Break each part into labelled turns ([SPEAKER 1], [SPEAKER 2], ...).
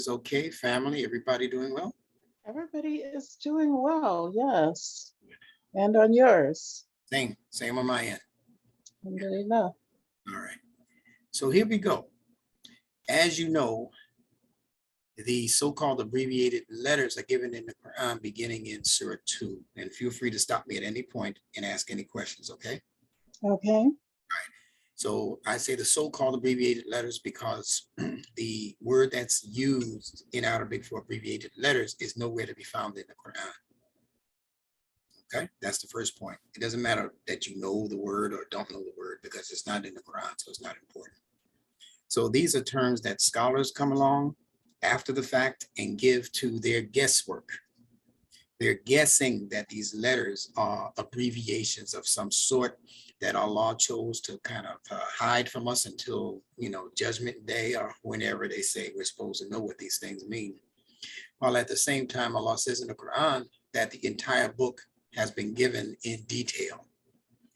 [SPEAKER 1] Okay, family, everybody doing well?
[SPEAKER 2] Everybody is doing well, yes. And on yours.
[SPEAKER 1] Same on my end.
[SPEAKER 2] Alhamdulillah.
[SPEAKER 1] All right. So here we go. As you know, the so-called abbreviated letters are given in the Qur'an beginning in Surah 2. And feel free to stop me at any point and ask any questions, okay?
[SPEAKER 2] Okay.
[SPEAKER 1] So I say the so-called abbreviated letters because the word that's used in Arabic for abbreviated letters is nowhere to be found in the Qur'an. Okay, that's the first point. It doesn't matter that you know the word or don't know the word because it's not in the Quran, so it's not important. So these are terms that scholars come along after the fact and give to their guesswork. They're guessing that these letters are abbreviations of some sort that Allah chose to kind of hide from us until, Judgment Day or whenever they say we're supposed to know what these things mean. While at the same time, Allah says in the Quran that the entire book has been given in detail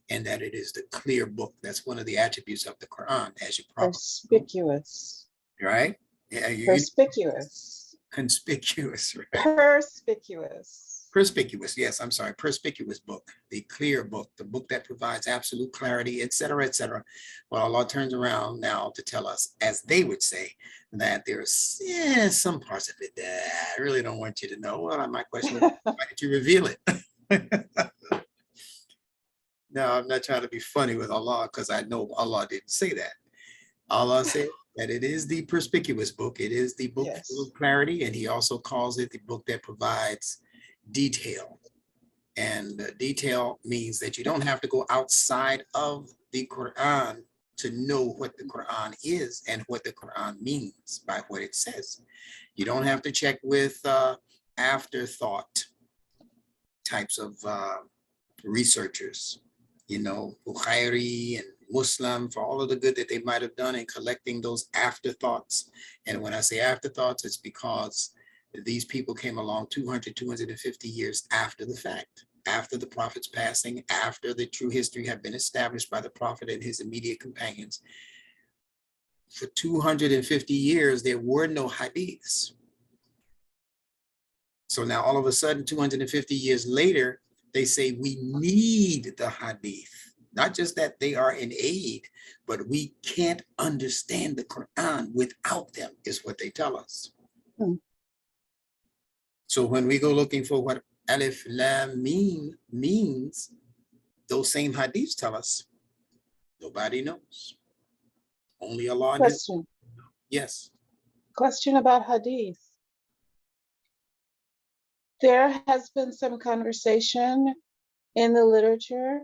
[SPEAKER 1] and that it is the clear book. That's one of the attributes of the Quran, as you probably
[SPEAKER 2] Perspicuous.
[SPEAKER 1] know, right? Yeah,
[SPEAKER 2] Perspicuous.
[SPEAKER 1] conspicuous, right?
[SPEAKER 2] Perspicuous.
[SPEAKER 1] Yes, I'm sorry, perspicuous book, the clear book, the book that provides absolute clarity, etc., etc. Well, Allah turns around now to tell us, as they would say, that there's some parts of it that I really don't want you to know. Well, my question is, why did you reveal it? No, I'm not trying to be funny with Allah because I know Allah didn't say that. Allah said that it is the perspicuous book. It is the book full of clarity, and He also calls it the book that provides detail. And detail means that you don't have to go outside of the Quran to know what the Quran is and what the Quran means by what it says. You don't have to check with afterthought types of researchers, Bukhari and Muslim, for all of the good that they might have done in collecting those afterthoughts. And when I say afterthoughts, it's because these people came along 250 years after the fact, after the prophet's passing, after the true history had been established by the prophet and his immediate companions. For 250 years, there were no hadiths. So now all of a sudden, 250 years later, they say we need the hadith. Not just that they are in aid, but we can't understand the Quran without them, is what they tell us. So when we go looking for what Alif, Laam, Meem means, those same hadiths tell us nobody knows. Only Allah knows.
[SPEAKER 2] Question.
[SPEAKER 1] Yes.
[SPEAKER 2] Question about hadith. There has been some conversation in the literature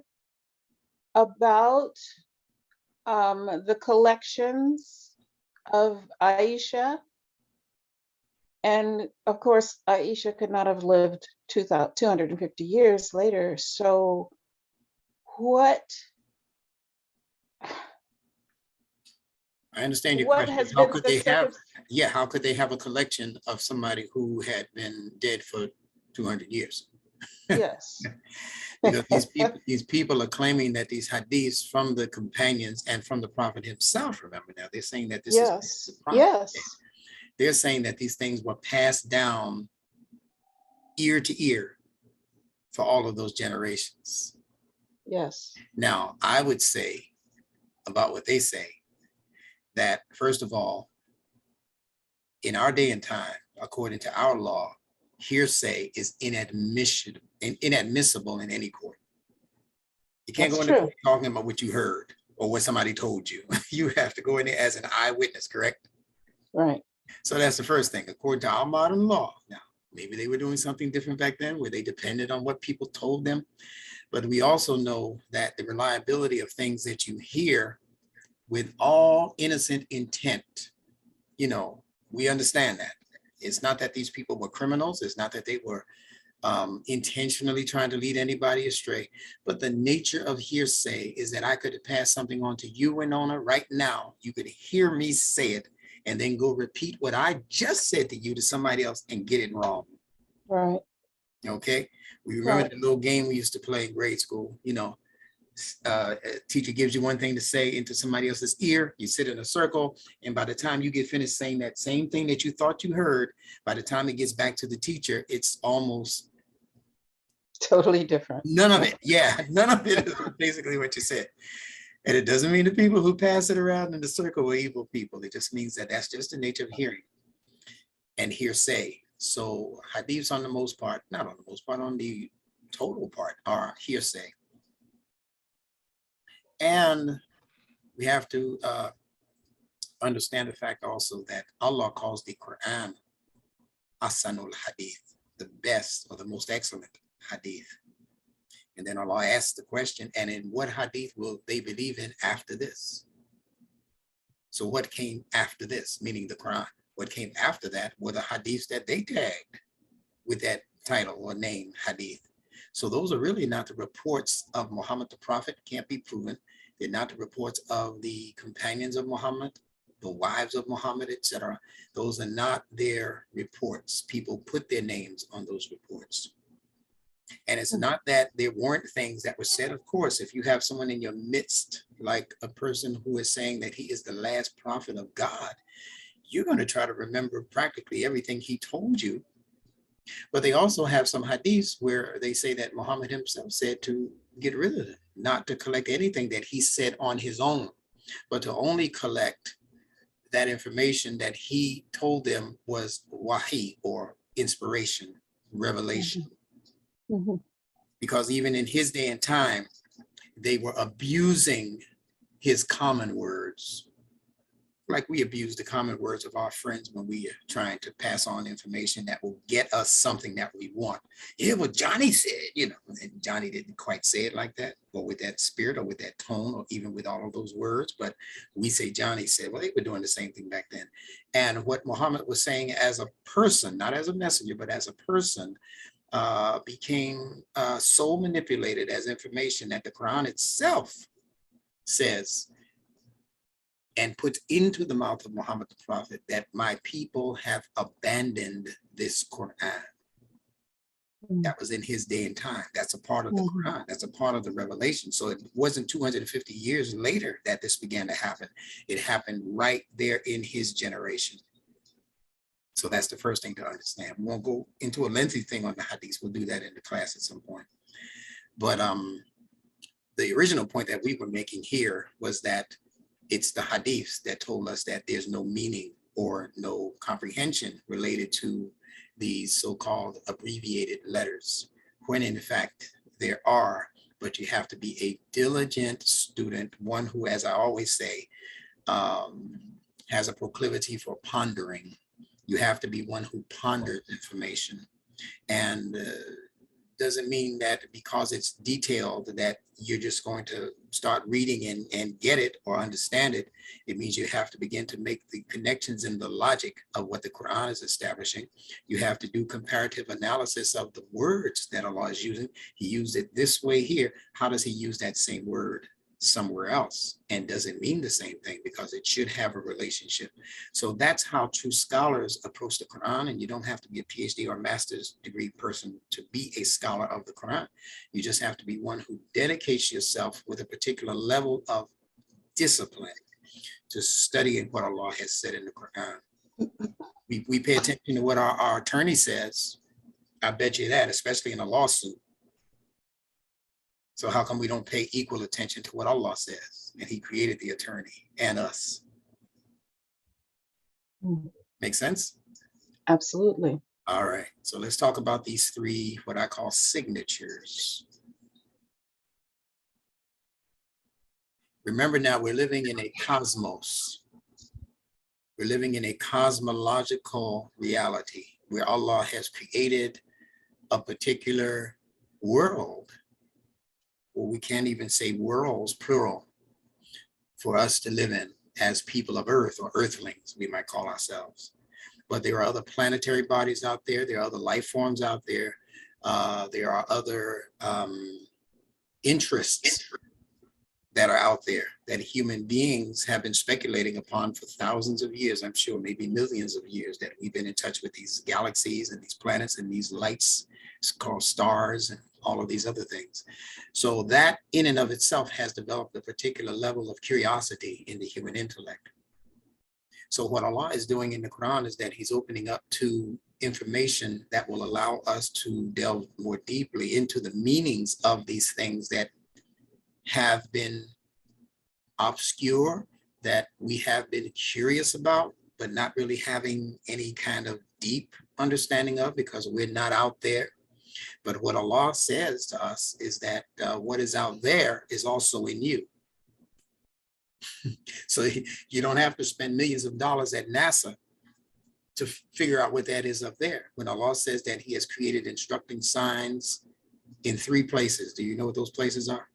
[SPEAKER 2] about the collections of Aisha. And of course, Aisha could not have lived 250 years later. So what?
[SPEAKER 1] I understand your
[SPEAKER 2] What
[SPEAKER 1] question.
[SPEAKER 2] has
[SPEAKER 1] How
[SPEAKER 2] been
[SPEAKER 1] could
[SPEAKER 2] the
[SPEAKER 1] they have? Yeah, how could they have a collection of somebody who had been dead for 200 years?
[SPEAKER 2] Yes.
[SPEAKER 1] Because these people are claiming that these hadiths from the companions and from the prophet himself, remember now, they're saying that this is the prophet.
[SPEAKER 2] Yes.
[SPEAKER 1] They're saying that these things were passed down ear to ear for all of those generations.
[SPEAKER 2] Yes.
[SPEAKER 1] Now, I would say about what they say that, first of all, in our day and time, according to our law, hearsay is inadmissible in any court. You can't go in the court talking about what you heard or what somebody told you. You have to go in there as an eyewitness, correct?
[SPEAKER 2] Right.
[SPEAKER 1] So that's the first thing, according to our modern law. Now, maybe they were doing something different back then where they depended on what people told them. But we also know that the reliability of things that you hear with all innocent intent, we understand that. It's not that these people were criminals. It's not that they were intentionally trying to lead anybody astray. But the nature of hearsay is that I could pass something on to you, Winona, right now. You could hear me say it and then go repeat what I just said to you to somebody else and get it wrong.
[SPEAKER 2] Right.
[SPEAKER 1] Okay. We remember the little game we used to play in grade school, teacher gives you one thing to say into somebody else's ear, you sit in a circle, and by the time you get finished saying that same thing that you thought you heard, by the time it gets back to the teacher, it's almost
[SPEAKER 2] totally different.
[SPEAKER 1] none of it. Yeah, none of it is basically what you said. And it doesn't mean the people who pass it around in the circle are evil people. It just means that that's just the nature of hearing and hearsay. So hadiths on the most part, not on the most part, on the total part are hearsay. And we have to understand the fact also that Allah calls the Qur'an Ahsanul Hadith, the best or the most excellent hadith. And then Allah asks the question, and in what hadith will they believe in after this? So what came after this, meaning the Quran? What came after that were the hadiths that they tagged with that title or name, hadith. So those are really not the reports of Muhammad the Prophet, can't be proven. They're not the reports of the companions of Muhammad, the wives of Muhammad, etc. Those are not their reports. People put their names on those reports. And it's not that there weren't things that were said. Of course, if you have someone in your midst, like a person who is saying that he is the last prophet of God, you're going to try to remember practically everything he told you. But they also have some hadiths where they say that Muhammad himself said to get rid of it, not to collect anything that he said on his own, but to only collect that information that he told them was wahi, or inspiration, revelation.
[SPEAKER 2] Mm-hmm.
[SPEAKER 1] Because even in his day and time, they were abusing his common words, like we abuse the common words of our friends when we are trying to pass on information that will get us something that we want. Yeah, well, Johnny said, you know, and Johnny didn't quite say it like that, or with that spirit, or with that tone, or even with all of those words, but we say Johnny said. Well, they were doing the same thing back then. And what Muhammad was saying as a person, not as a messenger, but as a person, became so manipulated as information that the Quran itself says and puts into the mouth of Muhammad the Prophet that my people have abandoned this Quran. That was in his day and time. That's a part of the Quran. That's a part of the revelation. So it wasn't 250 years later that this began to happen. It happened right there in his generation. So that's the first thing to understand. We won't go into a lengthy thing on the hadiths. We'll do that in the class at some point. But the original point that we were making here was that it's the hadiths that told us that there's no meaning or no comprehension related to these so-called abbreviated letters, when in fact there are, but you have to be a diligent student, one who, as I always say, has a proclivity for pondering. You have to be one who ponders information, and doesn't mean that because it's detailed that you're just going to start reading and get it or understand it. It means you have to begin to make the connections in the logic of what the Quran is establishing. You have to do comparative analysis of the words that Allah is using. He used it this way here. How does he use that same word somewhere else? And does it mean the same thing? Because it should have a relationship. So that's how true scholars approach the Quran. And you don't have to be a PhD or master's degree person to be a scholar of the Quran. You just have to be one who dedicates yourself with a particular level of discipline to studying what Allah has said in the Quran. We pay attention to what our attorney says. I bet you that, especially in a lawsuit. So how come we don't pay equal attention to what Allah says? And he created the attorney and us. Make sense?
[SPEAKER 2] Absolutely.
[SPEAKER 1] All right. So let's talk about these three, what I call signatures. Remember now, we're living in a cosmos. We're living in a cosmological reality where Allah has created a particular world. Well, we can't even say worlds, plural, for us to live in as people of Earth, or earthlings, we might call ourselves. But there are other planetary bodies out there. There are other life forms out there. There are other interests that are out there that human beings have been speculating upon for thousands of years, I'm sure, maybe millions of years, that we've been in touch with these galaxies and these planets and these lights. It's called stars and all of these other things. So that in and of itself has developed a particular level of curiosity in the human intellect. So what Allah is doing in the Quran is that he's opening up to information that will allow us to delve more deeply into the meanings of these things that have been obscure, that we have been curious about, but not really having any kind of deep understanding of because we're not out there. But what Allah says to us is that what is out there is also in you. So you don't have to spend millions of dollars at NASA to figure out what that is up there. When Allah says that he has created instructing signs in 3 places, do you know what those places are?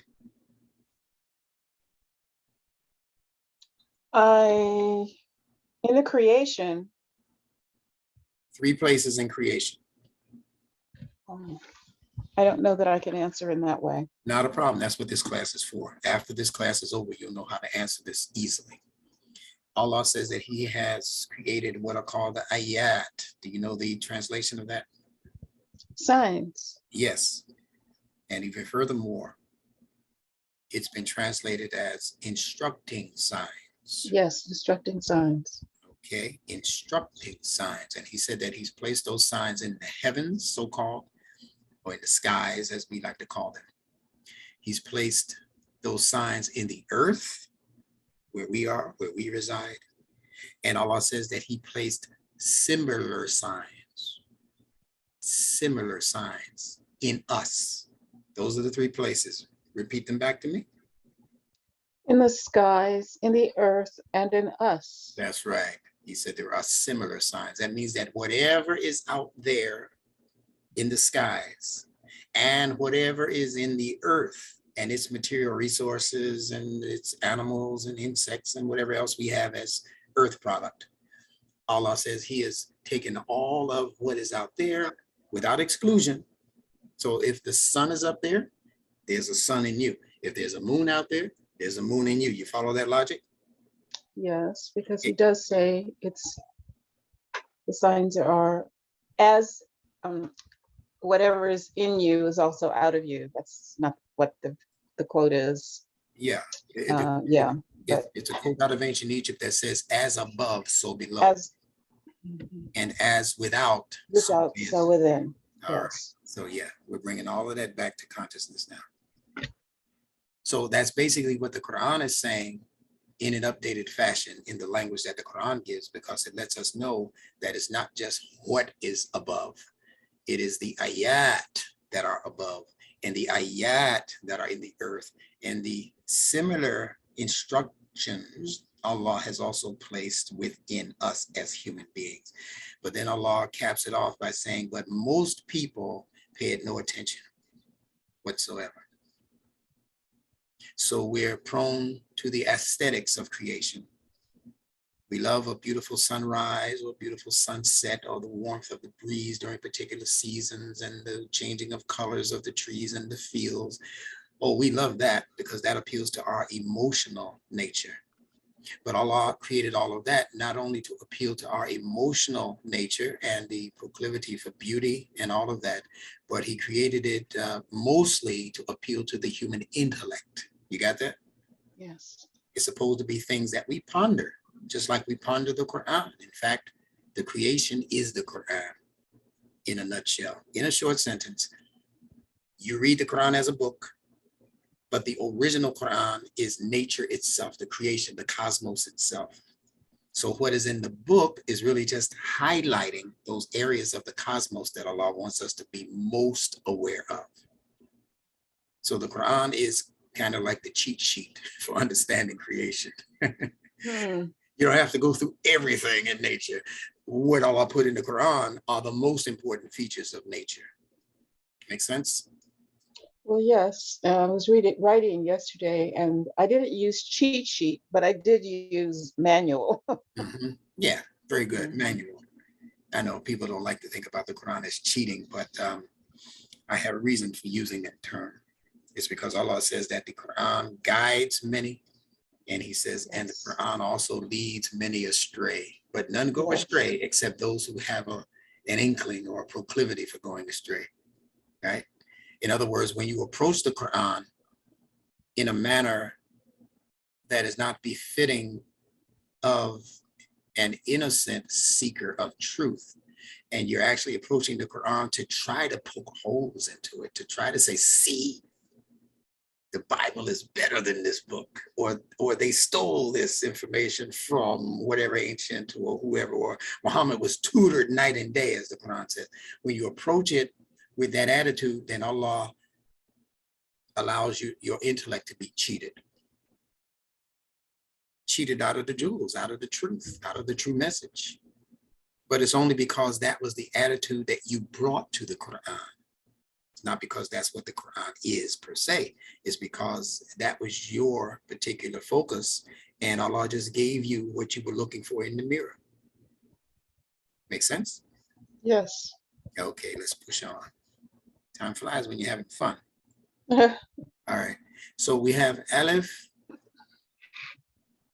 [SPEAKER 2] In the creation.
[SPEAKER 1] 3 places in creation.
[SPEAKER 2] I don't know that I can answer in that way.
[SPEAKER 1] Not a problem. That's what this class is for. After this class is over, you'll know how to answer this easily. Allah says that he has created what are called the ayat. Do you know the translation of that?
[SPEAKER 2] Signs.
[SPEAKER 1] Yes. And even furthermore, it's been translated as instructing signs.
[SPEAKER 2] Yes, instructing signs.
[SPEAKER 1] Okay, instructing signs. And he said that he's placed those signs in the heavens, so-called, or in the skies, as we like to call them. He's placed those signs in the earth, where we are, where we reside. And Allah says that he placed similar signs in us. Those are the 3 places. Repeat them back to me.
[SPEAKER 2] In the skies, in the earth, and in us.
[SPEAKER 1] That's right. He said there are similar signs. That means that whatever is out there in the skies and whatever is in the earth and its material resources and its animals and insects and whatever else we have as earth product, Allah says he has taken all of what is out there without exclusion. So if the sun is up there, there's a sun in you. If there's a moon out there, there's a moon in you. You follow that logic?
[SPEAKER 2] Yes, because he does say it's the signs are as whatever is in you is also out of you. That's not what the quote is.
[SPEAKER 1] Yeah. It's a quote out of ancient Egypt that says, as above, so below. And as without,
[SPEAKER 2] so within.
[SPEAKER 1] All right. So yeah, we're bringing all of that back to consciousness now. So that's basically what the Quran is saying in an updated fashion in the language that the Quran gives, because it lets us know that it's not just what is above. It is the ayat that are above and the ayat that are in the earth, and the similar instructions Allah has also placed within us as human beings. But then Allah caps it off by saying, but most people paid no attention whatsoever. So we're prone to the aesthetics of creation. We love a beautiful sunrise or a beautiful sunset, or the warmth of the breeze during particular seasons and the changing of colors of the trees and the fields. Oh, we love that because that appeals to our emotional nature. But Allah created all of that not only to appeal to our emotional nature and the proclivity for beauty and all of that, but he created it mostly to appeal to the human intellect. You got that?
[SPEAKER 2] Yes.
[SPEAKER 1] It's supposed to be things that we ponder, just like we ponder the Qur'an. In fact, the creation is the Qur'an in a nutshell. In a short sentence, you read the Qur'an as a book, but the original Qur'an is nature itself, the creation, the cosmos itself. So what is in the book is really just highlighting those areas of the cosmos that Allah wants us to be most aware of. So the Qur'an is kind of like the cheat sheet for understanding creation. You don't have to go through everything in nature. What Allah put in the Qur'an are the most important features of nature. Make sense?
[SPEAKER 2] Well, yes. I was writing yesterday, and I didn't use cheat sheet, but I did use manual.
[SPEAKER 1] Yeah, very good. Manual. I know people don't like to think about the Quran as cheating, but I have a reason for using that term. It's because Allah says that the Quran guides many, and he says, and the Quran also leads many astray, but none go astray except those who have an inkling or a proclivity for going astray, right? In other words, when you approach the Quran in a manner that is not befitting of an innocent seeker of truth, and you're actually approaching the Quran to try to poke holes into it, to try to say, see, the Bible is better than this book, or they stole this information from whatever ancient or whoever, or Muhammad was tutored night and day, as the Quran says. When you approach it with that attitude, then Allah allows your intellect to be cheated out of the jewels, out of the truth, out of the true message. But it's only because that was the attitude that you brought to the Quran. It's not because that's what the Quran is per se. It's because that was your particular focus, and Allah just gave you what you were looking for in the mirror. Make sense?
[SPEAKER 2] Yes.
[SPEAKER 1] Okay, let's push on. Time flies when you're having fun.
[SPEAKER 2] Yes.
[SPEAKER 1] All right. So we have Alif,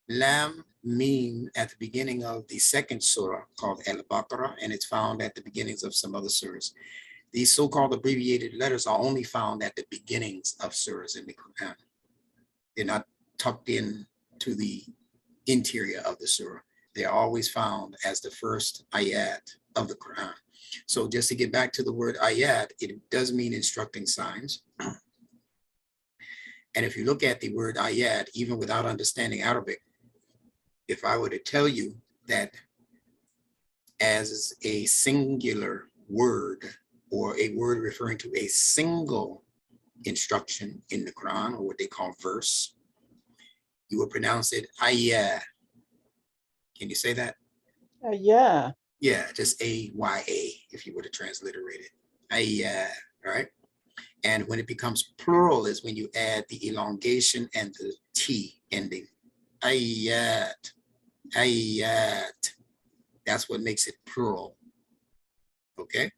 [SPEAKER 1] Laam, Meem at the beginning of the second surah called Al-Baqarah, and it's found at the beginnings of some other surahs. These so-called abbreviated letters are only found at the beginnings of surahs in the Quran. They're not tucked in to the interior of the surah. They're always found as the first ayat of the Quran. So just to get back to the word ayat, it does mean instructing signs. And if you look at the word ayat, even without understanding Arabic, if I were to tell you that as a singular word, or a word referring to a single instruction in the Quran, or what they call verse, you would pronounce it ayah. Can you say that?
[SPEAKER 2] Yeah.
[SPEAKER 1] Yeah, just A-Y-A, if you were to transliterate it. Ayah, all right? And when it becomes plural is when you add the elongation and the T ending. Ayat, ayat. That's what makes it plural. Okay?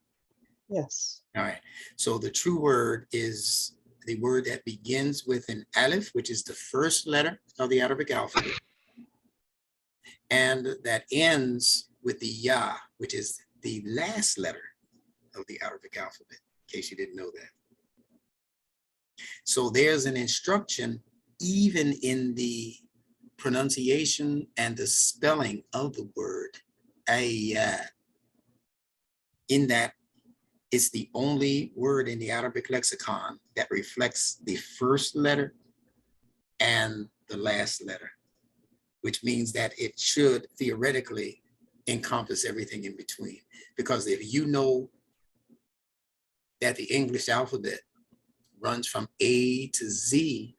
[SPEAKER 2] Yes.
[SPEAKER 1] All right. So the true word is the word that begins with an Alif, which is the first letter of the Arabic alphabet, and that ends with the Ya, which is the last letter of the Arabic alphabet, in case you didn't know that. So there's an instruction even in the pronunciation and the spelling of the word ayat, in that it's the only word in the Arabic lexicon that reflects the first letter and the last letter, which means that it should theoretically encompass everything in between. Because if you know that the English alphabet runs from A to Z,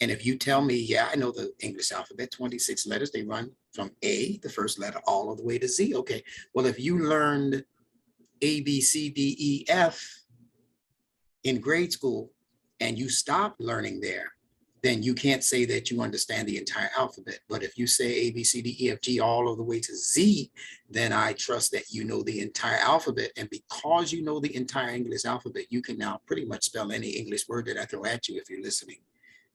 [SPEAKER 1] and if you tell me, yeah, I know the English alphabet, 26 letters, they run from A, the first letter, all the way to Z. Okay, well, if you learned A, B, C, D, E, F in grade school and you stop learning there, then you can't say that you understand the entire alphabet. But if you say A, B, C, D, E, F, G, all of the way to Z, then I trust that you know the entire alphabet. And because you know the entire English alphabet, you can now pretty much spell any English word that I throw at you if you're listening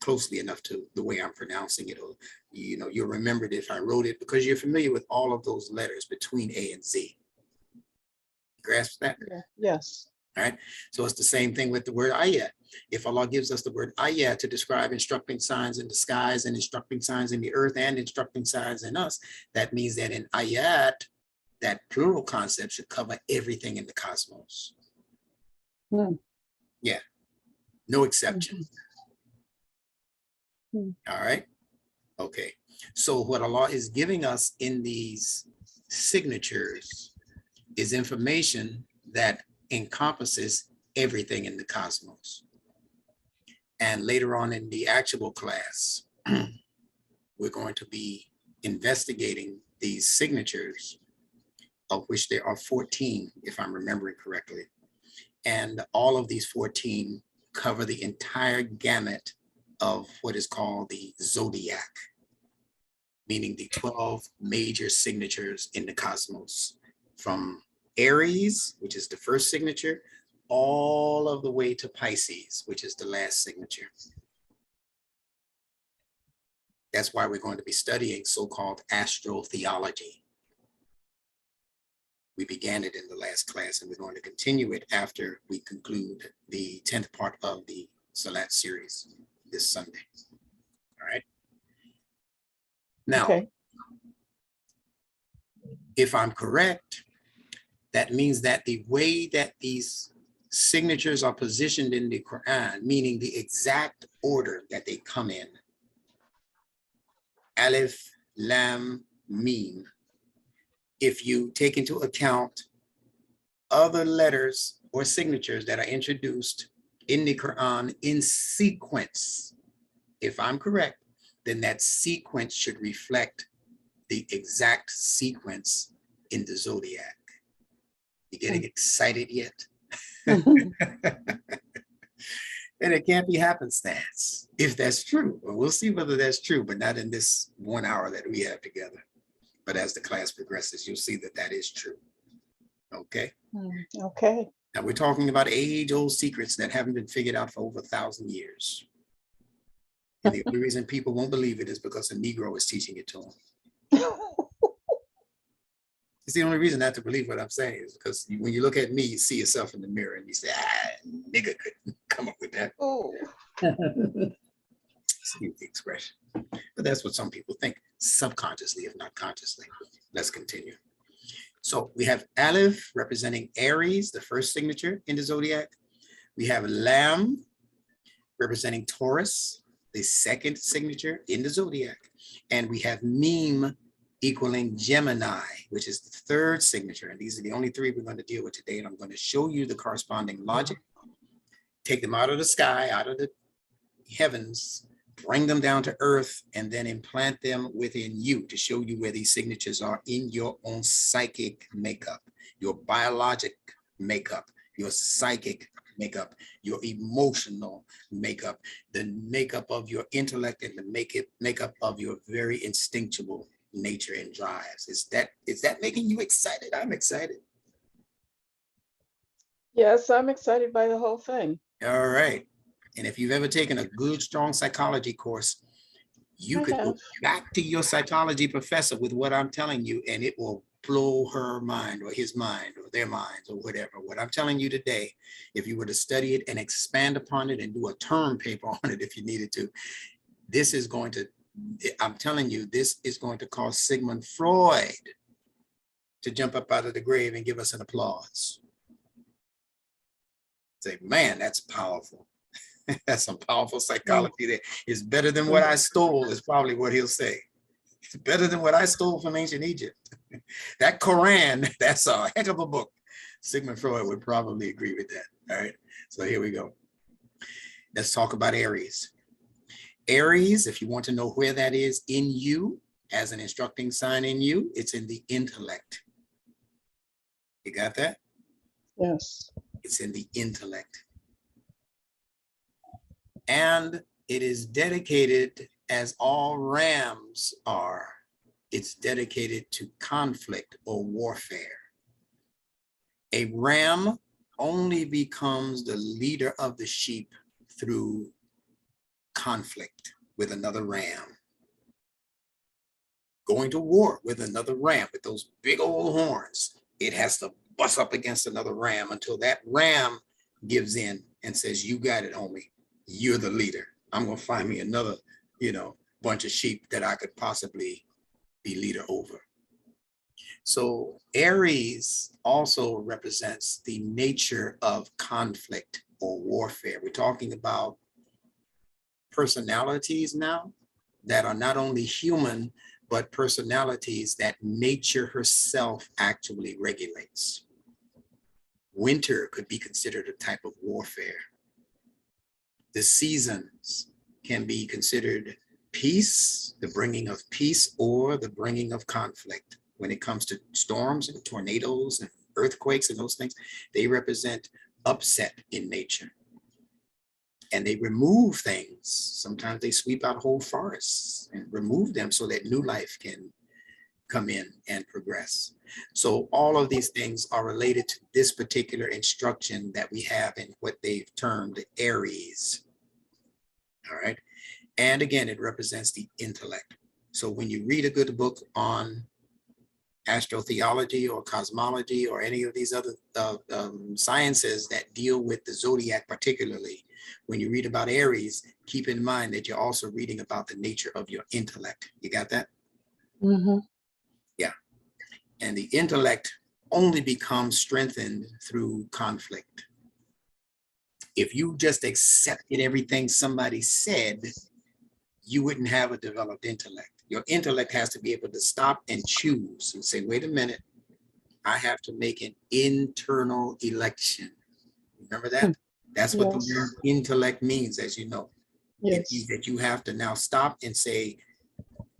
[SPEAKER 1] closely enough to the way I'm pronouncing it, or you'll remember it if I wrote it, because you're familiar with all of those letters between A and Z. Grasp that?
[SPEAKER 2] Yeah. Yes.
[SPEAKER 1] All right. So it's the same thing with the word ayat. If Allah gives us the word ayat to describe instructing signs in the skies and instructing signs in the earth and instructing signs in us, that means that in ayat, that plural concept should cover everything in the cosmos. Yeah. No exception. All right. Okay. So what Allah is giving us in these signatures is information that encompasses everything in the cosmos. And later on in the actual class, we're going to be investigating these signatures, of which there are 14, if I'm remembering correctly. And all of these 14 cover the entire gamut of what is called the zodiac, meaning the 12 major signatures in the cosmos, from Aries, which is the first signature, all of the way to Pisces, which is the last signature. That's why we're going to be studying so-called astrotheology. We began it in the last class, and we're going to continue it after we conclude the 10th part of the Salat series this Sunday. All right. Now,
[SPEAKER 2] Okay.
[SPEAKER 1] if I'm correct, that means that the way that these signatures are positioned in the Qur'an, meaning the exact order that they come in, Alif, Laam, Meem, if you take into account other letters or signatures that are introduced in the Qur'an in sequence, if I'm correct, then that sequence should reflect the exact sequence in the zodiac. You getting excited yet? And it can't be happenstance if that's true. Well, we'll see whether that's true, but not in this 1 hour that we have together. But as the class progresses, you'll see that that is true. Okay.
[SPEAKER 2] Okay.
[SPEAKER 1] Now we're talking about age-old secrets that haven't been figured out for over 1,000 years. And the only reason people won't believe it is because a Negro is teaching it to them. It's the only reason not to believe what I'm saying is because when you look at me, you see yourself in the mirror and you say, nigga couldn't come up with that.
[SPEAKER 2] Oh.
[SPEAKER 1] Excuse the expression. But that's what some people think, subconsciously, if not consciously. Let's continue. So we have Alif representing Aries, the first signature in the zodiac. We have Laam representing Taurus, the second signature in the zodiac. And we have Meem equaling Gemini, which is the third signature. And these are the only three we're going to deal with today. And I'm going to show you the corresponding logic, take them out of the sky, out of the heavens, bring them down to earth, and then implant them within you to show you where these signatures are in your own psychic makeup, your biologic makeup, your psychic makeup, your emotional makeup, the makeup of your intellect, and the makeup of your very instinctual nature and drives. Is that making you excited? I'm excited.
[SPEAKER 2] Yes, I'm excited by the whole thing.
[SPEAKER 1] All right. And if you've ever taken a good, strong psychology course, you could go back to your psychology professor with what I'm telling you, and it will blow her mind or his mind or their minds or whatever. What I'm telling you today, if you were to study it and expand upon it and do a term paper on it if you needed to, this is going to, I'm telling you, this is going to cause Sigmund Freud to jump up out of the grave and give us an applause. Say, man, that's powerful. That's some powerful psychology there. It's better than what I stole is probably what he'll say. It's better than what I stole from ancient Egypt. That Qur'an, that's a heck of a book. Sigmund Freud would probably agree with that. All right, so here we go. Let's talk about Aries. Aries, if you want to know where that is in you, as an instructing sign in you, it's in the intellect. You got that?
[SPEAKER 2] Yes.
[SPEAKER 1] It's in the intellect. And it is dedicated, as all rams are, it's dedicated to conflict or warfare. A ram only becomes the leader of the sheep through conflict with another ram. Going to war with another ram with those big old horns. It has to bust up against another ram until that ram gives in and says, you got it, homie. You're the leader. I'm going to find me another, bunch of sheep that I could possibly be leader over. So Aries also represents the nature of conflict or warfare. We're talking about personalities now that are not only human, but personalities that nature herself actually regulates. Winter could be considered a type of warfare. The seasons can be considered peace, the bringing of peace, or the bringing of conflict. When it comes to storms and tornadoes and earthquakes and those things, they represent upset in nature. And they remove things. Sometimes they sweep out whole forests and remove them so that new life can come in and progress. So all of these things are related to this particular instruction that we have in what they've termed Aries. All right. And again, it represents the intellect. So when you read a good book on astrotheology or cosmology or any of these other sciences that deal with the zodiac particularly, when you read about Aries, keep in mind that you're also reading about the nature of your intellect. You got that?
[SPEAKER 2] Mm-hmm.
[SPEAKER 1] Yeah. And the intellect only becomes strengthened through conflict. If you just accepted everything somebody said, you wouldn't have a developed intellect. Your intellect has to be able to stop and choose and say, wait a minute, I have to make an internal election. Remember that? That's what the word intellect means, as you know. It means that you have to now stop and say,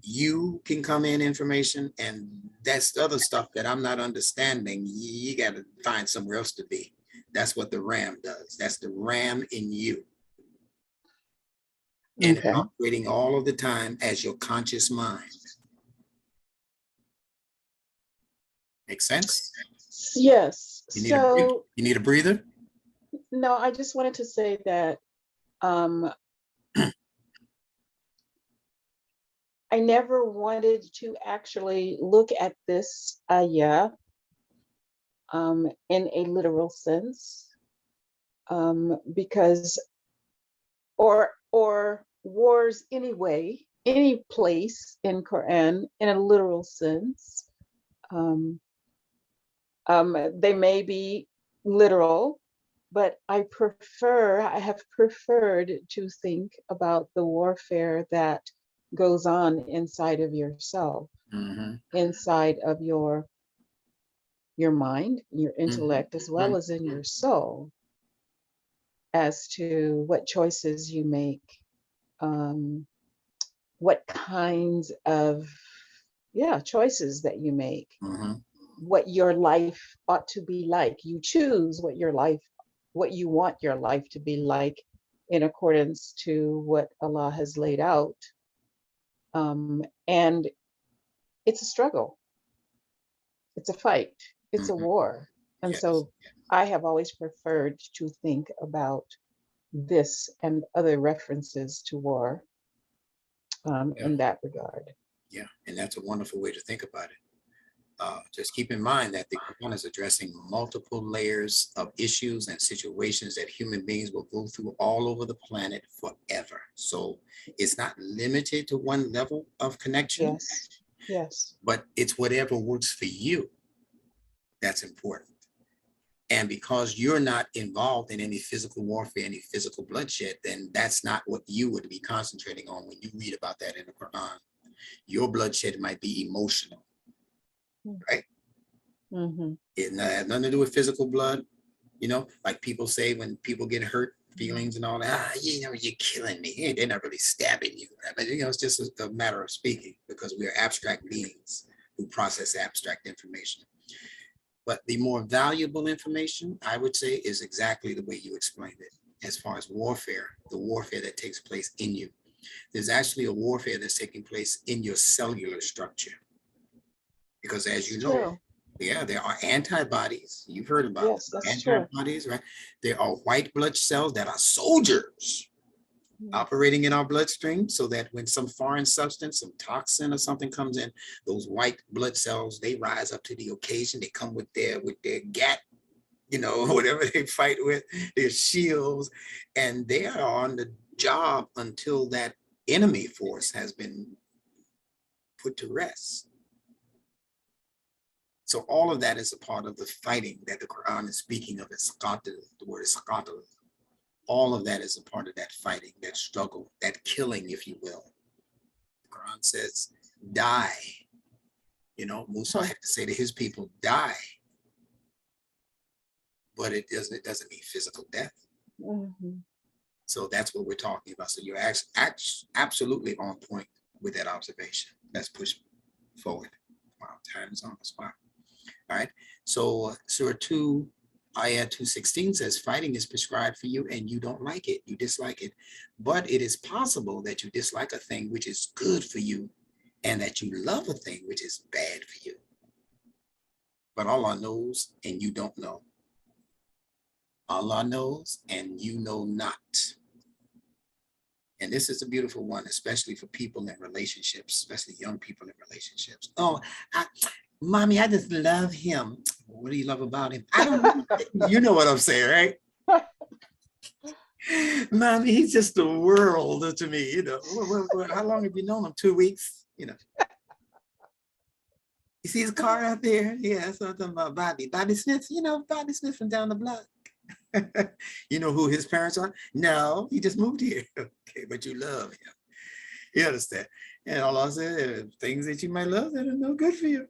[SPEAKER 1] you can come in information, and that's the other stuff that I'm not understanding. You got to find somewhere else to be. That's what the RAM does. That's the RAM in you. And it's operating all of the time as your conscious mind. Make sense?
[SPEAKER 2] Yes.
[SPEAKER 1] You need a breather?
[SPEAKER 2] No, I just wanted to say that I never wanted to actually look at this ayah in a literal sense, because or wars anyway, any place in Qur'an in a literal sense. They may be literal, but I have preferred to think about the warfare that goes on inside of yourself, inside of your mind, your intellect, as well as in your soul, as to what choices you make, what kinds of choices that you make, what your life ought to be like. You choose what you want your life to be like in accordance to what Allah has laid out. And it's a struggle. It's a fight. It's a war. And so I have always preferred to think about this and other references to war in that regard.
[SPEAKER 1] Yeah, and that's a wonderful way to think about it. Just keep in mind that the Qur'an is addressing multiple layers of issues and situations that human beings will go through all over the planet forever. So it's not limited to one level of connection.
[SPEAKER 2] Yes.
[SPEAKER 1] But it's whatever works for you that's important. And because you're not involved in any physical warfare, any physical bloodshed, then that's not what you would be concentrating on when you read about that in the Qur'an. Your bloodshed might be emotional, right? It has nothing to do with physical blood. You know, like people say when people get hurt, feelings and all that, you're killing me. Hey, they're not really stabbing you. But, it's just a matter of speaking, because we are abstract beings who process abstract information. But the more valuable information, I would say, is exactly the way you explained it. As far as warfare, the warfare that takes place in you. There's actually a warfare that's taking place in your cellular structure. Because as you know, there are antibodies. You've heard about antibodies, right? There are white blood cells that are soldiers operating in our bloodstream, so that when some foreign substance, some toxin or something comes in, those white blood cells, they rise up to the occasion. They come with their gat, whatever they fight with, their shields, and they are on the job until that enemy force has been put to rest. So all of that is a part of the fighting that the Qur'an is speaking of. The word is qatil. All of that is a part of that fighting, that struggle, that killing, if you will. The Qur'an says, die. Musa had to say to his people, die. But it doesn't mean physical death. So that's what we're talking about. So you're absolutely on point with that observation. Let's push forward. Wow, time is on us. Wow. All right. So Surah 2, Ayah 216 says, fighting is prescribed for you and you don't like it. You dislike it. But it is possible that you dislike a thing which is good for you and that you love a thing which is bad for you. But Allah knows and you don't know. Allah knows and you know not. And this is a beautiful one, especially for people in relationships, especially young people in relationships. Oh, Mommy, I just love him. What do you love about him? I don't know. You know what I'm saying, right? Mommy, he's just the world to me, you know. How long have you known him? 2 weeks, you know. You see his car out there? Yeah, that's what I'm talking about. Bobby Smith, you know, Bobby Smith from down the block. You know who his parents are? No, he just moved here. Okay, but you love him. You understand? And all I said, things that you might love that are no good for you.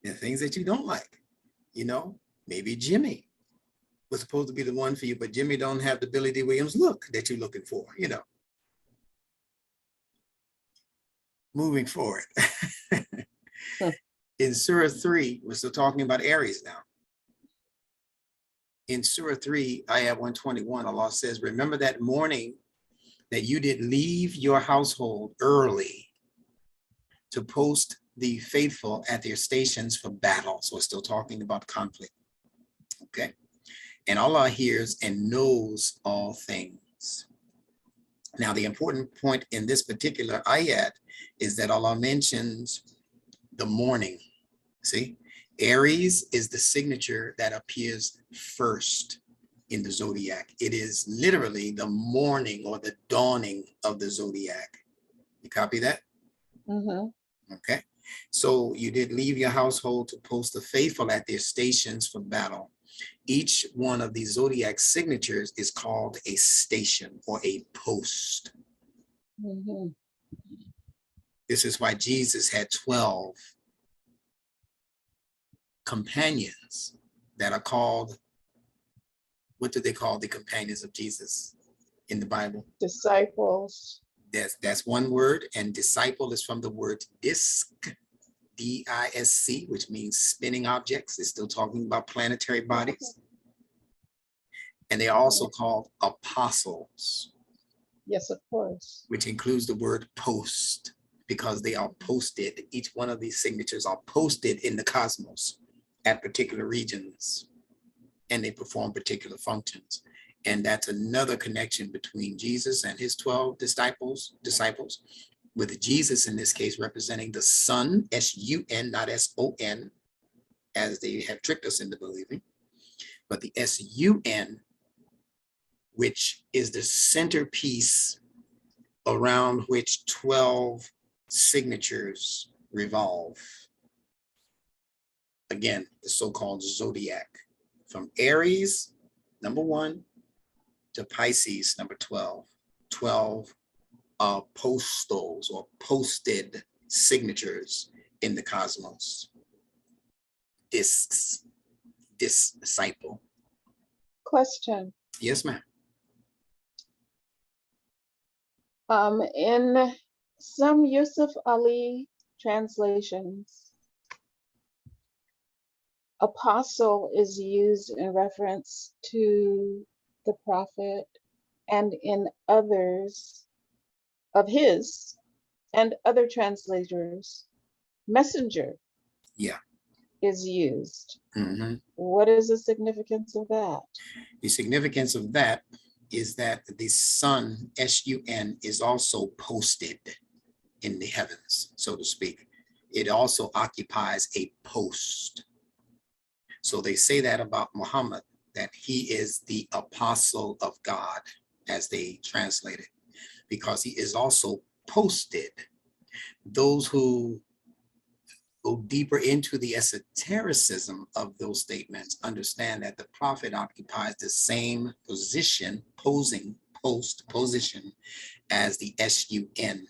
[SPEAKER 1] And things that you don't like. You know, maybe Jimmy was supposed to be the one for you, but Jimmy don't have the Billy D. Williams look that you're looking for, you know. Moving forward. In Surah 3, we're still talking about Aries now. In Surah 3, Ayah 121, Allah says, remember that morning that you did leave your household early to post the faithful at their stations for battle. So we're still talking about conflict. Okay. And Allah hears and knows all things. Now, the important point in this particular ayat is that Allah mentions the morning. See, Aries is the signature that appears first in the zodiac. It is literally the morning or the dawning of the zodiac. You copy that? Mm-hmm. Okay. So you did leave your household to post the faithful at their stations for battle. Each one of these zodiac signatures is called a station or a post. Mm-hmm. This is why Jesus had 12 companions that are called, what do they call the companions of Jesus in the Bible?
[SPEAKER 2] Disciples.
[SPEAKER 1] That's one word, and disciple is from the word disc, D-I-S-C, which means spinning objects. It's still talking about planetary bodies. And they are also called apostles.
[SPEAKER 2] Yes, of course.
[SPEAKER 1] Which includes the word post, because they are posted. Each one of these signatures are posted in the cosmos at particular regions, and they perform particular functions. And that's another connection between Jesus and his 12 disciples, with Jesus in this case representing the Son, S-U-N, not S-O-N, as they have tricked us into believing, but the S-U-N, which is the centerpiece around which 12 signatures revolve. Again, the so-called zodiac, from Aries, number 1, to Pisces, number 12. 12 postals or posted signatures in the cosmos. Disciple.
[SPEAKER 2] Question.
[SPEAKER 1] Yes, ma'am.
[SPEAKER 2] In some Yusuf Ali translations, apostle is used in reference to the prophet, and in others of his and other translators, messenger is used. Mm-hmm. What is the significance of that?
[SPEAKER 1] The significance of that is that the sun, S-U-N, is also posted in the heavens, so to speak. It also occupies a post. So they say that about Muhammad, that he is the apostle of God, as they translate it, because he is also posted. Those who go deeper into the esotericism of those statements understand that the prophet occupies the same position, position as the S-U-N,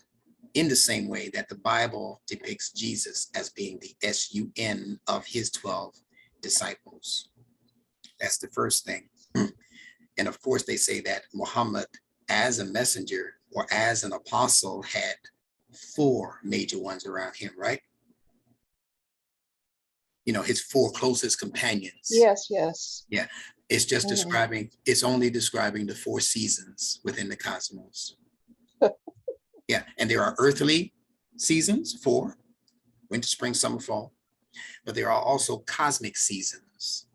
[SPEAKER 1] in the same way that the Bible depicts Jesus as being the S-U-N of his 12 disciples. That's the first thing. And of course, they say that Muhammad, as a messenger or as an apostle, had 4 major ones around him, right? You know, his 4 closest companions.
[SPEAKER 2] Yes, yes.
[SPEAKER 1] Yeah, it's just describing, it's only describing the 4 seasons within the cosmos. Yeah, and there are earthly seasons, 4, winter, spring, summer, fall, but there are also cosmic seasons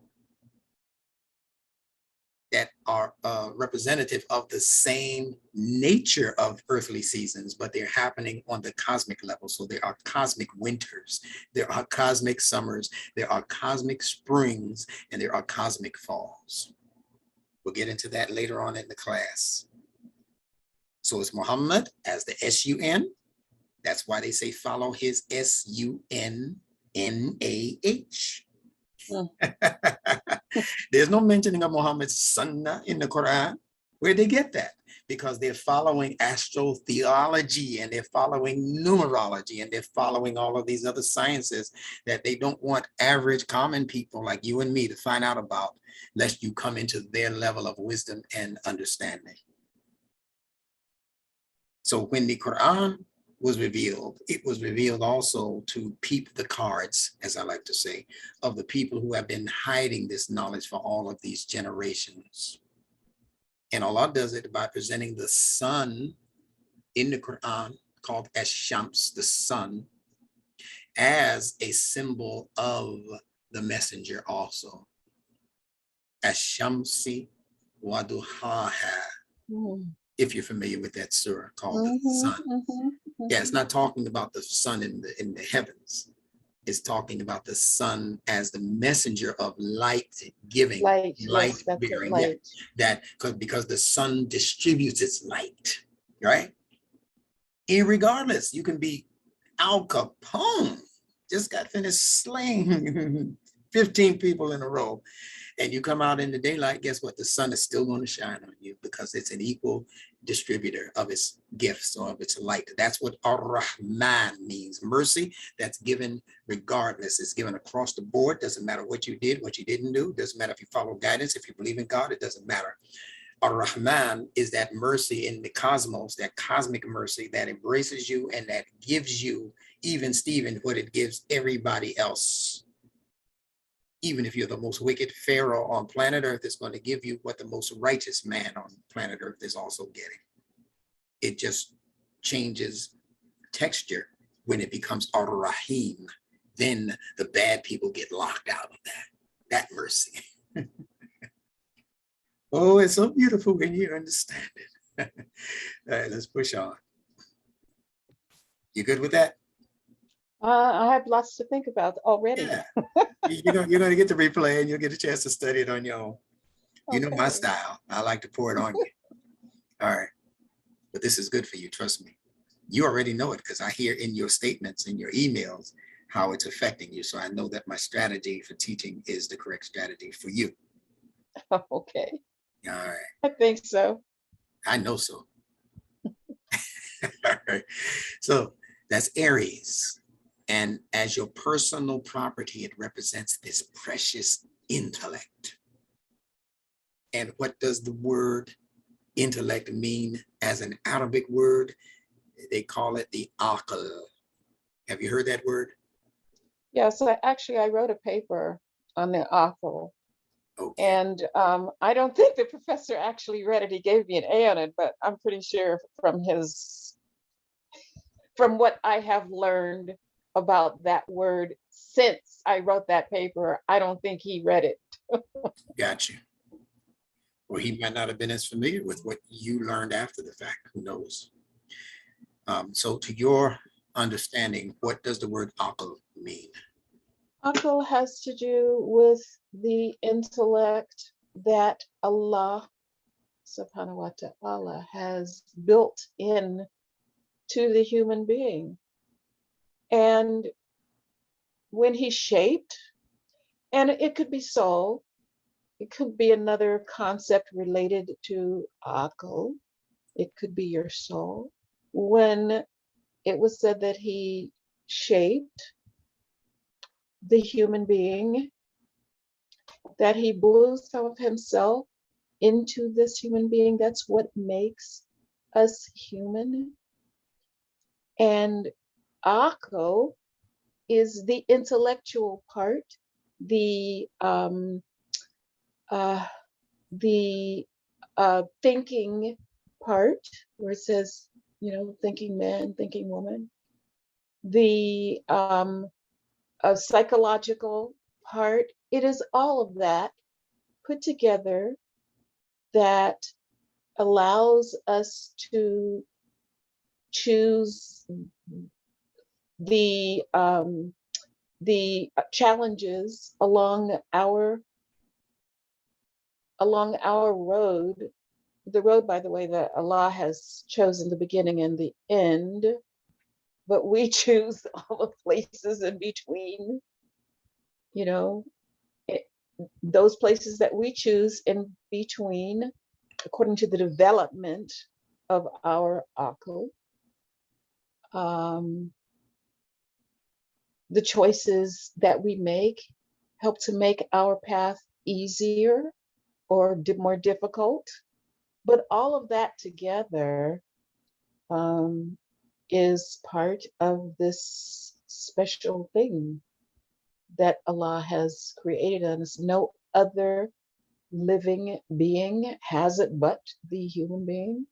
[SPEAKER 1] that are representative of the same nature of earthly seasons, but they're happening on the cosmic level. So there are cosmic winters, there are cosmic summers, there are cosmic springs, and there are cosmic falls. We'll get into that later on in the class. So it's Muhammad as the S-U-N. That's why they say follow his S-U-N-N-A-H. There's no mentioning of Muhammad's sunnah in the Quran. Where'd they get that? Because they're following astrotheology and they're following numerology and they're following all of these other sciences that they don't want average common people like you and me to find out about, lest you come into their level of wisdom and understanding. So when the Quran was revealed, it was revealed also to peep the cards, as I like to say, of the people who have been hiding this knowledge for all of these generations. And Allah does it by presenting the sun in the Quran, called Ash-Shams, the sun, as a symbol of the messenger also. Ash-Shamsi wa duhaha. If you're familiar with that surah called the sun. Yeah, it's not talking about the sun in the heavens. It's talking about the sun as the messenger of light giving, light bearing. Yeah, that because the sun distributes its light, right? Irregardless, you can be Al Capone, just got finished slaying 15 people in a row, and you come out in the daylight, guess what? The sun is still going to shine on you because it's an equal distributor of its gifts or of its light. That's what Ar-Rahman means. Mercy that's given regardless. It's given across the board. Doesn't matter what you did, what you didn't do. Doesn't matter if you follow guidance, if you believe in God, it doesn't matter. Ar-Rahman is that mercy in the cosmos, that cosmic mercy that embraces you and that gives you, even Stephen, what it gives everybody else. Even if you're the most wicked Pharaoh on planet Earth, it's going to give you what the most righteous man on planet Earth is also getting. It just changes texture when it becomes Ar-Rahim. Then the bad people get locked out of that mercy. Oh, it's so beautiful when you understand it. All right, let's push on. You good with that?
[SPEAKER 2] I have lots to think about already.
[SPEAKER 1] Yeah. You're going to get to replay and you'll get a chance to study it on your own. You know my style. I like to pour it on you. All right. But this is good for you. Trust me. You already know it because I hear in your statements, in your emails, how it's affecting you. So I know that my strategy for teaching is the correct strategy for you.
[SPEAKER 2] Okay.
[SPEAKER 1] All right.
[SPEAKER 2] I think so.
[SPEAKER 1] I know so. All right. So that's Aries. And as your personal property, it represents this precious intellect. And what does the word intellect mean as an Arabic word? They call it the aql. Have you heard that word?
[SPEAKER 2] Yes, I wrote a paper on the aql. Okay. And I don't think the professor actually read it. He gave me an A on it, but I'm pretty sure from what I have learned about that word since I wrote that paper, I don't think he read it.
[SPEAKER 1] Got you. Well, he might not have been as familiar with what you learned after the fact. Who knows? So to your understanding, what does the word aql mean?
[SPEAKER 2] Aql has to do with the intellect that Allah subhanahu wa ta'ala has built in to the human being. And when he shaped, and it could be soul, it could be another concept related to aql, it could be your soul. When it was said that he shaped the human being, that he blew some of himself into this human being, that's what makes us human. And aql is the intellectual part, the thinking part, where it says, thinking man, thinking woman, the psychological part. It is all of that put together that allows us to choose the challenges along our road. The road, by the way, that Allah has chosen the beginning and the end, but we choose all the places in between, you know, those places that we choose in between, according to the development of our akal. The choices that we make help to make our path easier or more difficult. But all of that together is part of this special thing that Allah has created us. No other living being has it but the human being.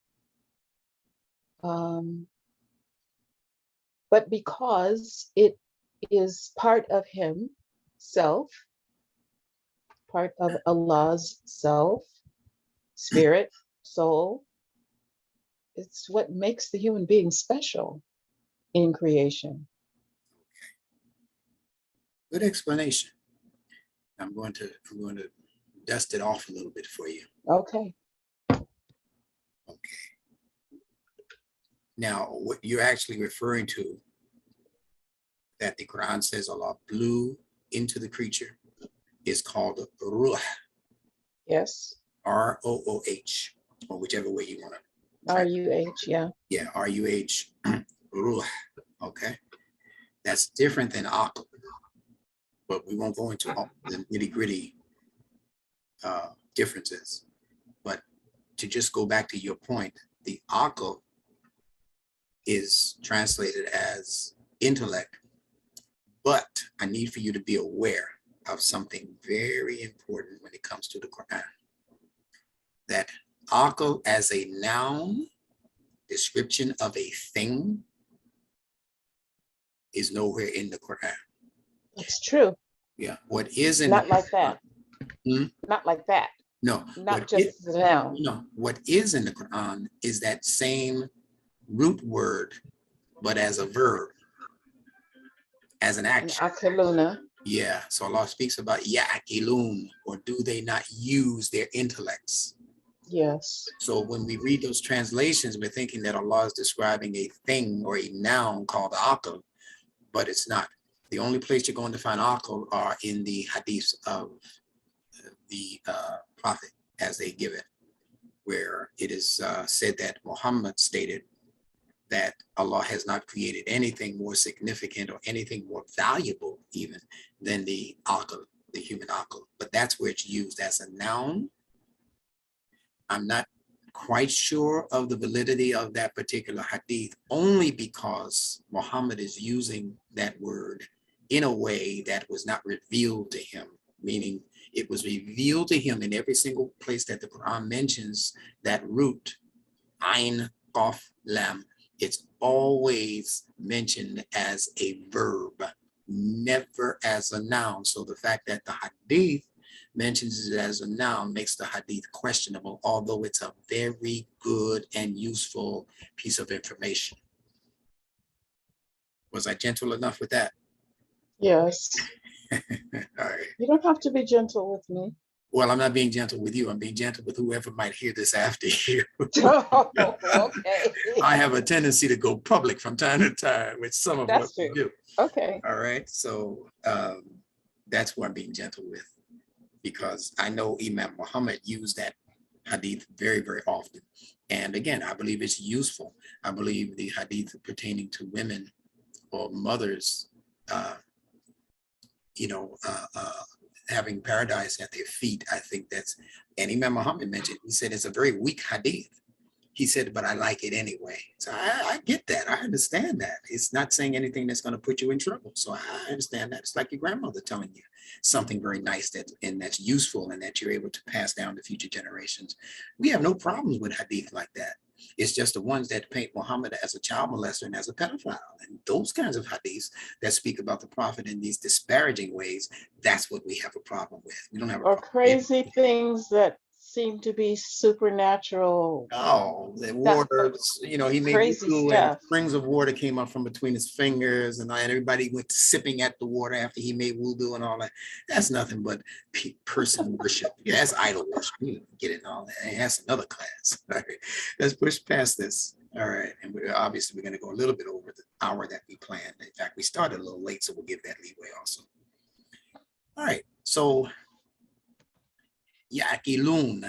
[SPEAKER 2] But because it is part of himself, part of Allah's self, spirit, soul, it's what makes the human being special in creation.
[SPEAKER 1] Good explanation. I'm going to dust it off a little bit for you.
[SPEAKER 2] Okay.
[SPEAKER 1] Okay. Now, what you're actually referring to, that the Quran says Allah blew into the creature, is called ruh.
[SPEAKER 2] Yes.
[SPEAKER 1] R-O-O-H, or whichever way you want to.
[SPEAKER 2] R-U-H, yeah.
[SPEAKER 1] Yeah, R-U-H, ruh, okay? That's different than aql, but we won't go into all the nitty-gritty differences. But to just go back to your point, the aql is translated as intellect, but I need for you to be aware of something very important when it comes to the Quran. That aql as a noun, description of a thing, is nowhere in the Quran.
[SPEAKER 2] It's true.
[SPEAKER 1] Yeah, what is in
[SPEAKER 2] not like that. Not like that.
[SPEAKER 1] No,
[SPEAKER 2] not just the noun.
[SPEAKER 1] No, what is in the Quran is that same root word, but as a verb, as an action.
[SPEAKER 2] Akaluna.
[SPEAKER 1] Yeah, so Allah speaks about ya'qilun, or do they not use their intellects?
[SPEAKER 2] Yes.
[SPEAKER 1] So when we read those translations, we're thinking that Allah is describing a thing or a noun called aql, but it's not. The only place you're going to find aql are in the hadiths of the Prophet as they give it, where it is said that Muhammad stated that Allah has not created anything more significant or anything more valuable even than the aql, the human aql. But that's where it's used as a noun. I'm not quite sure of the validity of that particular hadith, only because Muhammad is using that word in a way that was not revealed to him, meaning it was revealed to him in every single place that the Quran mentions that root, ayn, qaf, lam. It's always mentioned as a verb, never as a noun. So the fact that the hadith mentions it as a noun makes the hadith questionable, although it's a very good and useful piece of information. Was I gentle enough with that?
[SPEAKER 2] Yes.
[SPEAKER 1] All right.
[SPEAKER 2] You don't have to be gentle with me.
[SPEAKER 1] Well, I'm not being gentle with you. I'm being gentle with whoever might hear this after you.
[SPEAKER 2] Oh, okay.
[SPEAKER 1] I have a tendency to go public from time to time with some of
[SPEAKER 2] That's
[SPEAKER 1] what we
[SPEAKER 2] true.
[SPEAKER 1] do.
[SPEAKER 2] Okay.
[SPEAKER 1] All right. So that's who I'm being gentle with, because I know Imam Muhammad used that hadith very, very often. And again, I believe it's useful. I believe the hadith pertaining to women or mothers, having paradise at their feet. I think that's, and Imam Muhammad mentioned, he said it's a very weak hadith. He said, but I like it anyway. So I get that. I understand that. It's not saying anything that's going to put you in trouble. So I understand that. It's like your grandmother telling you something very nice that's useful and that you're able to pass down to future generations. We have no problems with hadith like that. It's just the ones that paint Muhammad as a child molester and as a pedophile. And those kinds of hadiths that speak about the Prophet in these disparaging ways, that's what we have a problem with. We don't have a
[SPEAKER 2] or crazy things that seem to be supernatural.
[SPEAKER 1] Oh, the
[SPEAKER 2] That
[SPEAKER 1] water, you know, he made
[SPEAKER 2] crazy
[SPEAKER 1] wudu and
[SPEAKER 2] stuff.
[SPEAKER 1] springs of water came up from between his fingers and everybody went sipping at the water after he made wudu and all that. That's nothing but person worship. Yeah, that's idol worship. You get it and all that. And that's another class. All right, let's push past this. All right, and obviously we're going to go a little bit over the hour that we planned. In fact, we started a little late, so we'll give that leeway also. All right, so Yakilun,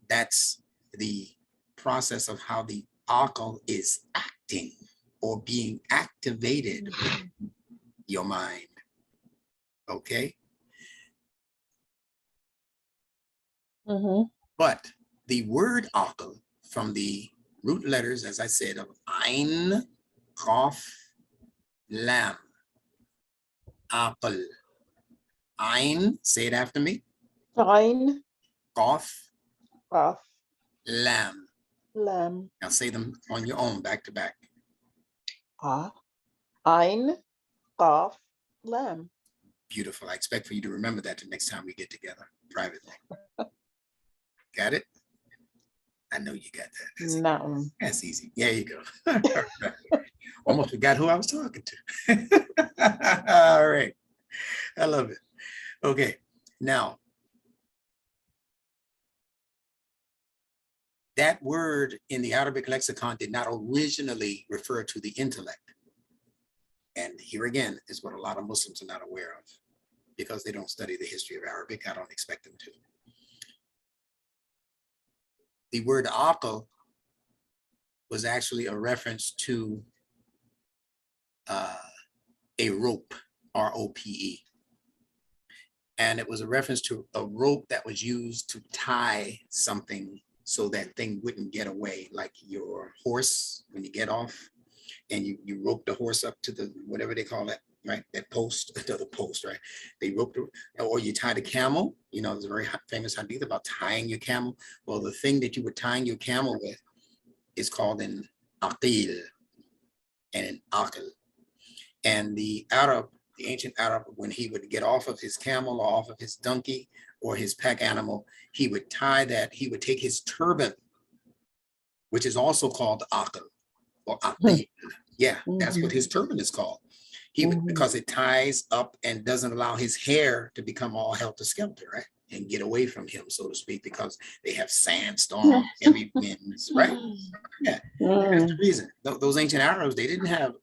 [SPEAKER 1] that's the process of how the akal is acting or being activated with your mind. Okay. But the word akal from the root letters, as I said, of Ain, Qaf, Lam, akal. Ain, say it after me.
[SPEAKER 2] Ain,
[SPEAKER 1] Qaf,
[SPEAKER 2] Qaf,
[SPEAKER 1] Lam.
[SPEAKER 2] Lam.
[SPEAKER 1] Now say them on your own, back to back.
[SPEAKER 2] Ain, Qaf, Lam.
[SPEAKER 1] Beautiful. I expect for you to remember that the next time we get together privately. Got it? I know you got that.
[SPEAKER 2] No.
[SPEAKER 1] That's easy. There you go. Almost forgot who I was talking to. All right. I love it. Okay. Now, that word in the Arabic lexicon did not originally refer to the intellect. And here again is what a lot of Muslims are not aware of because they don't study the history of Arabic. I don't expect them to. The word aql was actually a reference to a rope, R-O-P-E. And it was a reference to a rope that was used to tie something so that thing wouldn't get away, like your horse, when you get off and you rope the horse up to the, whatever they call that, right? That post, the post, right? They roped, or you tie the camel, you know, there's a very famous hadith about tying your camel. Well, the thing that you were tying your camel with is called an aqil and an aql. And the Arab, the ancient Arab, when he would get off of his camel or off of his donkey or his pack animal, he would tie that, he would take his turban, which is also called aql or aqil. Yeah, that's what his turban is called. He would, because it ties up and doesn't allow his hair to become all helter-skelter, right? And get away from him, so to speak, because they have sandstorm, heavy winds, right? Yeah, that's the reason. Those ancient Arabs, they didn't have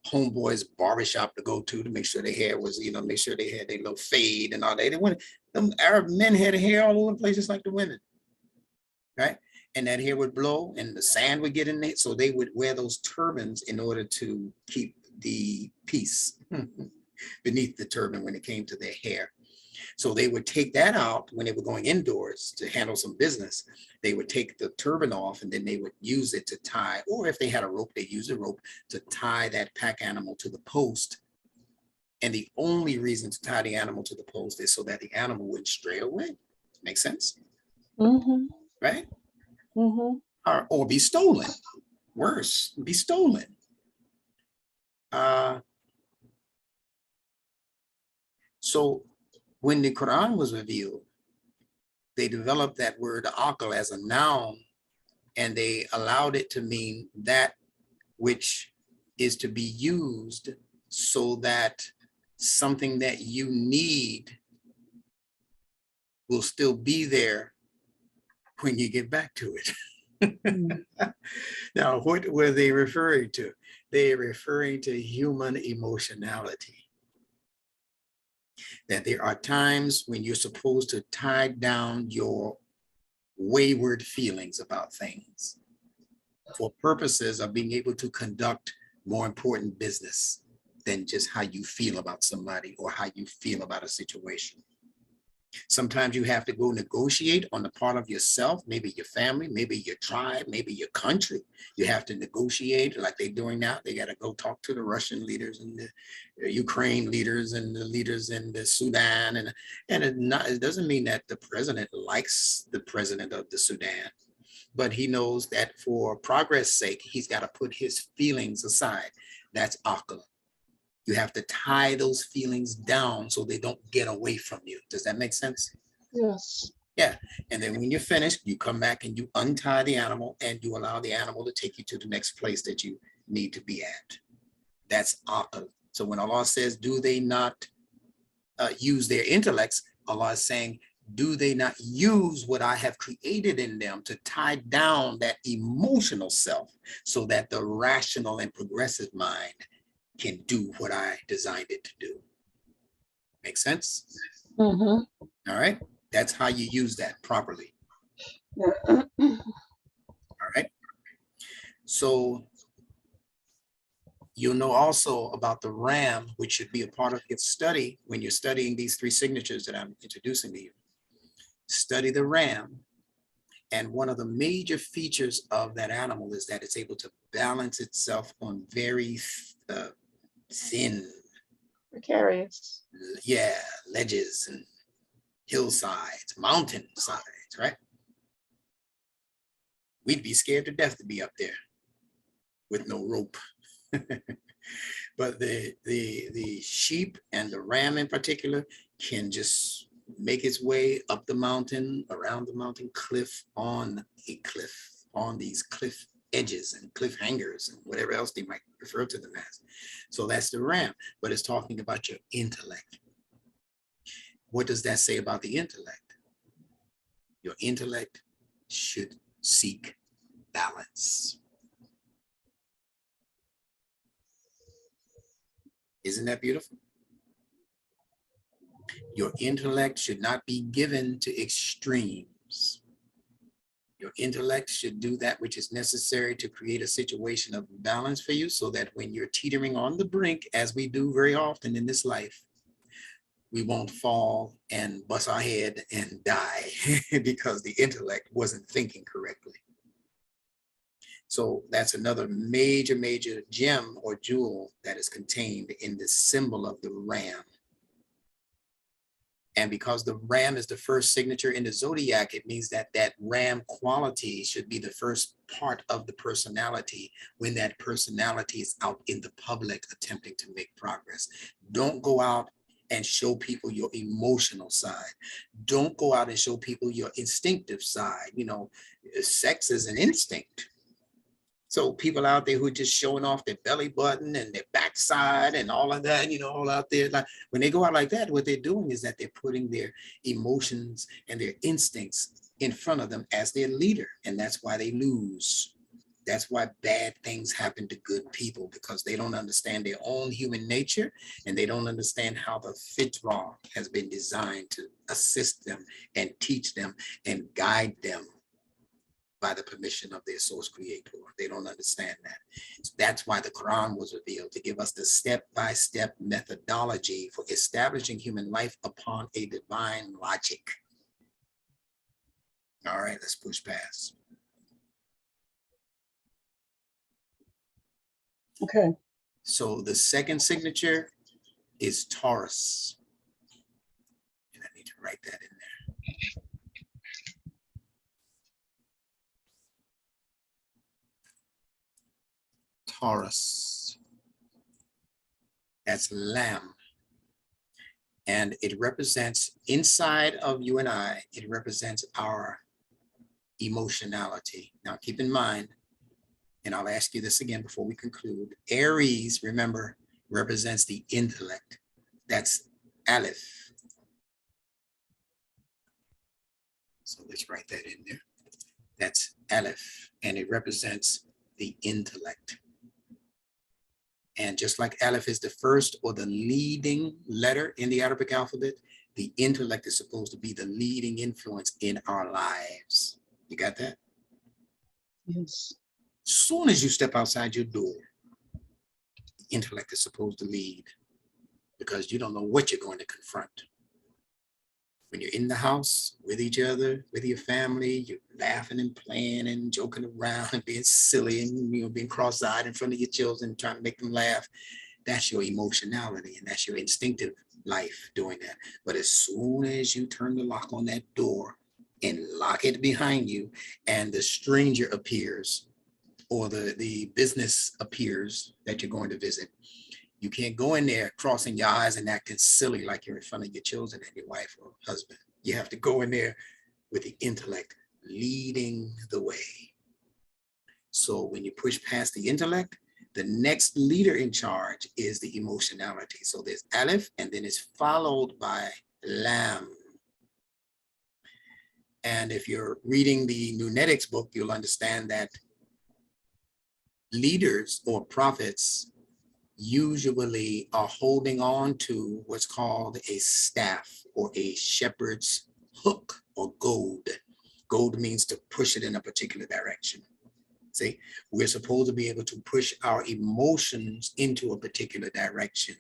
[SPEAKER 1] homeboys barbershop to go to make sure their hair was, you know, make sure they had their little fade and all that. They didn't want, them Arab men had hair all over the place, just like the women, right? And that hair would blow and the sand would get in there. So they would wear those turbans in order to keep the peace beneath the turban when it came to their hair. So they would take that out when they were going indoors to handle some business. They would take the turban off and then they would use it to tie, or if they had a rope, they use a rope to tie that pack animal to the post. And the only reason to tie the animal to the post is so that the animal would stray away. Make sense? Right? Or be stolen. Worse, be stolen. So when the Qur'an was revealed, they developed that word aql as a noun, and they allowed it to mean that which is to be used so that something that you need will still be there when you get back to it. Now, what were they referring to? They're referring to human emotionality. That there are times when you're supposed to tie down your wayward feelings about things for purposes of being able to conduct more important business than just how you feel about somebody or how you feel about a situation. Sometimes you have to go negotiate on the part of yourself, maybe your family, maybe your tribe, maybe your country. You have to negotiate like they're doing now. They got to go talk to the Russian leaders and the Ukraine leaders and the leaders in the Sudan. And it doesn't mean that the president likes the president of the Sudan, but he knows that for progress' sake, he's got to put his feelings aside. That's aql. You have to tie those feelings down so they don't get away from you. Does that make sense?
[SPEAKER 2] Yes.
[SPEAKER 1] Yeah. And then when you're finished, you come back and you untie the animal and you allow the animal to take you to the next place that you need to be at. That's so when Allah says, do they not use their intellects? Allah is saying, do they not use what I have created in them to tie down that emotional self so that the rational and progressive mind can do what I designed it to do? Make sense?
[SPEAKER 2] Mm-hmm.
[SPEAKER 1] All right. That's how you use that properly. All right. So you'll know also about the Ram, which should be a part of your study when you're studying these three signatures that I'm introducing to you. Study the Ram. And one of the major features of that animal is that it's able to balance itself on very thin,
[SPEAKER 2] Precarious.
[SPEAKER 1] yeah, ledges and hillsides, mountain sides, right? We'd be scared to death to be up there with no rope. But the sheep and the ram in particular can just make its way up the mountain, around the mountain cliff, on a cliff, on these cliff edges and cliff hangers and whatever else they might refer to them as. So that's the ram, but it's talking about your intellect. What does that say about the intellect? Your intellect should seek balance. Isn't that beautiful? Your intellect should not be given to extremes. Your intellect should do that which is necessary to create a situation of balance for you so that when you're teetering on the brink, as we do very often in this life, we won't fall and bust our head and die because the intellect wasn't thinking correctly. So that's another major, major gem or jewel that is contained in the symbol of the ram. And because the ram is the first signature in the zodiac, it means that that ram quality should be the first part of the personality when that personality is out in the public attempting to make progress. Don't go out and show people your emotional side. Don't go out and show people your instinctive side. You know, sex is an instinct. So people out there who are just showing off their belly button and their backside and all of that, you know, all out there, like when they go out like that, what they're doing is that they're putting their emotions and their instincts in front of them as their leader. And that's why they lose. That's why bad things happen to good people, because they don't understand their own human nature and they don't understand how the fitrah has been designed to assist them and teach them and guide them by the permission of their source creator. They don't understand that. So that's why the Qur'an was revealed, to give us the step-by-step methodology for establishing human life upon a divine logic. All right, let's push past.
[SPEAKER 2] Okay.
[SPEAKER 1] So the second signature is Taurus. And I need to write that in there. Taurus. That's Laam. And it represents, inside of you and I, it represents our emotionality. Now keep in mind, and I'll ask you this again before we conclude, Aries, remember, represents the intellect. That's Alif. So let's write that in there. That's Alif, and it represents the intellect. And just like Aleph is the first or the leading letter in the Arabic alphabet, the intellect is supposed to be the leading influence in our lives. You got that?
[SPEAKER 2] Yes.
[SPEAKER 1] Soon as you step outside your door, the intellect is supposed to lead, because you don't know what you're going to confront. When you're in the house with each other, with your family, you're laughing and playing and joking around and being silly and, you know, being cross-eyed in front of your children, trying to make them laugh. That's your emotionality and that's your instinctive life doing that. But as soon as you turn the lock on that door and lock it behind you, and the stranger appears or the business appears that you're going to visit, you can't go in there crossing your eyes and acting silly like you're in front of your children and your wife or husband. You have to go in there with the intellect leading the way. So when you push past the intellect, the next leader in charge is the emotionality. So there's Alif, and then it's followed by Laam. And if you're reading the Nunetics book, you'll understand that leaders or prophets usually are holding on to what's called a staff or a shepherd's hook or goad. Goad means to push it in a particular direction. See, we're supposed to be able to push our emotions into a particular direction,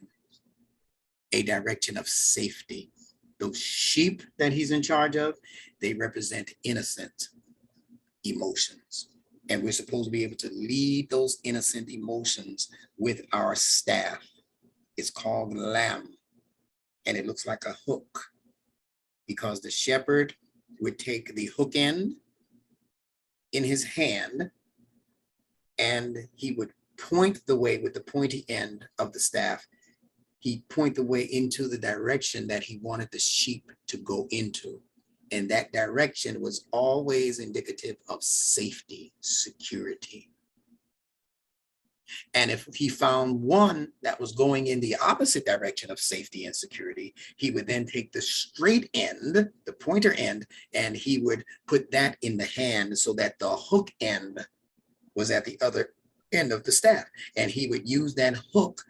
[SPEAKER 1] a direction of safety. Those sheep that he's in charge of, they represent innocent emotions. And we're supposed to be able to lead those innocent emotions with our staff. It's called Laam, and it looks like a hook because the shepherd would take the hook end in his hand and he would point the way with the pointy end of the staff. He'd point the way into the direction that he wanted the sheep to go into. And that direction was always indicative of safety, security. And if he found one that was going in the opposite direction of safety and security, he would then take the straight end, the pointer end, and he would put that in the hand so that the hook end was at the other end of the staff. And he would use that hook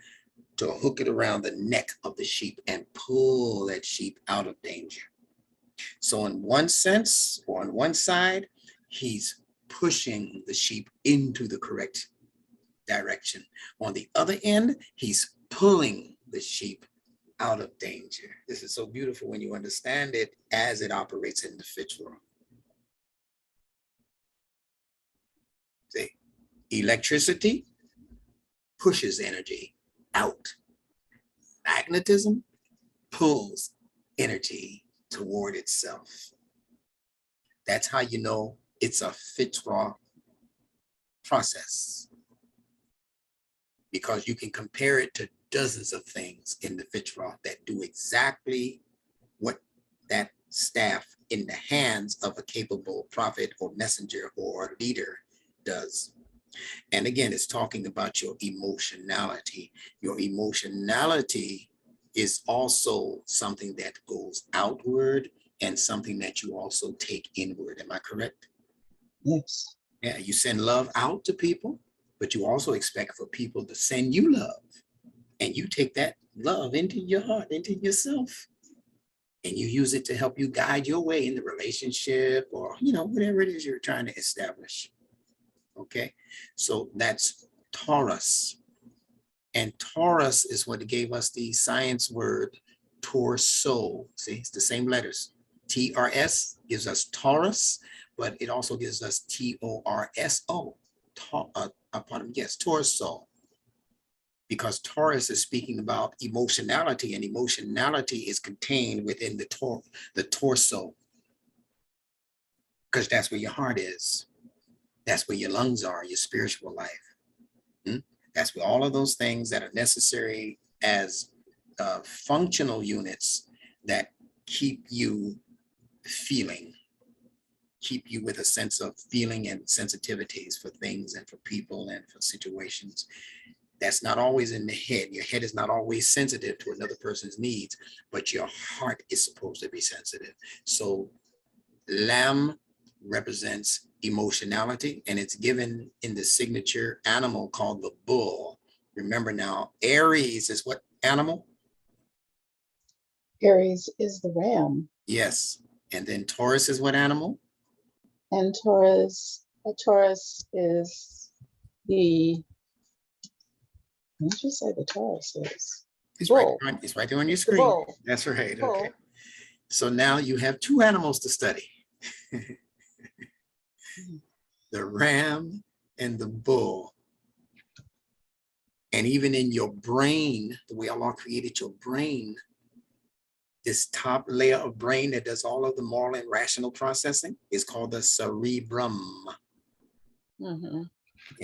[SPEAKER 1] to hook it around the neck of the sheep and pull that sheep out of danger. So in one sense, or on one side, he's pushing the sheep into the correct direction. On the other end, he's pulling the sheep out of danger. This is so beautiful when you understand it as it operates in the fitra. See, electricity pushes energy out. Magnetism pulls energy toward itself. That's how you know it's a fitra process, because you can compare it to dozens of things in the fitra that do exactly what that staff in the hands of a capable prophet or messenger or leader does. And again, it's talking about your emotionality. Your emotionality is also something that goes outward and something that you also take inward. Am I correct?
[SPEAKER 2] Yes.
[SPEAKER 1] Yeah, you send love out to people, but you also expect for people to send you love. And you take that love into your heart, into yourself, and you use it to help you guide your way in the relationship or, whatever it is you're trying to establish. Okay, so that's Taurus. And Taurus is what gave us the science word torso. See, it's the same letters. TRS gives us Taurus, but it also gives us TORSO. Yes, torso. Because Taurus is speaking about emotionality, and emotionality is contained within the torso. Because that's where your heart is. That's where your lungs are, your spiritual life. That's where all of those things that are necessary as functional units that keep you feeling, keep you with a sense of feeling and sensitivities for things and for people and for situations. That's not always in the head. Your head is not always sensitive to another person's needs, but your heart is supposed to be sensitive. So Laam represents emotionality, and it's given in the signature animal called the bull. Remember now, Aries is what animal?
[SPEAKER 2] Aries is the ram.
[SPEAKER 1] Yes. And then Taurus is what animal?
[SPEAKER 2] And Taurus is the, what did you say the Taurus is?
[SPEAKER 1] It's
[SPEAKER 2] bull.
[SPEAKER 1] It's right there on your screen. That's right.
[SPEAKER 2] Bull.
[SPEAKER 1] Okay. So now you have two animals to study. The ram and the bull. And even in your brain, the way Allah created your brain, this top layer of brain that does all of the moral and rational processing is called the cerebrum. And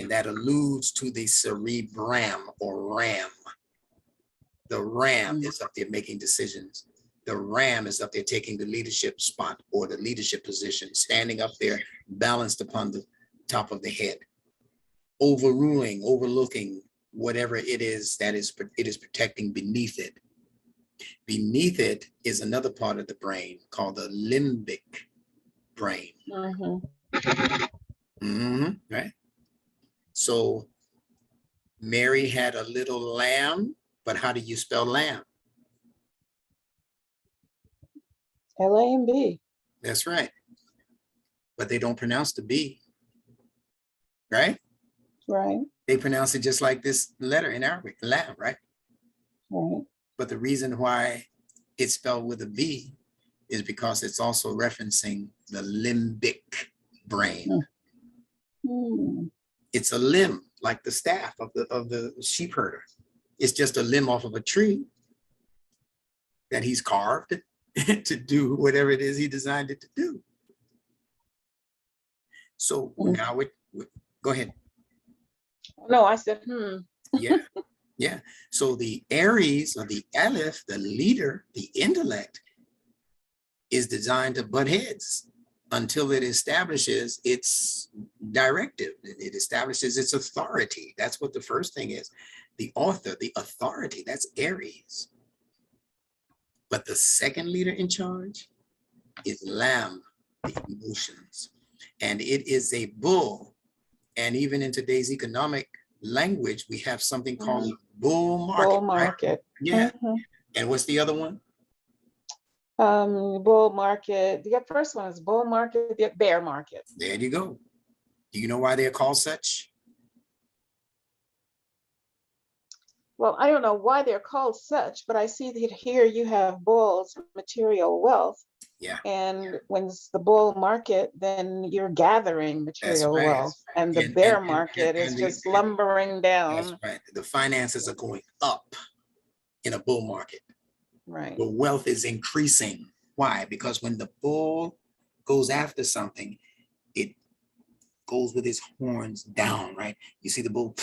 [SPEAKER 1] that alludes to the cerebrum or ram. The ram is up there making decisions. The ram is up there taking the leadership spot or the leadership position, standing up there, balanced upon the top of the head, overruling, overlooking whatever it is that it is protecting beneath it. Beneath it is another part of the brain called the limbic brain. Right? So Mary had a little lamb, but how do you spell lamb?
[SPEAKER 2] L-A-M-B.
[SPEAKER 1] That's right. But they don't pronounce the B, right?
[SPEAKER 2] Right.
[SPEAKER 1] They pronounce it just like this letter in Arabic, lamb, right?
[SPEAKER 2] Right.
[SPEAKER 1] But the reason why it's spelled with a B is because it's also referencing the limbic brain. It's a limb, like the staff of the sheep herder. It's just a limb off of a tree that he's carved to do whatever it is he designed it to do. So now go ahead.
[SPEAKER 2] No, I said,
[SPEAKER 1] Yeah. So the Aries or the Alif, the leader, the intellect, is designed to butt heads until it establishes its directive. It establishes its authority. That's what the first thing is. The author, the authority, that's Aries. But the second leader in charge is Laam, the emotions. And it is a bull. And even in today's economic language, we have something called bull market.
[SPEAKER 2] bull market.
[SPEAKER 1] Right? Yeah. And what's the other one?
[SPEAKER 2] Bull market. The first one is bull market, the bear market.
[SPEAKER 1] There you go. Do you know why they're called such?
[SPEAKER 2] Well, I don't know why they're called such, but I see that here you have bulls, material wealth.
[SPEAKER 1] Yeah.
[SPEAKER 2] And when it's the bull market, then you're gathering material wealth. And the bear market is just lumbering down.
[SPEAKER 1] That's right. The finances are going up in a bull market.
[SPEAKER 2] Right.
[SPEAKER 1] The wealth is increasing. Why? Because when the bull goes after something, it goes with its horns down, right? You see the bull,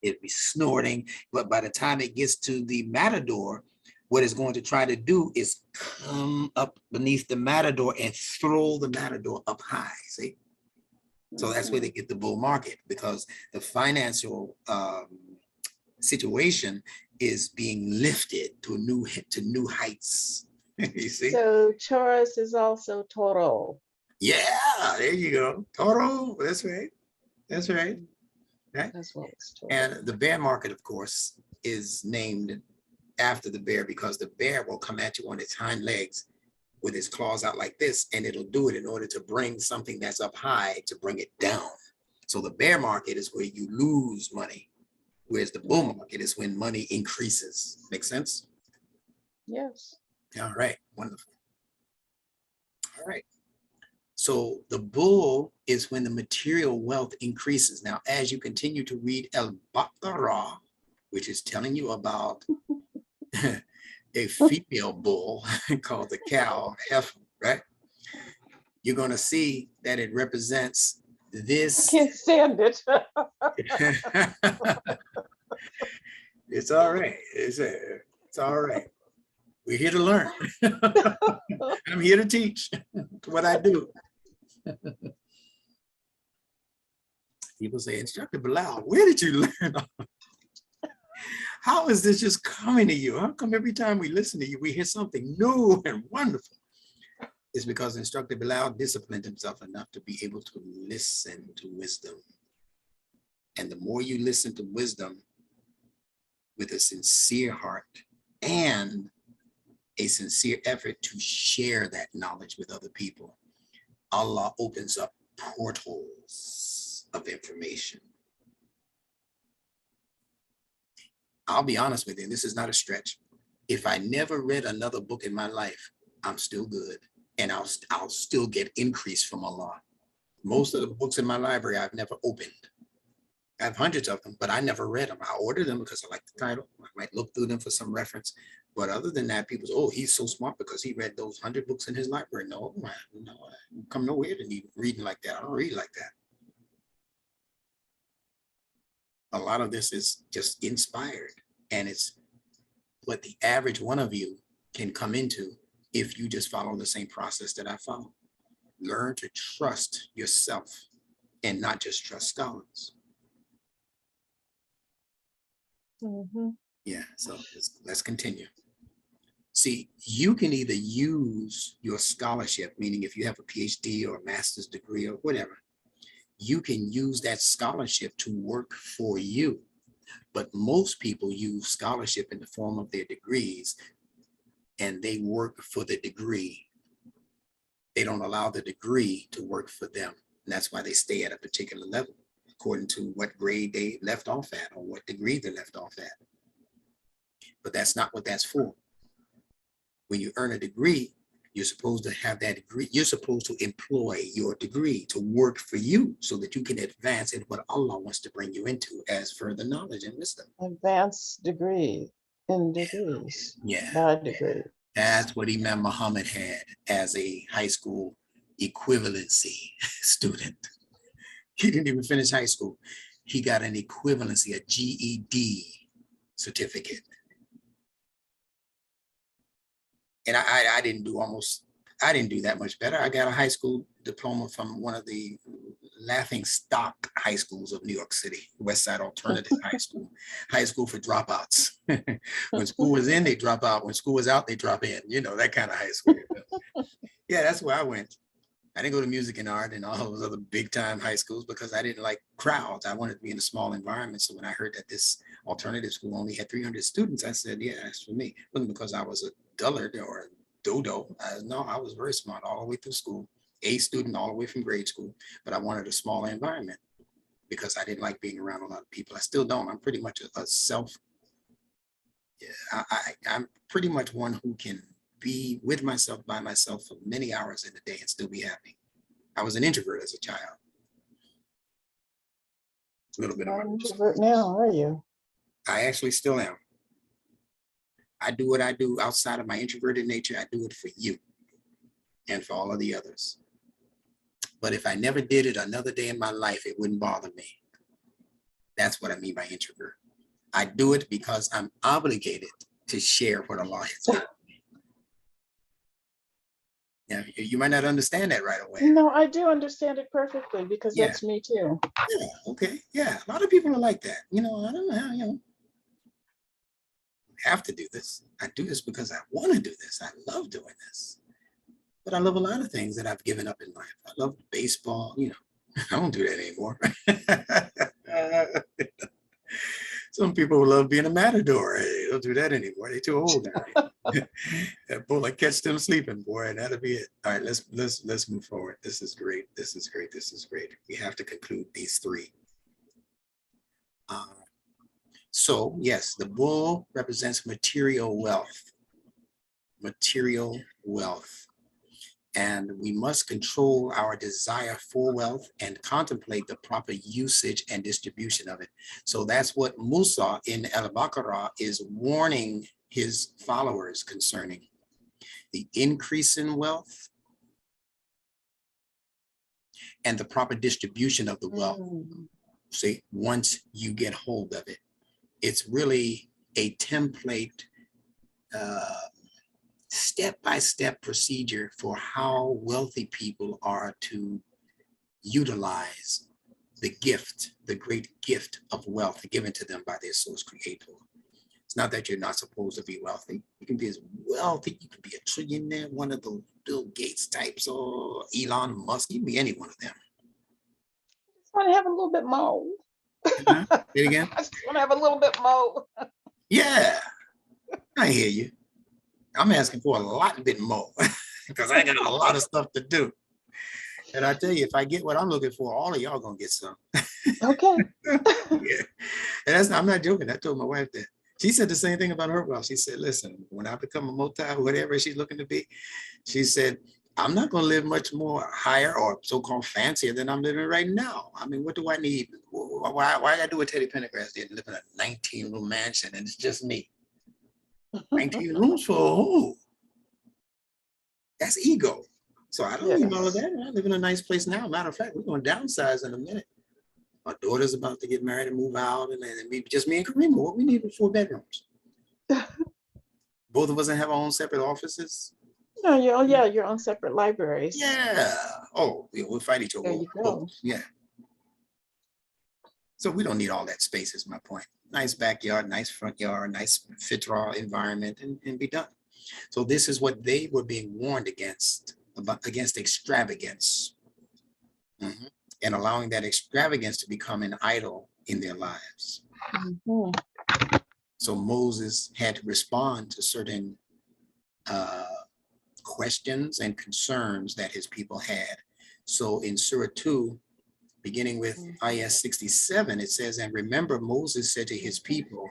[SPEAKER 1] it'd be snorting, but by the time it gets to the matador, what it's going to try to do is come up beneath the matador and throw the matador up high, see? So that's where they get the bull market, because the financial situation is being lifted to new heights. You see?
[SPEAKER 2] So Taurus is also Toro.
[SPEAKER 1] Yeah, there you go. Toro, that's right. That's right. Right?
[SPEAKER 2] That's what it's Toro.
[SPEAKER 1] And the bear market, of course, is named after the bear because the bear will come at you on its hind legs with its claws out like this, and it'll do it in order to bring something that's up high to bring it down. So the bear market is where you lose money, whereas the bull market is when money increases. Make sense?
[SPEAKER 2] Yes.
[SPEAKER 1] All right, wonderful. All right. So the bull is when the material wealth increases. Now, as you continue to read Al-Baqarah, which is telling you about a female bull called the cow, heifer, right? You're going to see that it represents this.
[SPEAKER 2] I can't stand it.
[SPEAKER 1] It's all right. It's all right. We're here to learn. I'm here to teach what I do. People say, Instructor Bilal, where did you learn? How is this just coming to you? How come every time we listen to you, we hear something new and wonderful? It's because Instructor Bilal disciplined himself enough to be able to listen to wisdom. And the more you listen to wisdom with a sincere heart and a sincere effort to share that knowledge with other people, Allah opens up portals of information. I'll be honest with you, this is not a stretch. If I never read another book in my life, I'm still good. And I'll still get increase from Allah. Most of the books in my library, I've never opened. I have hundreds of them, but I never read them. I ordered them because I like the title. I might look through them for some reference. But other than that, people say, oh, he's so smart because he read those 100 books in his library. No, I come nowhere to need reading like that. I don't read like that. A lot of this is just inspired, and it's what the average one of you can come into if you just follow the same process that I follow. Learn to trust yourself and not just trust scholars. Yeah, so let's continue. See, you can either use your scholarship, meaning if you have a PhD or a master's degree or whatever, you can use that scholarship to work for you. But most people use scholarship in the form of their degrees, and they work for the degree. They don't allow the degree to work for them. And that's why they stay at a particular level, according to what grade they left off at or what degree they left off at. But that's not what that's for. When you earn a degree, you're supposed to have that degree. You're supposed to employ your degree to work for you so that you can advance in what Allah wants to bring you into as further knowledge and wisdom.
[SPEAKER 2] Advanced degree in degrees.
[SPEAKER 1] Yeah.
[SPEAKER 2] By degree.
[SPEAKER 1] That's what Imam Muhammad had as a high school equivalency student. He didn't even finish high school. He got an equivalency, a GED certificate. And I didn't do that much better. I got a high school diploma from one of the laughing stock high schools of New York City, West Side Alternative high school for dropouts. When school was in, they drop out. When school was out, they drop in, you know, that kind of high school. Yeah, that's where I went. I didn't go to music and art and all those other big time high schools because I didn't like crowds. I wanted to be in a small environment. So when I heard that this alternative school only had 300 students, I said, yeah, that's for me. It wasn't because I was a dullard or a dodo. No, I was very smart all the way through school, A student all the way from grade school, but I wanted a smaller environment because I didn't like being around a lot of people. I still don't. I'm pretty much a self. Yeah, I'm pretty much one who can be with myself by myself for many hours in a day and still be happy. I was an introvert as a child. A little bit of an
[SPEAKER 2] introvert now, are you?
[SPEAKER 1] I actually still am. I do what I do outside of my introverted nature. I do it for you and for all of the others. But if I never did it another day in my life, it wouldn't bother me. That's what I mean by introvert. I do it because I'm obligated to share what Allah has given me. Yeah, you might not understand that right away.
[SPEAKER 2] No, I do understand it perfectly because that's me too.
[SPEAKER 1] Yeah, okay. Yeah, a lot of people are like that. You know, I don't know, you know. I have to do this. I do this because I want to do this. I love doing this. But I love a lot of things that I've given up in life. I love baseball, you know. I don't do that anymore. Some people love being a matador. They don't do that anymore. They're too old now. That bull, I catch them sleeping, boy, and that'll be it. All right, let's move forward. This is great. This is great. This is great. We have to conclude these three. So yes, the bull represents material wealth. Material wealth. And we must control our desire for wealth and contemplate the proper usage and distribution of it. So that's what Musa in Al-Baqarah is warning his followers concerning. The increase in wealth and the proper distribution of the wealth. See, once you get hold of it, it's really a template, step-by-step procedure for how wealthy people are to utilize the gift, the great gift of wealth given to them by their source creator. It's not that you're not supposed to be wealthy. You can be as wealthy, you can be a trillionaire, one of the Bill Gates types or Elon Musk, you can be any one of them.
[SPEAKER 2] I just want to have a little bit more.
[SPEAKER 1] Say it again?
[SPEAKER 2] I just want to have a little bit more.
[SPEAKER 1] Yeah, I hear you. I'm asking for a lot bit more because I got a lot of stuff to do. And I tell you, if I get what I'm looking for, all of y'all gonna get some.
[SPEAKER 2] Okay.
[SPEAKER 1] Yeah. And I'm not joking. I told my wife that. She said the same thing about her wealth. She said, listen, when I become a multi, whatever she's looking to be, she said, I'm not gonna live much more higher or so-called fancier than I'm living right now. I mean, what do I need? Why I gotta do what Teddy Pendergrass did and live in a 19-room mansion and it's just me? 19 rooms for who? That's ego. So I don't need all of that. I live in a nice place now. Matter of fact, we're going to downsize in a minute. My daughter's about to get married and move out, and then just me and Karima. What we need is 4 bedrooms. Both of us have our own separate offices.
[SPEAKER 2] No, yeah, your own separate libraries.
[SPEAKER 1] Yeah. Oh, we'll fight each other.
[SPEAKER 2] There you go.
[SPEAKER 1] Yeah. So we don't need all that space is my point. Nice backyard, nice front yard, nice fitra environment, and be done. So this is what they were being warned against extravagance. And allowing that extravagance to become an idol in their lives. So Moses had to respond to certain questions and concerns that his people had. So in Surah 2, beginning with ayah 67, it says, and remember Moses said to his people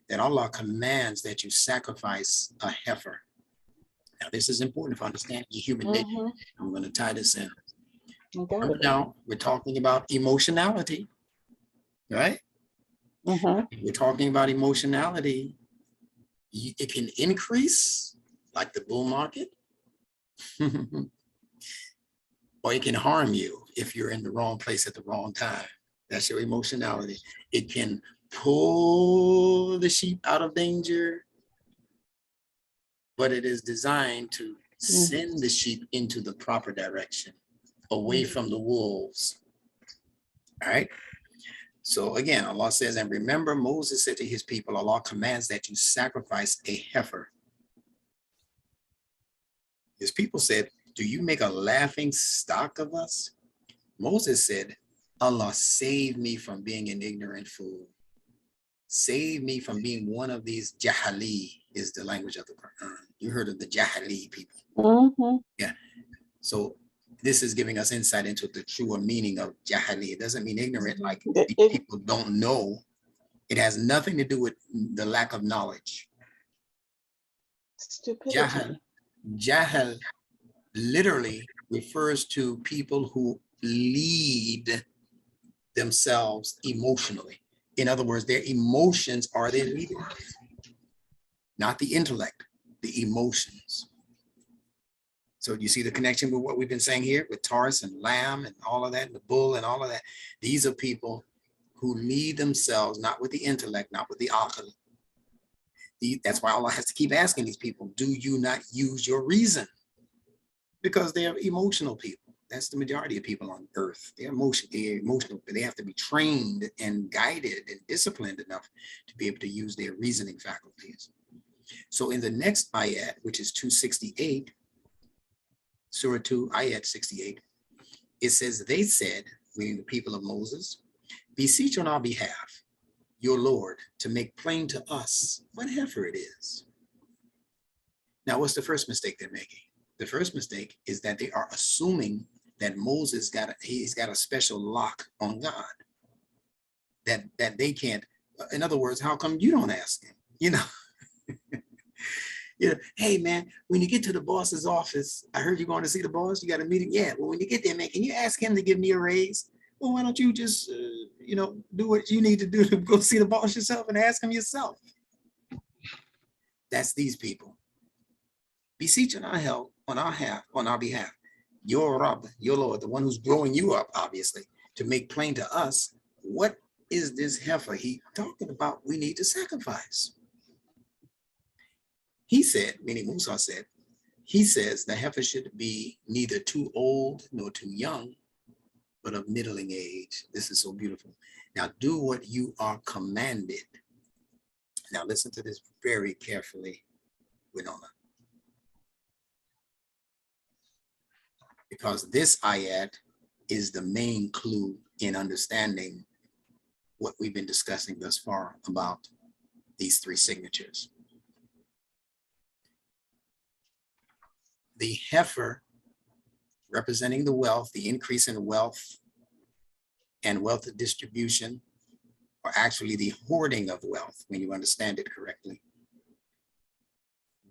[SPEAKER 1] that Allah commands that you sacrifice a heifer. Now this is important for understanding the human nature. I'm going to tie this in. Now we're talking about emotionality, right? We're talking about emotionality. It can increase like the bull market, or it can harm you if you're in the wrong place at the wrong time. That's your emotionality. It can pull the sheep out of danger, but it is designed to send the sheep into the proper direction, away from the wolves. All right. So again, Allah says, and remember Moses said to his people, Allah commands that you sacrifice a heifer. His people said, do you make a laughing stock of us? Moses said, Allah save me from being an ignorant fool. Save me from being one of these jahali is the language of the Qur'an. You heard of the jahali people. Yeah. So this is giving us insight into the truer meaning of jahali. It doesn't mean ignorant, like people don't know. It has nothing to do with the lack of knowledge.
[SPEAKER 2] Stupidity.
[SPEAKER 1] Jahal literally refers to people who lead themselves emotionally. In other words, their emotions are their leaders, not the intellect, the emotions. So you see the connection with what we've been saying here with Taurus and Laam and all of that, and the bull and all of that. These are people who lead themselves, not with the intellect, not with the aql. That's why Allah has to keep asking these people, do you not use your reason? Because they're emotional people. That's the majority of people on earth. They're emotional, but they have to be trained and guided and disciplined enough to be able to use their reasoning faculties. So in the next ayat, which is 268, Surah 2, ayat 68, it says, they said, meaning the people of Moses, beseech on our behalf, your Lord, to make plain to us what heifer it is. Now, what's the first mistake they're making? The first mistake is that they are assuming that Moses he's got a special lock on God, that they can't. In other words, how come you don't ask him? You know, hey man, when you get to the boss's office, I heard you're going to see the boss. You got a meeting. Yeah, well, when you get there, man, can you ask him to give me a raise? Well, why don't you just, do what you need to do to go see the boss yourself and ask him yourself? That's these people. Beseech on our help, on our behalf, your Rabb, your Lord, the one who's growing you up, obviously, to make plain to us, what is this heifer he talking about we need to sacrifice? He said, meaning Musa said, he says the heifer should be neither too old nor too young, but of middling age. This is so beautiful. Now do what you are commanded. Now listen to this very carefully, Winona. Because this ayat is the main clue in understanding what we've been discussing thus far about these three signatures. The heifer representing the wealth, the increase in wealth and wealth distribution, or actually the hoarding of wealth, when you understand it correctly.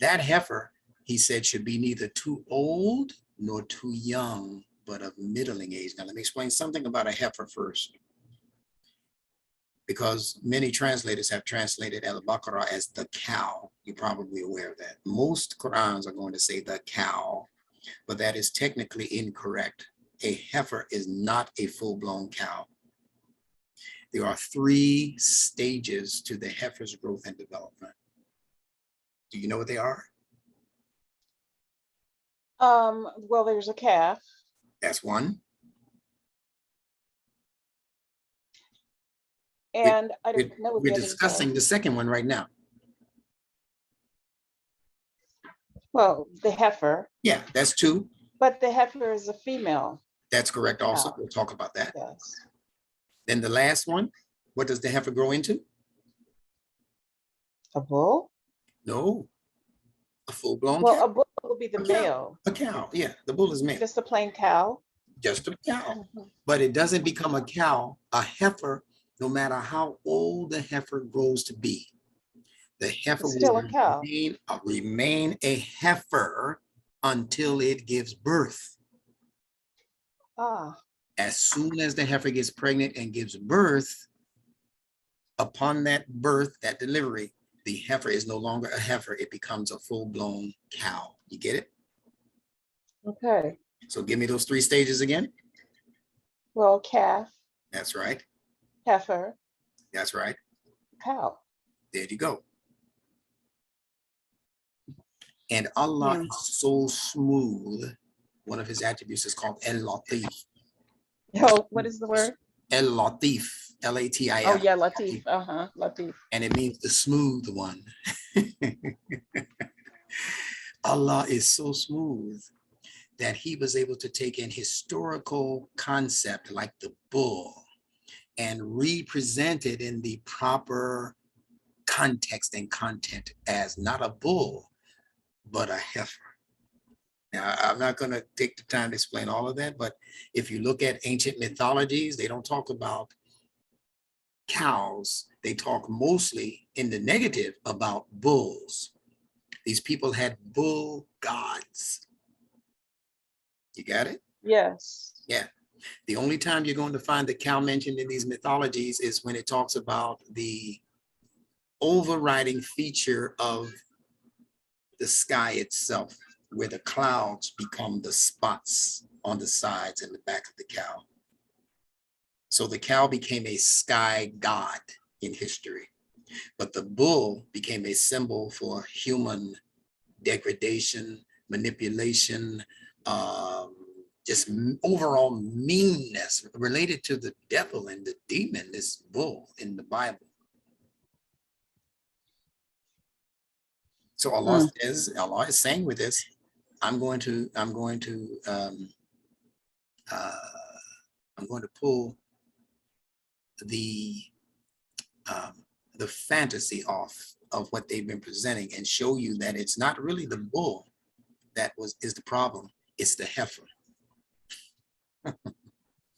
[SPEAKER 1] That heifer, he said, should be neither too old nor too young, but of middling age. Now, let me explain something about a heifer first, because many translators have translated al-Baqarah as the cow. You're probably aware of that. Most Qur'ans are going to say the cow, but that is technically incorrect. A heifer is not a full-blown cow. There are 3 stages to the heifer's growth and development. Do you know what they are?
[SPEAKER 2] Well, there's a calf.
[SPEAKER 1] That's one.
[SPEAKER 2] And I don't know what the
[SPEAKER 1] We're
[SPEAKER 2] others
[SPEAKER 1] discussing
[SPEAKER 2] are.
[SPEAKER 1] the second one right now.
[SPEAKER 2] Well, the heifer.
[SPEAKER 1] Yeah, that's two.
[SPEAKER 2] But the heifer is a female.
[SPEAKER 1] That's correct also.
[SPEAKER 2] Cow.
[SPEAKER 1] We'll talk about that.
[SPEAKER 2] Yes.
[SPEAKER 1] Then the last one, what does the heifer grow into?
[SPEAKER 2] A bull?
[SPEAKER 1] No, a full-blown
[SPEAKER 2] Well,
[SPEAKER 1] cow.
[SPEAKER 2] a bull will be the male.
[SPEAKER 1] A cow, yeah, the bull is male.
[SPEAKER 2] Just a plain cow.
[SPEAKER 1] Just a cow. But it doesn't become a cow, a heifer, no matter how old the heifer grows to be. The heifer
[SPEAKER 2] It's still
[SPEAKER 1] will
[SPEAKER 2] a cow.
[SPEAKER 1] remain a heifer until it gives birth.
[SPEAKER 2] Ah.
[SPEAKER 1] As soon as the heifer gets pregnant and gives birth, upon that birth, that delivery, the heifer is no longer a heifer. It becomes a full-blown cow. You get it?
[SPEAKER 2] Okay.
[SPEAKER 1] So give me those three stages again.
[SPEAKER 2] Well, calf.
[SPEAKER 1] That's right.
[SPEAKER 2] Heifer.
[SPEAKER 1] That's right.
[SPEAKER 2] Cow.
[SPEAKER 1] There you go. And Allah is so smooth. One of his attributes is called El-Latif.
[SPEAKER 2] Oh, what is the word?
[SPEAKER 1] El-Latif, L-A-T-I-F.
[SPEAKER 2] Oh, yeah, Latif. Latif.
[SPEAKER 1] And it means the smooth one. Allah is so smooth that he was able to take an historical concept like the bull and represent it in the proper context and content as not a bull, but a heifer. Now, I'm not going to take the time to explain all of that, but if you look at ancient mythologies, they don't talk about cows. They talk mostly in the negative about bulls. These people had bull gods. You got it?
[SPEAKER 2] Yes.
[SPEAKER 1] Yeah. The only time you're going to find the cow mentioned in these mythologies is when it talks about the overriding feature of the sky itself, where the clouds become the spots on the sides and the back of the cow. So the cow became a sky god in history, but the bull became a symbol for human degradation, manipulation, just overall meanness related to the devil and the demon, this bull in the Bible. So Allah says, Allah is saying with this, I'm going to pull the fantasy off of what they've been presenting and show you that it's not really the bull that is the problem, it's the heifer.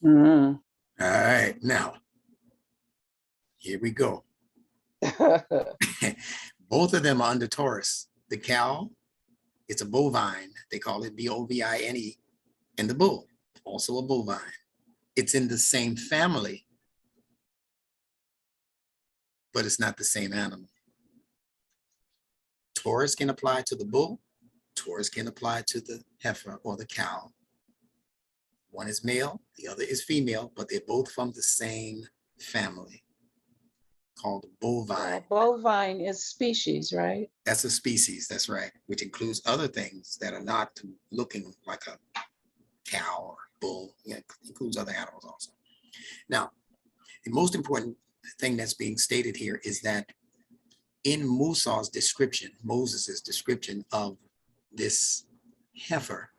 [SPEAKER 1] All right, now here we go. Both of them are under Taurus. The cow, it's a bovine. They call it B-O-V-I-N-E. And the bull, also a bovine. It's in the same family, but it's not the same animal. Taurus can apply to the bull. Taurus can apply to the heifer or the cow. One is male, the other is female, but they're both from the same family, called bovine.
[SPEAKER 2] Bovine is species, right?
[SPEAKER 1] That's a species, that's right, which includes other things that are not looking like a cow or bull. Yeah, it includes other animals also. Now, the most important thing that's being stated here is that in Musa's description, Moses's description of this heifer,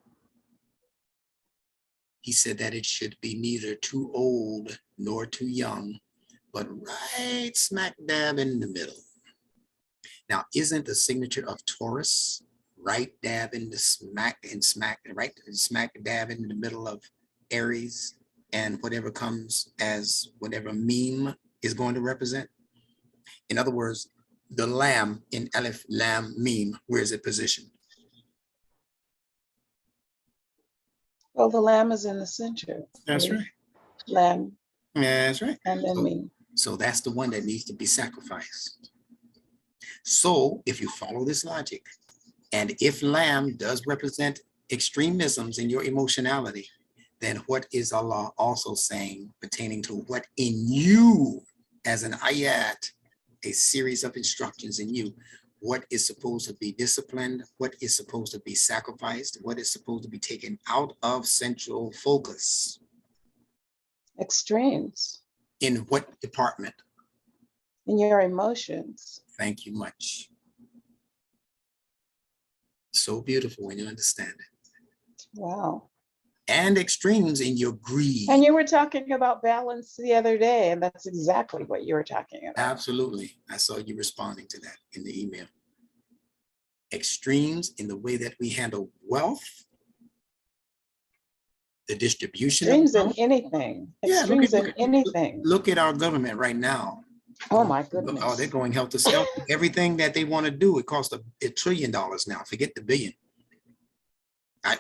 [SPEAKER 1] he said that it should be neither too old nor too young, but right smack dab in the middle. Now, isn't the signature of Taurus right dab in the smack dab in the middle of Aries and whatever comes as whatever Meem is going to represent? In other words, the Lamb in Alif, Laam, Meem, where is it positioned?
[SPEAKER 2] Well, the lamb is in the center.
[SPEAKER 1] That's right.
[SPEAKER 2] Lamb.
[SPEAKER 1] That's right.
[SPEAKER 2] And then Meem.
[SPEAKER 1] So that's the one that needs to be sacrificed. So if you follow this logic, and if Lamb does represent extremisms in your emotionality, then what is Allah also saying pertaining to what in you as an ayat, a series of instructions in you, what is supposed to be disciplined, what is supposed to be sacrificed, what is supposed to be taken out of central focus.
[SPEAKER 2] Extremes.
[SPEAKER 1] In what department?
[SPEAKER 2] In your emotions.
[SPEAKER 1] Thank you much. So beautiful when you understand it.
[SPEAKER 2] Wow.
[SPEAKER 1] And extremes in your greed.
[SPEAKER 2] And you were talking about balance the other day, and that's exactly what you were talking about.
[SPEAKER 1] Absolutely. I saw you responding to that in the email. Extremes in the way that we handle wealth, the distribution
[SPEAKER 2] extremes
[SPEAKER 1] of wealth.
[SPEAKER 2] In anything.
[SPEAKER 1] Yeah,
[SPEAKER 2] Extremes in anything.
[SPEAKER 1] Look at our government right now.
[SPEAKER 2] Oh my goodness.
[SPEAKER 1] Oh, they're going helter skelter. Everything that they want to do, it costs $1 trillion now. Forget the billion.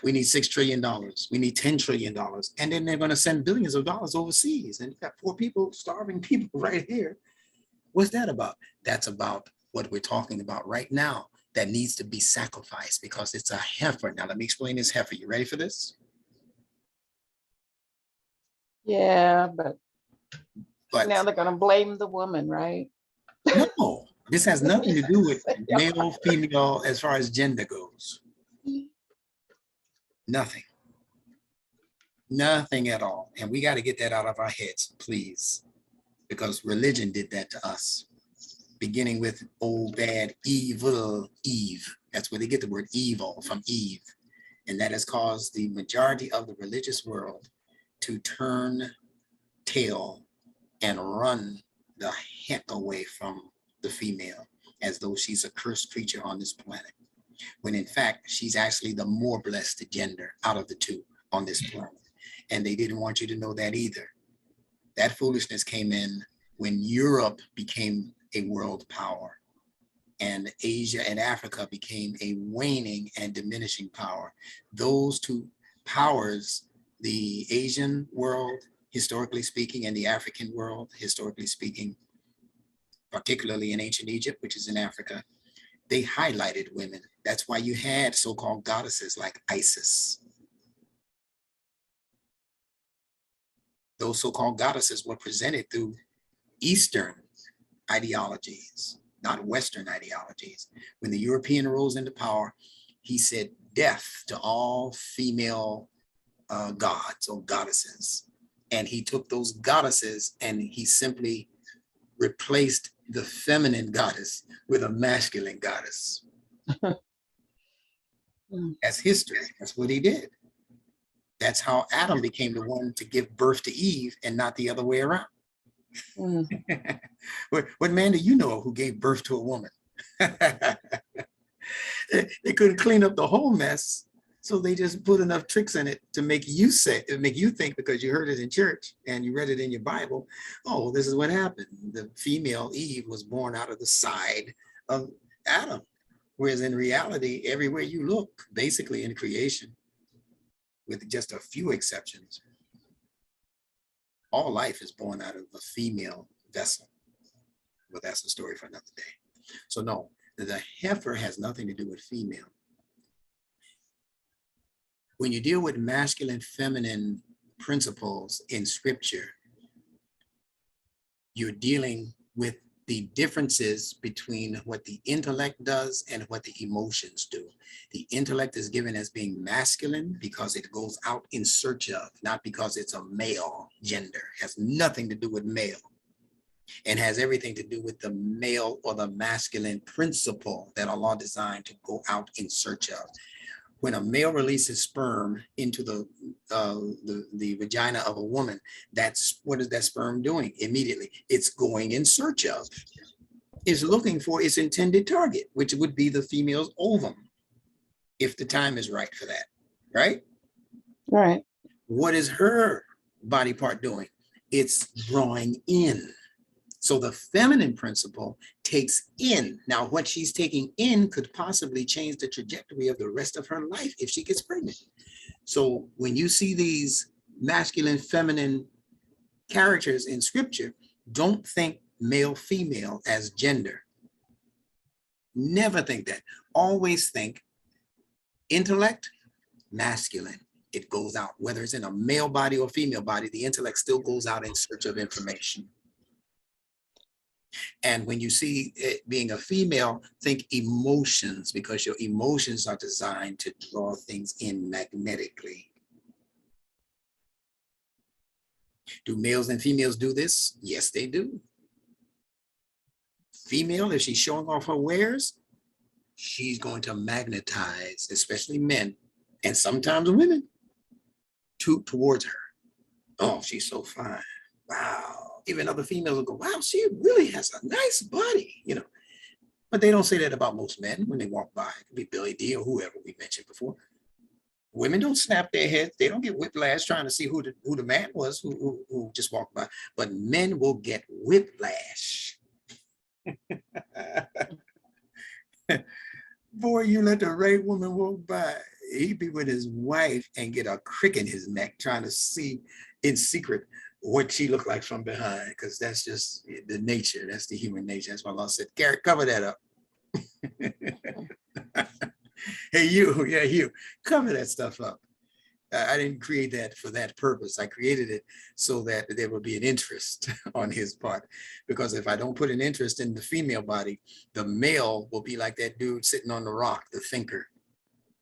[SPEAKER 1] We need $6 trillion. We need $10 trillion. And then they're going to send billions of dollars overseas. And you got poor people, starving people right here. What's that about? That's about what we're talking about right now that needs to be sacrificed because it's a heifer. Now, let me explain this heifer. You ready for this?
[SPEAKER 2] Yeah, but now they're going to blame the woman, right?
[SPEAKER 1] No, this has nothing to do with male, female, as far as gender goes. Nothing. Nothing at all. And we got to get that out of our heads, please, because religion did that to us, beginning with old, bad, evil Eve. That's where they get the word evil from Eve. And that has caused the majority of the religious world to turn tail and run the heck away from the female as though she's a cursed creature on this planet, when in fact, she's actually the more blessed gender out of the two on this planet. And they didn't want you to know that either. That foolishness came in when Europe became a world power and Asia and Africa became a waning and diminishing power. Those two powers, the Asian world, historically speaking, and the African world, historically speaking, particularly in ancient Egypt, which is in Africa, they highlighted women. That's why you had so-called goddesses like Isis. Those so-called goddesses were presented through Eastern ideologies, not Western ideologies. When the European rose into power, he said death to all female gods or goddesses. And he took those goddesses and he simply replaced the feminine goddess with a masculine goddess. That's history. That's what he did. That's how Adam became the one to give birth to Eve and not the other way around. What man do you know who gave birth to a woman? They couldn't clean up the whole mess, so they just put enough tricks in it to make you think, because you heard it in church and you read it in your Bible, oh, well, this is what happened. The female Eve was born out of the side of Adam. Whereas in reality, everywhere you look, basically in creation, with just a few exceptions, all life is born out of a female vessel. But that's a story for another day. So no, the heifer has nothing to do with female. When you deal with masculine, feminine principles in scripture, you're dealing with the differences between what the intellect does and what the emotions do. The intellect is given as being masculine because it goes out in search of, not because it's a male gender. It has nothing to do with male and has everything to do with the male or the masculine principle that Allah designed to go out in search of. When a male releases sperm into the vagina of a woman, what is that sperm doing immediately? It's going in search of, it's looking for its intended target, which would be the female's ovum, if the time is right for that, right?
[SPEAKER 2] Right.
[SPEAKER 1] What is her body part doing? It's drawing in. So the feminine principle takes in. Now, what she's taking in could possibly change the trajectory of the rest of her life if she gets pregnant. So when you see these masculine, feminine characters in scripture, don't think male, female as gender. Never think that. Always think intellect, masculine. It goes out, whether it's in a male body or female body, the intellect still goes out in search of information. And when you see it being a female, think emotions, because your emotions are designed to draw things in magnetically. Do males and females do this? Yes, they do. Female, if she's showing off her wares, she's going to magnetize, especially men, and sometimes women, towards her. Oh, she's so fine. Wow. Even other females will go, wow, she really has a nice body, you know. But they don't say that about most men when they walk by. It could be Billy D or whoever we mentioned before. Women don't snap their heads. They don't get whiplash trying to see who the man was who just walked by. But men will get whiplash. Boy, you let the right woman walk by. He'd be with his wife and get a crick in his neck trying to see in secret what she looked like from behind, because that's just the nature. That's the human nature. That's why Allah said, Garrett, cover that up. Hey, you, cover that stuff up. I didn't create that for that purpose. I created it so that there would be an interest on his part. Because if I don't put an interest in the female body, the male will be like that dude sitting on the rock, the thinker.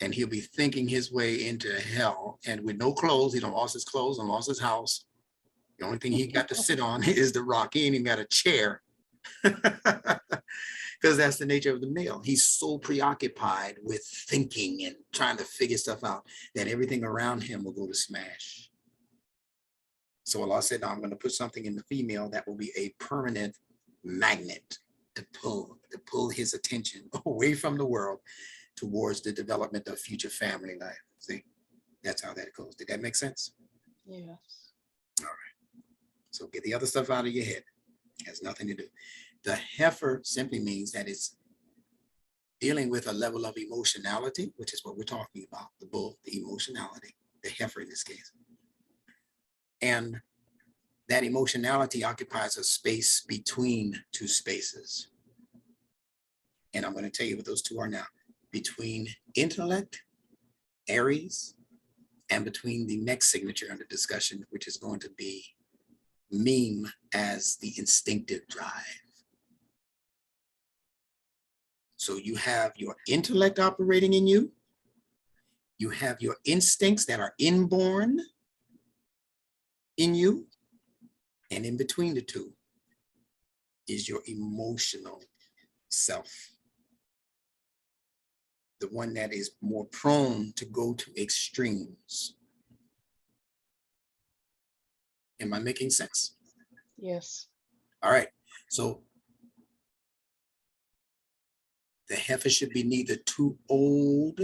[SPEAKER 1] And he'll be thinking his way into hell. And with no clothes, he don't lost his clothes and lost his house. The only thing he got to sit on is the rock. He ain't even got a chair. Because that's the nature of the male. He's so preoccupied with thinking and trying to figure stuff out that everything around him will go to smash. So Allah said, now I'm going to put something in the female that will be a permanent magnet to pull his attention away from the world towards the development of future family life. See, that's how that goes. Did that make sense?
[SPEAKER 2] Yes.
[SPEAKER 1] All right. So get the other stuff out of your head. It has nothing to do. The heifer simply means that it's dealing with a level of emotionality, which is what we're talking about, the bull, the emotionality, the heifer in this case. And that emotionality occupies a space between two spaces. And I'm going to tell you what those two are now. Between intellect, Aries, and between the next signature under discussion, which is going to be Meem as the instinctive drive. So you have your intellect operating in you. You have your instincts that are inborn in you. And in between the two is your emotional self. The one that is more prone to go to extremes. Am I making sense?
[SPEAKER 2] Yes.
[SPEAKER 1] All right. So the heifer should be neither too old.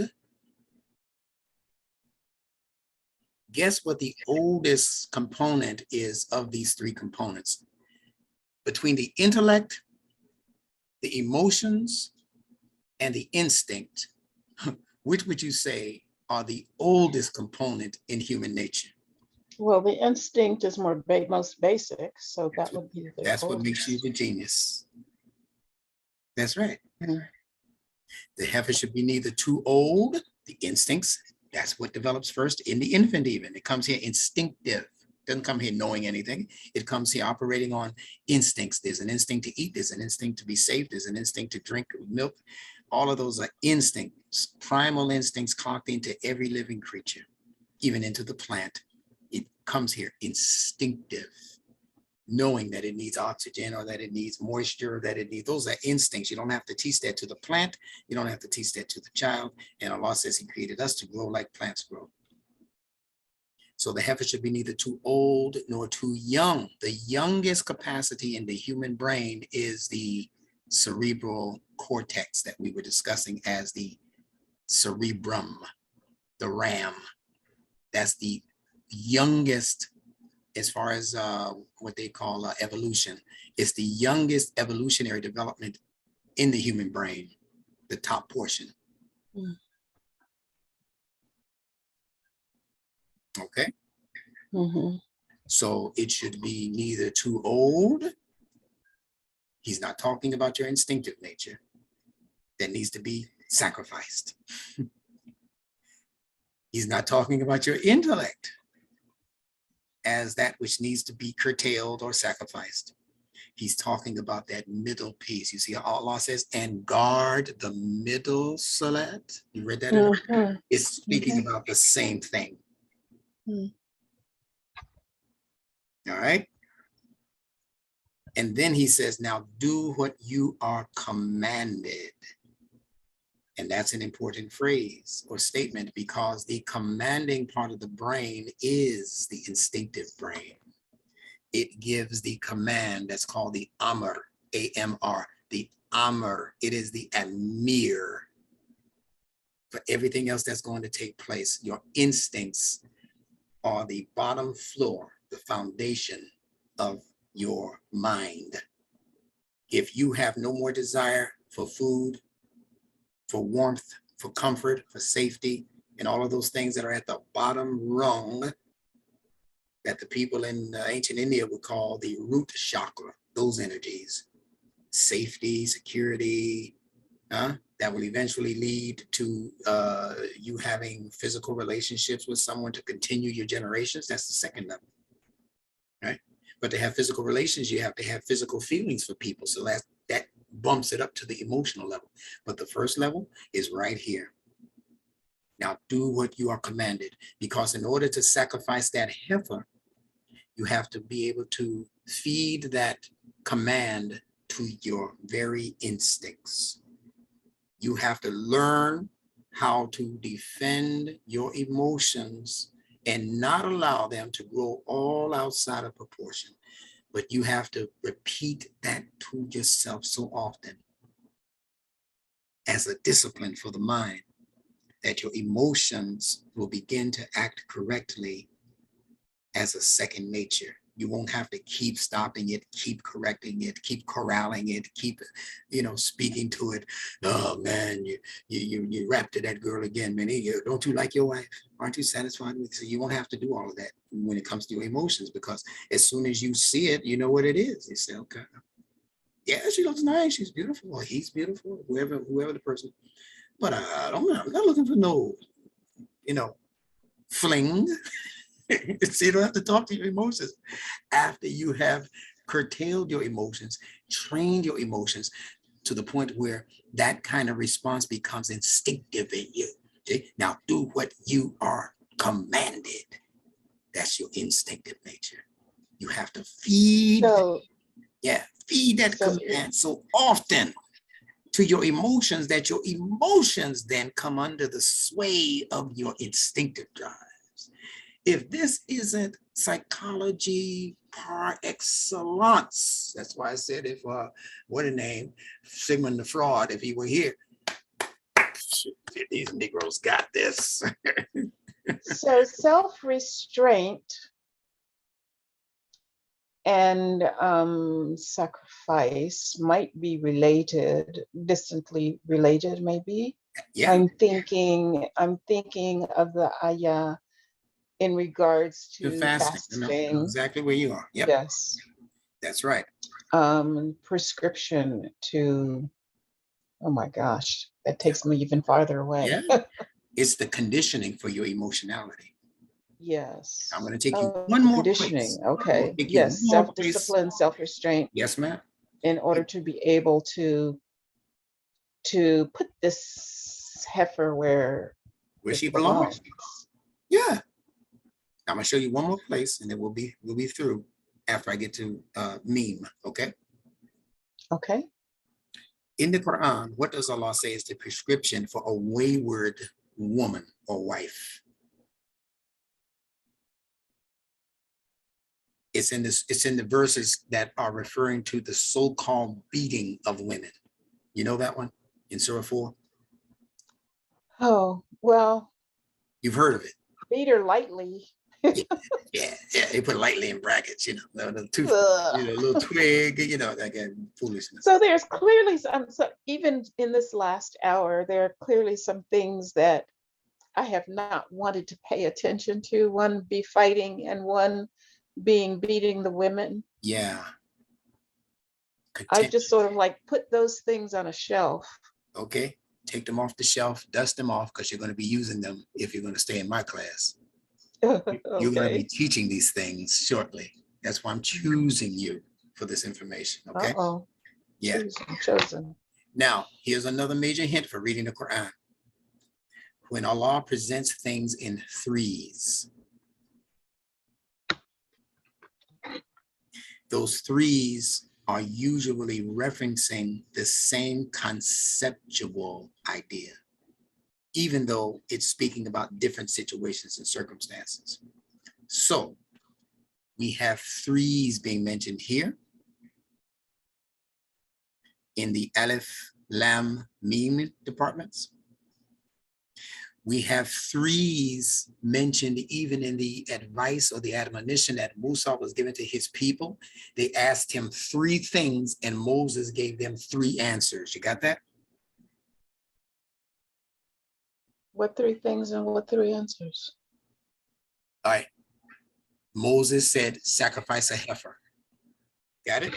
[SPEAKER 1] Guess what the oldest component is of these three components? Between the intellect, the emotions, and the instinct, which would you say are the oldest component in human nature?
[SPEAKER 2] Well, the instinct is most basic, so that would be the
[SPEAKER 1] That's what
[SPEAKER 2] oldest.
[SPEAKER 1] makes you the genius. That's right. Mm-hmm. The heifer should be neither too old, the instincts, that's what develops first in the infant even. It comes here instinctive. Doesn't come here knowing anything. It comes here operating on instincts. There's an instinct to eat. There's an instinct to be safe. There's an instinct to drink milk. All of those are instincts, primal instincts clocked into every living creature, even into the plant. It comes here instinctive, knowing that it needs oxygen or that it needs moisture, or that it needs, those are instincts. You don't have to teach that to the plant. You don't have to teach that to the child. And Allah says he created us to grow like plants grow. So the heifer should be neither too old nor too young. The youngest capacity in the human brain is the cerebral cortex that we were discussing as the cerebrum, the RAM. That's the youngest as far as what they call evolution. It's the youngest evolutionary development in the human brain, the top portion. Mm. Okay. Mm-hmm. So it should be neither too old. He's not talking about your instinctive nature that needs to be sacrificed. He's not talking about your intellect as that which needs to be curtailed or sacrificed. he's talking about that middle piece. You see how Allah says, and guard the middle salat. You read that? It's speaking about the same thing. All right. And then he says, now do what you are commanded. And that's an important phrase or statement, because the commanding part of the brain is the instinctive brain. It gives the command that's called the amr, A-M-R, the amr. It is the amir for everything else that's going to take place. Your instincts are the bottom floor, the foundation of your mind. If you have no more desire for food, for warmth, for comfort, for safety, and all of those things that are at the bottom rung that the people in ancient India would call the root chakra, those energies, safety, security, that will eventually lead to you having physical relationships with someone to continue your generations. That's the second level, right? But to have physical relations, you have to have physical feelings for people. So that bumps it up to the emotional level. But the first level is right here. Now do what you are commanded, because in order to sacrifice that heifer, you have to be able to feed that command to your very instincts. You have to learn how to defend your emotions and not allow them to grow all outside of proportion. But you have to repeat that to yourself so often as a discipline for the mind, that your emotions will begin to act correctly as a second nature. You won't have to keep stopping it, keep correcting it, keep corralling it, keep, speaking to it. Oh man, you rap to that girl again, man. Don't you like your wife? Aren't you satisfied with it? So you won't have to do all of that when it comes to your emotions, because as soon as you see it, you know what it is. You say, okay, yeah, she looks nice, she's beautiful, or he's beautiful, whoever the person. But I'm not looking for no, fling. So you don't have to talk to your emotions after you have curtailed your emotions, trained your emotions to the point where that kind of response becomes instinctive in you. Okay? Now do what you are commanded. That's your instinctive nature. You have to feed that command so often to your emotions that your emotions then come under the sway of your instinctive drive. If this isn't psychology par excellence, that's why I said if, Sigmund the Fraud, if he were here, these Negroes got this.
[SPEAKER 2] So self-restraint and sacrifice might be related, distantly related, maybe. Yeah. I'm thinking of the ayah in regards to fasting.
[SPEAKER 1] I know exactly where you are. Yep.
[SPEAKER 2] Yes.
[SPEAKER 1] That's right.
[SPEAKER 2] Prescription to, oh my gosh, that takes me even farther away.
[SPEAKER 1] Yeah. It's the conditioning for your emotionality.
[SPEAKER 2] Yes.
[SPEAKER 1] I'm going to take you one more
[SPEAKER 2] conditioning.
[SPEAKER 1] place.
[SPEAKER 2] Okay. Yes. Self-discipline, self-restraint.
[SPEAKER 1] Yes, ma'am.
[SPEAKER 2] In order to be able to put this heifer where
[SPEAKER 1] she belongs. Yeah. I'm gonna show you one more place, and then we'll be through after I get to Meem. Okay.
[SPEAKER 2] Okay.
[SPEAKER 1] In the Qur'an, what does Allah say is the prescription for a wayward woman or wife? It's in the verses that are referring to the so-called beating of women. You know that one in Surah 4?
[SPEAKER 2] Oh, well.
[SPEAKER 1] You've heard of it.
[SPEAKER 2] Beat her lightly.
[SPEAKER 1] Yeah. They put lightly in brackets, the little twig, that kind of foolishness.
[SPEAKER 2] So there's clearly so even in this last hour, there are clearly some things that I have not wanted to pay attention to. One be fighting, and one beating the women.
[SPEAKER 1] Yeah.
[SPEAKER 2] I've just sort of put those things on a shelf.
[SPEAKER 1] Okay. Take them off the shelf, dust them off, because you're going to be using them if you're going to stay in my class. Okay. You're going to be teaching these things shortly. That's why I'm choosing you. for this information, okay?
[SPEAKER 2] Uh-oh.
[SPEAKER 1] Yeah.
[SPEAKER 2] Chosen.
[SPEAKER 1] Now, here's another major hint for reading the Quran. When Allah presents things in threes, those threes are usually referencing the same conceptual idea, even though it's speaking about different situations and circumstances. So we have threes being mentioned here in the Alif, Laam, Meem departments. We have threes mentioned even in the advice or the admonition that Musa was given to his people. They asked him 3 things and Moses gave them 3 answers. You got that?
[SPEAKER 2] What 3 things and what 3 answers?
[SPEAKER 1] All right. Moses said, sacrifice a heifer. Got it?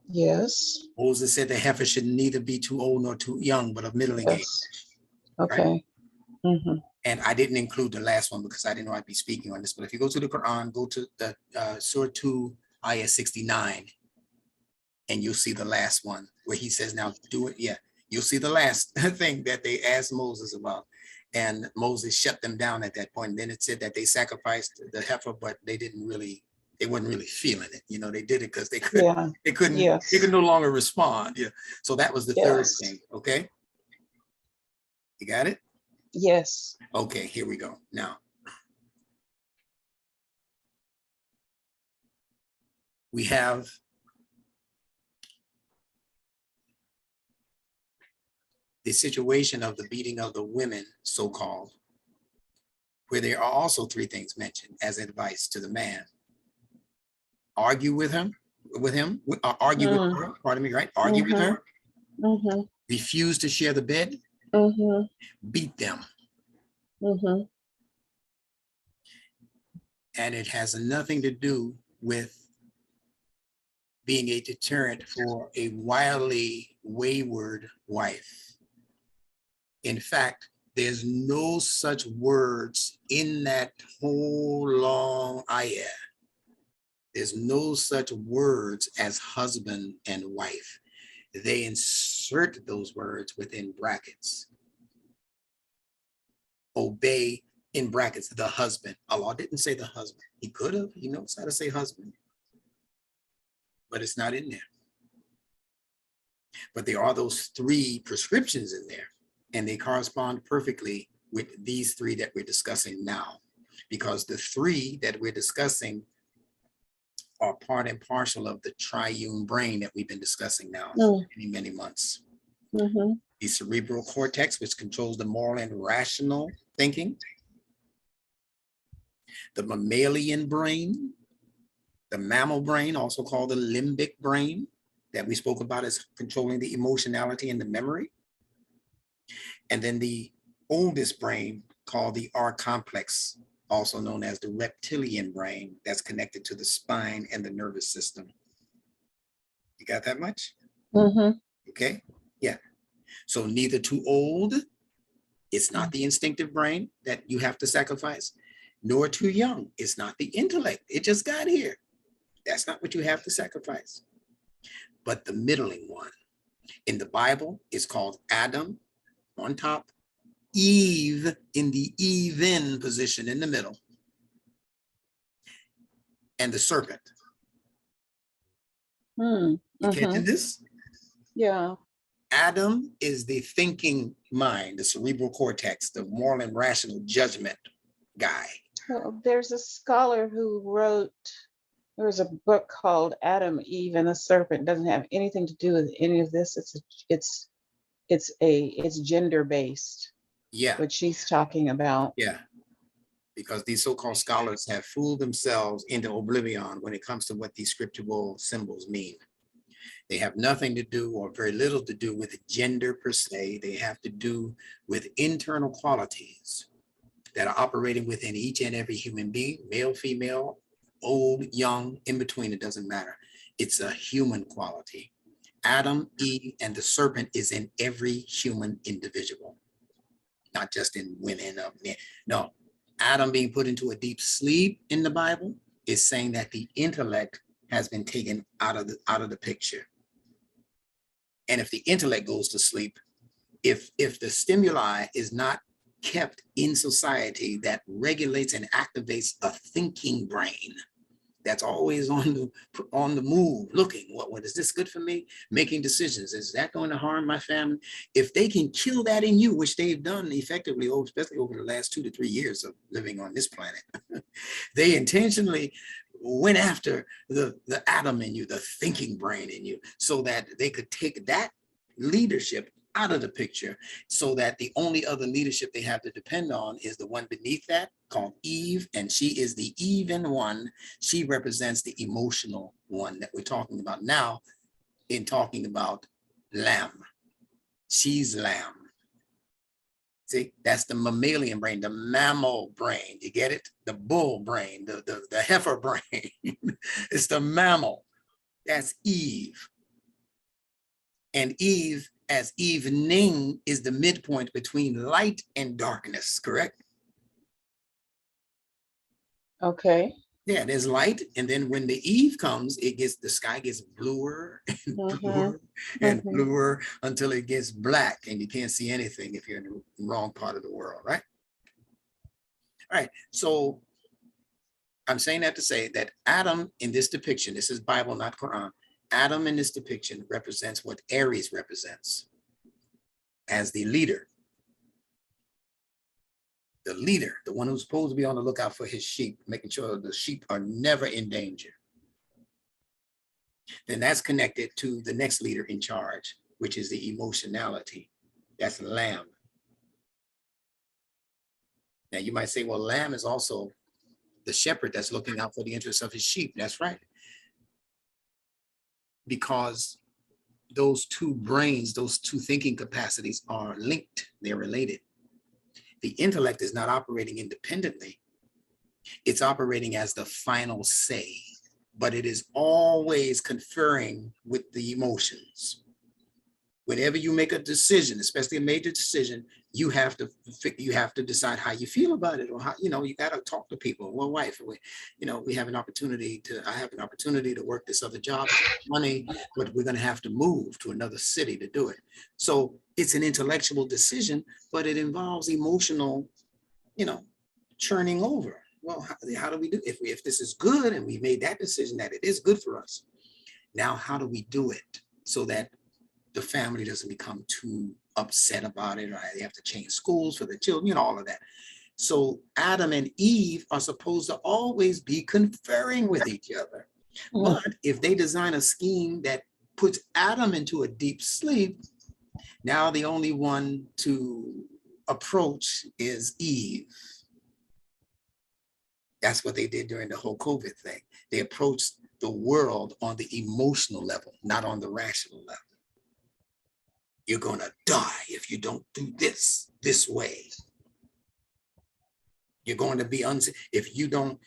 [SPEAKER 2] Yes.
[SPEAKER 1] Moses said the heifer should neither be too old nor too young, but of middling age.
[SPEAKER 2] Okay. Right? Mm-hmm.
[SPEAKER 1] And I didn't include the last one because I didn't know I'd be speaking on this. But if you go to the Quran, go to the Surah 2, Ayah 69, and you'll see the last one where he says, now do it. Yeah, you'll see the last thing that they asked Moses about. And Moses shut them down at that point. And then it said that they sacrificed the heifer, but they wasn't really feeling it. You know, they did it because they couldn't no longer respond. Yeah. So that was the third thing. Okay. You got it?
[SPEAKER 2] Yes.
[SPEAKER 1] Okay, here we go. Now, we have the situation of the beating of the women, so-called, where there are also 3 things mentioned as advice to the man. Argue with him, argue with her, pardon me, right? Argue with her, refuse to share the bed, beat them. And it has nothing to do with being a deterrent for a wildly wayward wife. In fact, there's no such words in that whole long ayah. There's no such words as husband and wife. They insert those words within brackets. Obey, in brackets, the husband. Allah didn't say the husband. He could have. He knows how to say husband. But it's not in there. But there are those 3 prescriptions in there. And they correspond perfectly with these 3 that we're discussing now. Because the 3 that we're discussing are part and parcel of the triune brain that we've been discussing now for many, many months. The cerebral cortex, which controls the moral and rational thinking. The mammalian brain, the mammal brain, also called the limbic brain, that we spoke about as controlling the emotionality and the memory. And then the oldest brain, called the R complex, also known as the reptilian brain, that's connected to the spine and the nervous system. You got that much? Okay, yeah. So neither too old, it's not the instinctive brain that you have to sacrifice, nor too young, it's not the intellect, it just got here. That's not what you have to sacrifice. But the middling one, in the Bible, is called Adam on top, Eve in the even position in the middle, and the serpent. You catching this?
[SPEAKER 2] Yeah.
[SPEAKER 1] Adam is the thinking mind, the cerebral cortex, the moral and rational judgment guy.
[SPEAKER 2] Well, there's a scholar who wrote, there was a book called Adam, Eve, and the Serpent. It doesn't have anything to do with any of this. It's gender based.
[SPEAKER 1] Yeah.
[SPEAKER 2] What she's talking about.
[SPEAKER 1] Yeah. Because these so-called scholars have fooled themselves into oblivion when it comes to what these scriptural symbols mean. They have nothing to do, or very little to do, with gender per se. They have to do with internal qualities that are operating within each and every human being, male, female, old, young, in between, it doesn't matter. It's a human quality. Adam, Eve, and the serpent is in every human individual, not just in women or men. No, Adam being put into a deep sleep in the Bible is saying that the intellect has been taken out of the picture. And if the intellect goes to sleep, if the stimuli is not kept in society that regulates and activates a thinking brain that's always on the move, looking, what is this good for me? Making decisions, is that going to harm my family? If they can kill that in you, which they've done effectively, especially over the last 2 to 3 years of living on this planet, they intentionally went after the atom in you, the thinking brain in you, so that they could take that leadership out of the picture, so that the only other leadership they have to depend on is the one beneath that, called Eve, and she is the even one. She represents the emotional one that we're talking about now in talking about Laam. She's Laam. See, that's the mammalian brain, the mammal brain. You get it? The bull brain, the heifer brain. It's the mammal. That's Eve. And Eve, as evening, is the midpoint between light and darkness, correct?
[SPEAKER 2] Okay.
[SPEAKER 1] Yeah, there's light, and then when the eve comes, the sky gets bluer and bluer and bluer until it gets black, and you can't see anything if you're in the wrong part of the world, right? All right, so I'm saying that to say that Adam in this depiction, this is Bible, not Quran, Adam in this depiction represents what Aries represents as the leader. The leader, the one who's supposed to be on the lookout for his sheep, making sure the sheep are never in danger. Then that's connected to the next leader in charge, which is the emotionality. That's Laam. Now you might say, well, Laam is also the shepherd that's looking out for the interests of his sheep. That's right. Because those two brains, those two thinking capacities are linked, they're related. The intellect is not operating independently. It's operating as the final say, but it is always conferring with the emotions. Whenever you make a decision, especially a major decision, you have to decide how you feel about it, or how, you got to talk to people. Well, wife, we have an opportunity I have an opportunity to work this other job, money, but we're going to have to move to another city to do it. So it's an intellectual decision, but it involves emotional, churning over. Well, how do we do if this is good and we made that decision that it is good for us? Now, how do we do it so that the family doesn't become too upset about it, or they have to change schools for the children, all of that. So Adam and Eve are supposed to always be conferring with each other. But if they design a scheme that puts Adam into a deep sleep, now the only one to approach is Eve. That's what they did during the whole COVID thing. They approached the world on the emotional level, not on the rational level. You're going to die if you don't do this way. You're going to be if you don't,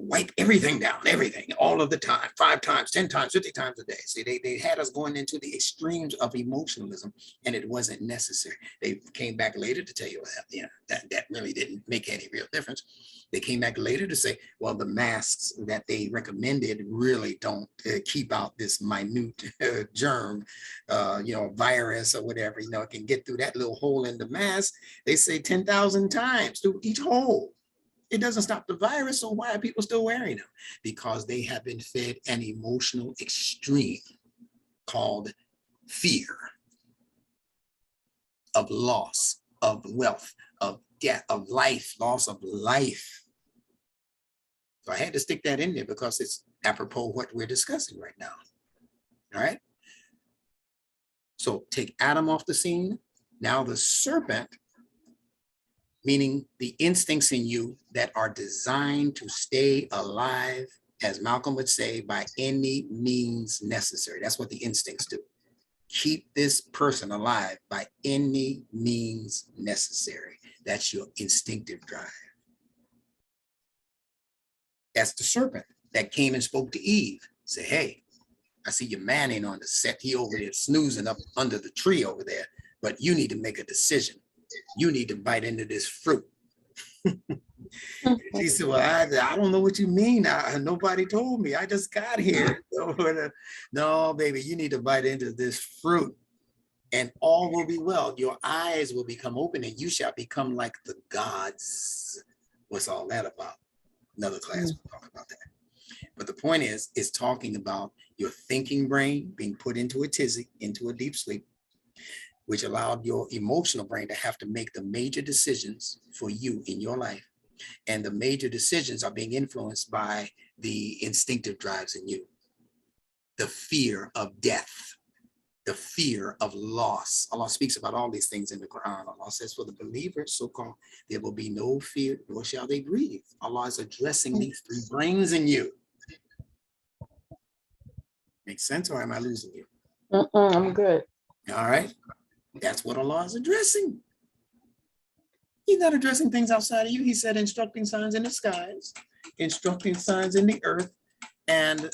[SPEAKER 1] wipe everything down, everything, all of the time, 5 times, 10 times, 50 times a day. See, they had us going into the extremes of emotionalism, and it wasn't necessary. They came back later to tell you, well, that really didn't make any real difference. They came back later to say, well, the masks that they recommended really don't keep out this minute germ, virus or whatever, it can get through that little hole in the mask. They say 10,000 times through each hole. It doesn't stop the virus, so why are people still wearing them? Because they have been fed an emotional extreme called fear of loss, of wealth, of death, of life, loss of life. So I had to stick that in there because it's apropos what we're discussing right now. All right. So take Adam off the scene. Now the serpent, meaning the instincts in you that are designed to stay alive, as Malcolm would say, by any means necessary. That's what the instincts do. Keep this person alive by any means necessary. That's your instinctive drive. That's the serpent that came and spoke to Eve. Say, hey, I see your man ain't on the set. He over there snoozing up under the tree over there, but you need to make a decision. You need to bite into this fruit. She said, well, I don't know what you mean. Nobody told me. I just got here. No, baby, you need to bite into this fruit and all will be well. Your eyes will become open and you shall become like the gods. What's all that about? Another class we'll talk about that. But the point is, it's talking about your thinking brain being put into a tizzy, into a deep sleep, which allowed your emotional brain to have to make the major decisions for you in your life. And the major decisions are being influenced by the instinctive drives in you. The fear of death, the fear of loss. Allah speaks about all these things in the Quran. Allah says, for the believers, so-called, there will be no fear, nor shall they grieve. Allah is addressing these three brains in you. Makes sense, or am I losing you?
[SPEAKER 2] I'm good.
[SPEAKER 1] All right. That's what Allah is addressing. He's not addressing things outside of you. He said instructing signs in the skies, instructing signs in the earth, and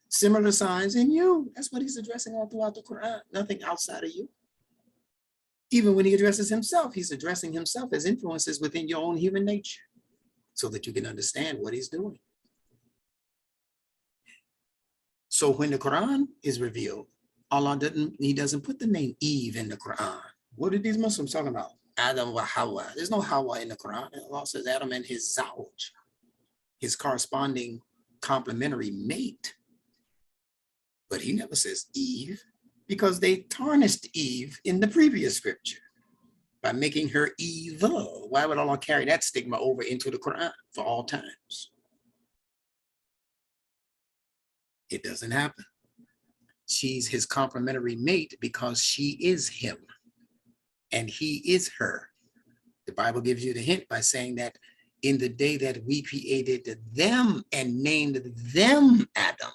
[SPEAKER 1] similar signs in you. That's what he's addressing all throughout the Quran. Nothing outside of you. Even when he addresses himself, he's addressing himself as influences within your own human nature so that you can understand what he's doing. So when the Quran is revealed, Allah doesn't put the name Eve in the Quran. What are these Muslims talking about? Adam wa Hawa. There's no Hawa in the Quran. Allah says Adam and his zawj, his corresponding complementary mate. But he never says Eve because they tarnished Eve in the previous scripture by making her evil. Why would Allah carry that stigma over into the Quran for all times? It doesn't happen. She's his complementary mate because she is him and he is her. The Bible gives you the hint by saying that in the day that we created them and named them Adam,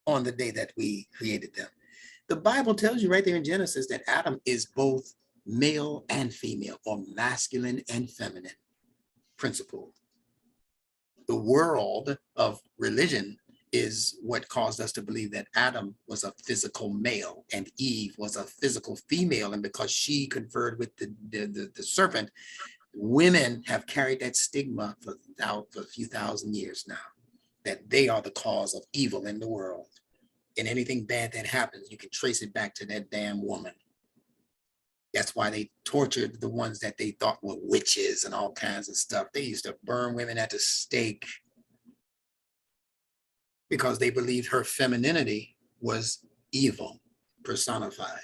[SPEAKER 1] on the day that we created them. The Bible tells you right there in Genesis that Adam is both male and female, or masculine and feminine principle. The world of religion is what caused us to believe that Adam was a physical male and Eve was a physical female. And because she conferred with the serpent, women have carried that stigma for a few thousand years now, that they are the cause of evil in the world. And anything bad that happens, you can trace it back to that damn woman. That's why they tortured the ones that they thought were witches and all kinds of stuff. They used to burn women at the stake because they believed her femininity was evil personified.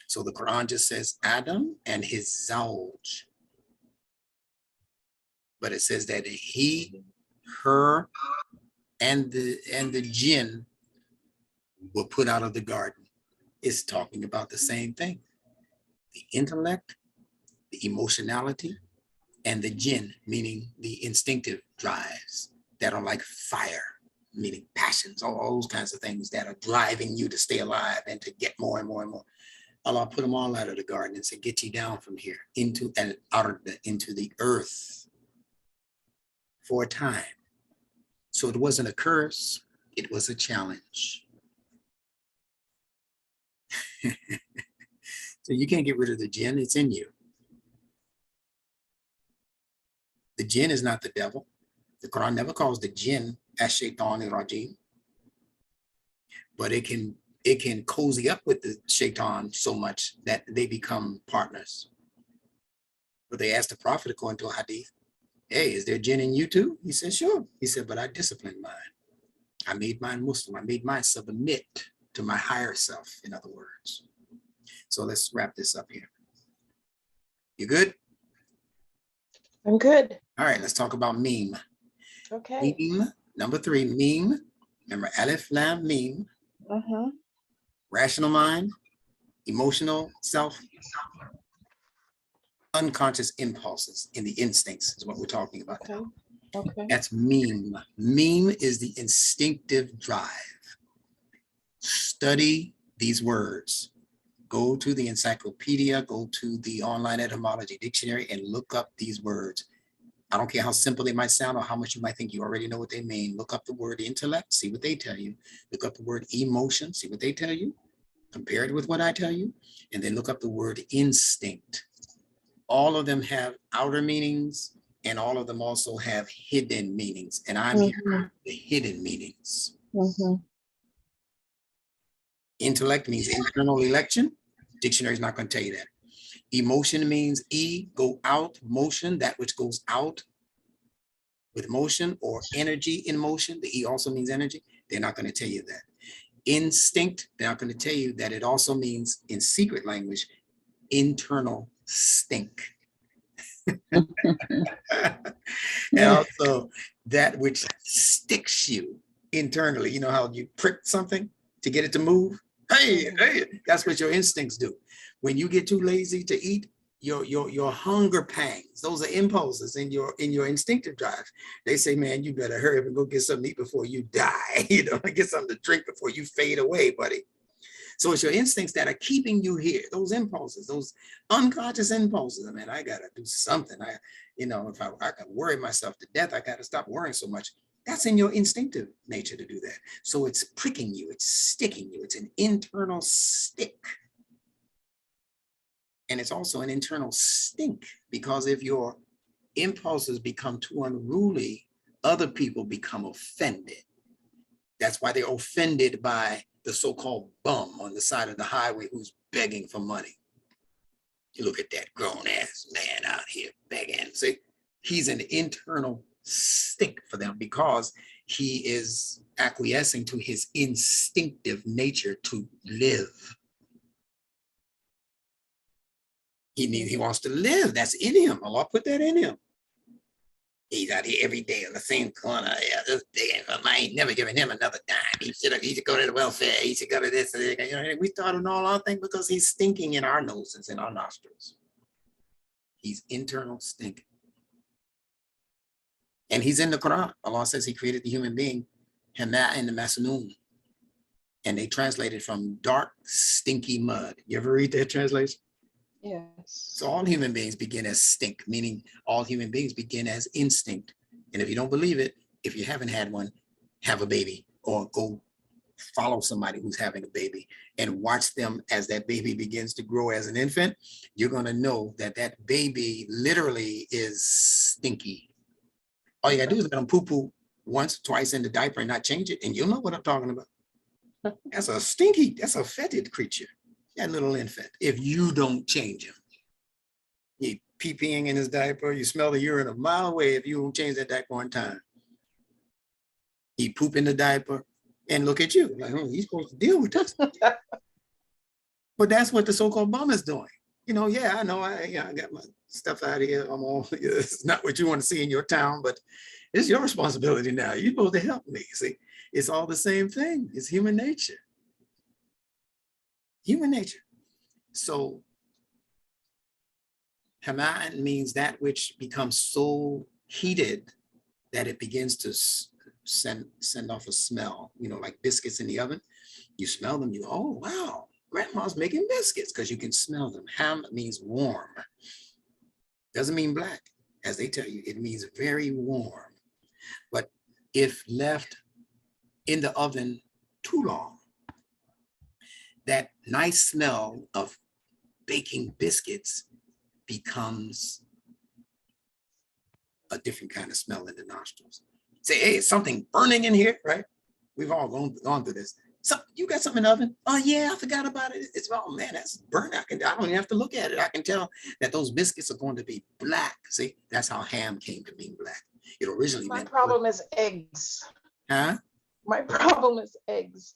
[SPEAKER 1] So the Quran just says Adam and his zawj. But it says that he, her, and the jinn were put out of the garden. It's talking about the same thing. The intellect, the emotionality, and the jinn, meaning the instinctive drives that are like fire, meaning passions, all those kinds of things that are driving you to stay alive and to get more and more and more. Allah put them all out of the garden and said, get you down from here into the earth for a time. So it wasn't a curse, it was a challenge. So you can't get rid of the jinn, it's in you. The jinn is not the devil. The Quran never calls the jinn ash-shaytan rajim, but it can cozy up with the shaitan so much that they become partners. But they asked the Prophet, according to a hadith, hey, is there jinn in you too? He said, sure. He said, but I disciplined mine. I made mine Muslim. I made mine submit to my higher self, in other words. So let's wrap this up here. You good?
[SPEAKER 2] I'm good.
[SPEAKER 1] All right, let's talk about Meem.
[SPEAKER 2] Okay.
[SPEAKER 1] Meem, number 3, Meem. Remember Alif, Laam, Meem. Rational mind, emotional self, unconscious impulses in the instincts is what we're talking about.
[SPEAKER 2] Okay. Okay.
[SPEAKER 1] That's Meem. Meem is the instinctive drive. Study these words. Go to the encyclopedia, go to the online etymology dictionary and look up these words. I don't care how simple they might sound or how much you might think you already know what they mean. Look up the word intellect, see what they tell you. Look up the word emotion, see what they tell you. Compare it with what I tell you. And then look up the word instinct. all of them have outer meanings, and all of them also have hidden meanings. And I'm here for the hidden meanings. Intellect means internal election. Dictionary is not going to tell you that. Emotion means go out, motion, that which goes out with motion, or energy in motion. The E also means energy. They're not going to tell you that. Instinct, they're not going to tell you that it also means, in secret language, internal stink. And also that which sticks you internally. You know how you prick something to get it to move? Hey, that's what your instincts do. When you get too lazy to eat, your hunger pangs, those are impulses in your instinctive drive. They say, man, you better hurry up and go get something to eat before you die. You know, get something to drink before you fade away, buddy. So it's your instincts that are keeping you here. Those impulses, those unconscious impulses. I mean, I gotta do something. If I can worry myself to death, I gotta stop worrying so much. That's in your instinctive nature to do that. So it's pricking you, it's sticking you, it's an internal stick. And it's also an internal stink, because if your impulses become too unruly, other people become offended. That's why they're offended by the so-called bum on the side of the highway who's begging for money. You look at that grown-ass man out here begging. See, he's an internal stink for them, because he is acquiescing to his instinctive nature to live. He wants to live. That's in him. Allah put that in him. He's out here every day on the same corner. Yeah, this day, I ain't never giving him another dime. He should go to the welfare. He should go to this. We started all our thing because he's stinking in our noses, in our nostrils. He's internal stinking. And he's in the Qur'an. Allah says he created the human being, Hama and the Masnoon. And they translated from dark, stinky mud. You ever read that translation?
[SPEAKER 2] Yes.
[SPEAKER 1] So all human beings begin as stink, meaning all human beings begin as instinct. And if you don't believe it, if you haven't had one, have a baby, or go follow somebody who's having a baby and watch them as that baby begins to grow as an infant. You're going to know that that baby literally is stinky. All you got to do is let them poo-poo once, twice in the diaper and not change it, and you'll know what I'm talking about. That's a stinky, that's a fetid creature. That little infant, if you don't change him. He pee-peeing in his diaper, you smell the urine a mile away if you don't change that diaper on time. He poop in the diaper, and look at you, like, oh, he's supposed to deal with this. But that's what the so-called bum is doing. Yeah, I know, I got my stuff out here. I'm all, it's not what you want to see in your town, but it's your responsibility now. You're supposed to help me. See, it's all the same thing. It's human nature. Human nature. So Haman means that which becomes so heated that it begins to send off a smell, like biscuits in the oven. You smell them, you go, oh, wow, grandma's making biscuits, because you can smell them. Ham means warm. Doesn't mean black, as they tell you. It means very warm. But if left in the oven too long, that nice smell of baking biscuits becomes a different kind of smell in the nostrils. Say, hey, it's something burning in here, right? We've all gone through this. So you got something in the oven? Oh yeah, I forgot about it. It's, oh man, that's burnt. I don't even have to look at it. I can tell that those biscuits are going to be black. See, that's how ham came to being black. It originally
[SPEAKER 2] My
[SPEAKER 1] meant.
[SPEAKER 2] problem is eggs.
[SPEAKER 1] Huh?
[SPEAKER 2] My problem is eggs.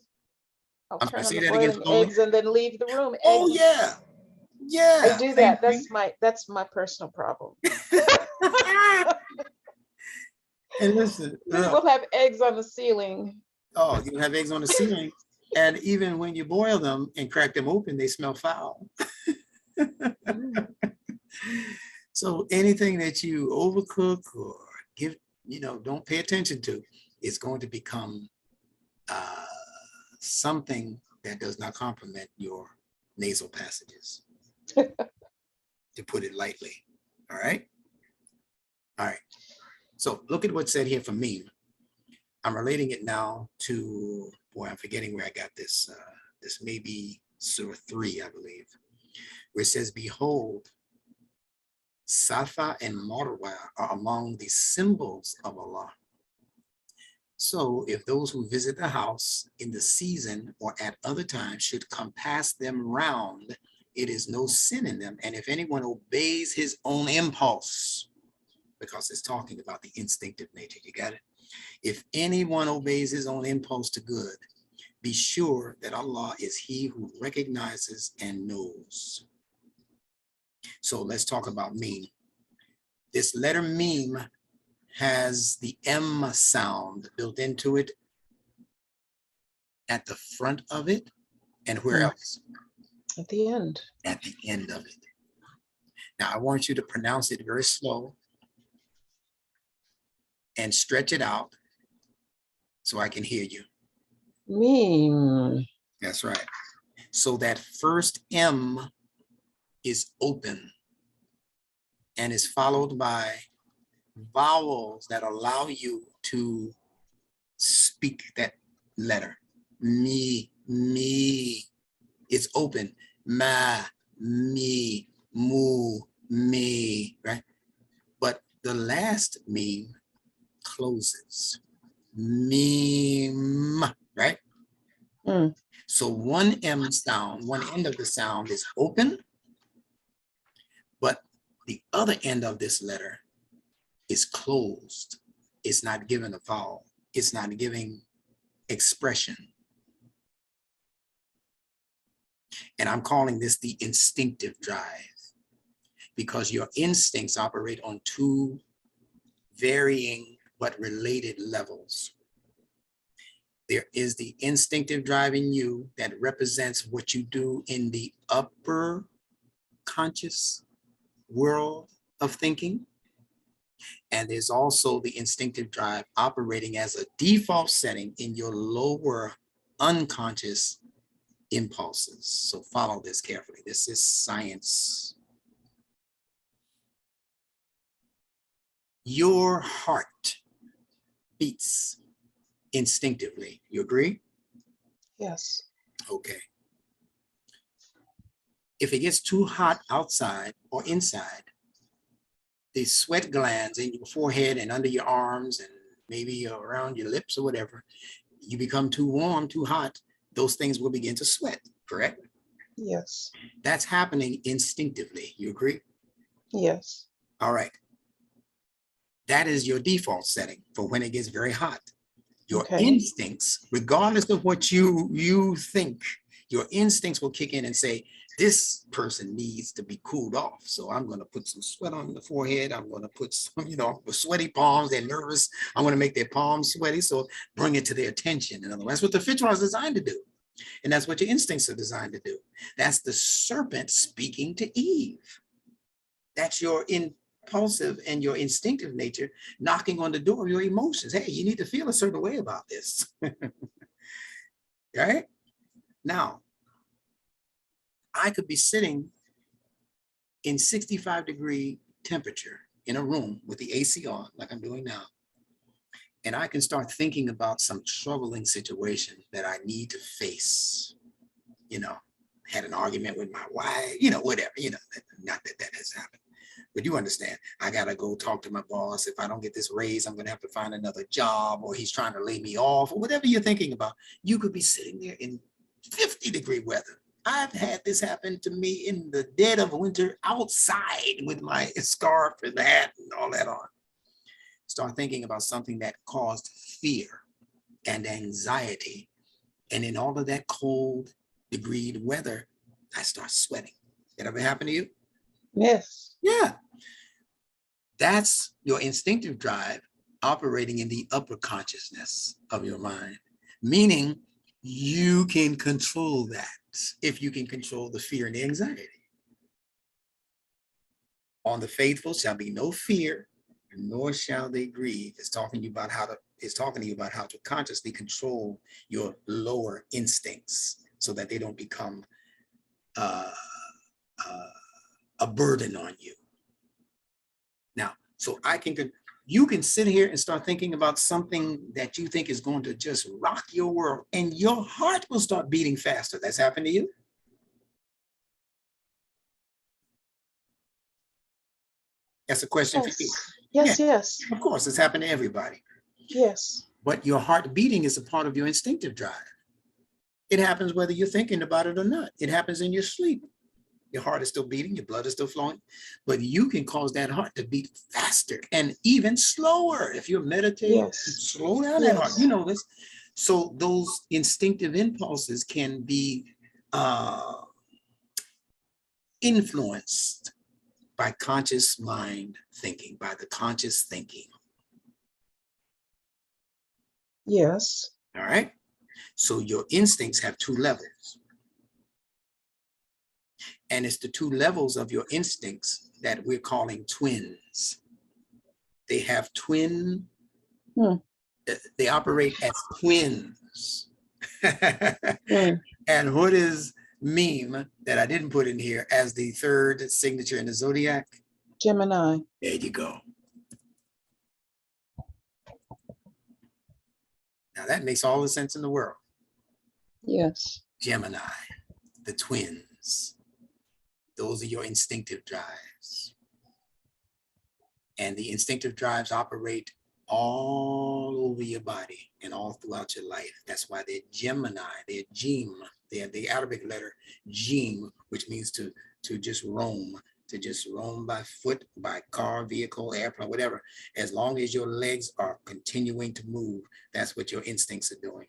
[SPEAKER 2] I'll
[SPEAKER 1] I'm
[SPEAKER 2] turn
[SPEAKER 1] gonna
[SPEAKER 2] on
[SPEAKER 1] say
[SPEAKER 2] the
[SPEAKER 1] that again.
[SPEAKER 2] boiling eggs and then leave the room.
[SPEAKER 1] Oh
[SPEAKER 2] Eggs.
[SPEAKER 1] yeah. Yeah.
[SPEAKER 2] I do that. That's my personal problem.
[SPEAKER 1] And listen,
[SPEAKER 2] We'll have eggs on the ceiling.
[SPEAKER 1] Oh, you have eggs on the ceiling, and even when you boil them and crack them open, they smell foul. So anything that you overcook or give, don't pay attention to, is going to become something that does not complement your nasal passages, to put it lightly. All right. All right. So look at what's said here for Meem. I'm relating it now to, boy, I'm forgetting where I got this. This may be Surah 3, I believe, where it says, behold, Safa and Marwa are among the symbols of Allah. So if those who visit the house in the season or at other times should come past them round, it is no sin in them. And if anyone obeys his own impulse, because it's talking about the instinctive nature, you got it? If anyone obeys his own impulse to good, be sure that Allah is he who recognizes and knows. So let's talk about Meem. This letter Meem has the M sound built into it at the front of it. And where else?
[SPEAKER 2] At the end.
[SPEAKER 1] At the end of it. Now I want you to pronounce it very slow and stretch it out so I can hear you.
[SPEAKER 2] Meem.
[SPEAKER 1] That's right. So that first M is open and is followed by vowels that allow you to speak that letter. Me, it's open. Ma, me, mu, me, right? But the last Meem closes. Meem, right? So one M sound, one end of the sound is open, but the other end of this letter is closed. It's not given a vowel. It's not giving expression. And I'm calling this the instinctive drive because your instincts operate on two varying but related levels. There is the instinctive drive in you that represents what you do in the upper conscious world of thinking. And there's also the instinctive drive operating as a default setting in your lower unconscious impulses. So follow this carefully. This is science. Your heart beats instinctively. You agree?
[SPEAKER 2] Yes.
[SPEAKER 1] Okay. If it gets too hot outside or inside, the sweat glands in your forehead and under your arms and maybe around your lips or whatever, you become too warm, too hot, those things will begin to sweat, correct?
[SPEAKER 2] Yes.
[SPEAKER 1] That's happening instinctively. You agree?
[SPEAKER 2] Yes.
[SPEAKER 1] All right. That is your default setting for when it gets very hot. Your instincts, regardless of what you think, your instincts will kick in and say, this person needs to be cooled off. So I'm going to put some sweat on the forehead. I'm going to put some, sweaty palms. They're nervous. I'm going to make their palms sweaty. So bring it to their attention. In other words, that's what the fitra is designed to do. And that's what your instincts are designed to do. That's the serpent speaking to Eve. That's your impulsive and your instinctive nature knocking on the door of your emotions. Hey, you need to feel a certain way about this. Right? Now, I could be sitting in 65-degree temperature in a room with the AC on, like I'm doing now, and I can start thinking about some troubling situation that I need to face. Had an argument with my wife, whatever, not that that has happened. But you understand, I got to go talk to my boss. If I don't get this raise, I'm going to have to find another job, or he's trying to lay me off, or whatever you're thinking about. You could be sitting there in 50-degree weather. I've had this happen to me in the dead of winter outside with my scarf and hat and all that on. Start thinking about something that caused fear and anxiety. And in all of that cold degreed weather, I start sweating. That ever happen to you?
[SPEAKER 2] Yes.
[SPEAKER 1] Yeah. That's your instinctive drive operating in the upper consciousness of your mind, meaning you can control that if you can control the fear and the anxiety. On the faithful shall be no fear, nor shall they grieve. It's talking to you about how to consciously control your lower instincts so that they don't become a burden on you. Now, so you can sit here and start thinking about something that you think is going to just rock your world, and your heart will start beating faster. That's happened to you? That's a question for you.
[SPEAKER 2] Yes, yes.
[SPEAKER 1] Of course, it's happened to everybody.
[SPEAKER 2] Yes.
[SPEAKER 1] But your heart beating is a part of your instinctive drive. It happens whether you're thinking about it or not. It happens in your sleep. Your heart is still beating, your blood is still flowing, but you can cause that heart to beat faster and even slower. If you're meditating,
[SPEAKER 2] Yes.
[SPEAKER 1] slow down that heart. You know this. So those instinctive impulses can be influenced by conscious mind thinking, by the conscious thinking.
[SPEAKER 2] Yes.
[SPEAKER 1] All right. So your instincts have two levels. And it's the two levels of your instincts that we're calling twins. They have twin, they operate as twins. And what is Meem that I didn't put in here as the third signature in the zodiac?
[SPEAKER 2] Gemini.
[SPEAKER 1] There you go. Now that makes all the sense in the world.
[SPEAKER 2] Yes.
[SPEAKER 1] Gemini, the twins. Those are your instinctive drives. And the instinctive drives operate all over your body and all throughout your life. That's why they're Gemini, they're Jinn. They have the Arabic letter Jinn, which means to just roam by foot, by car, vehicle, airplane, whatever. As long as your legs are continuing to move, that's what your instincts are doing.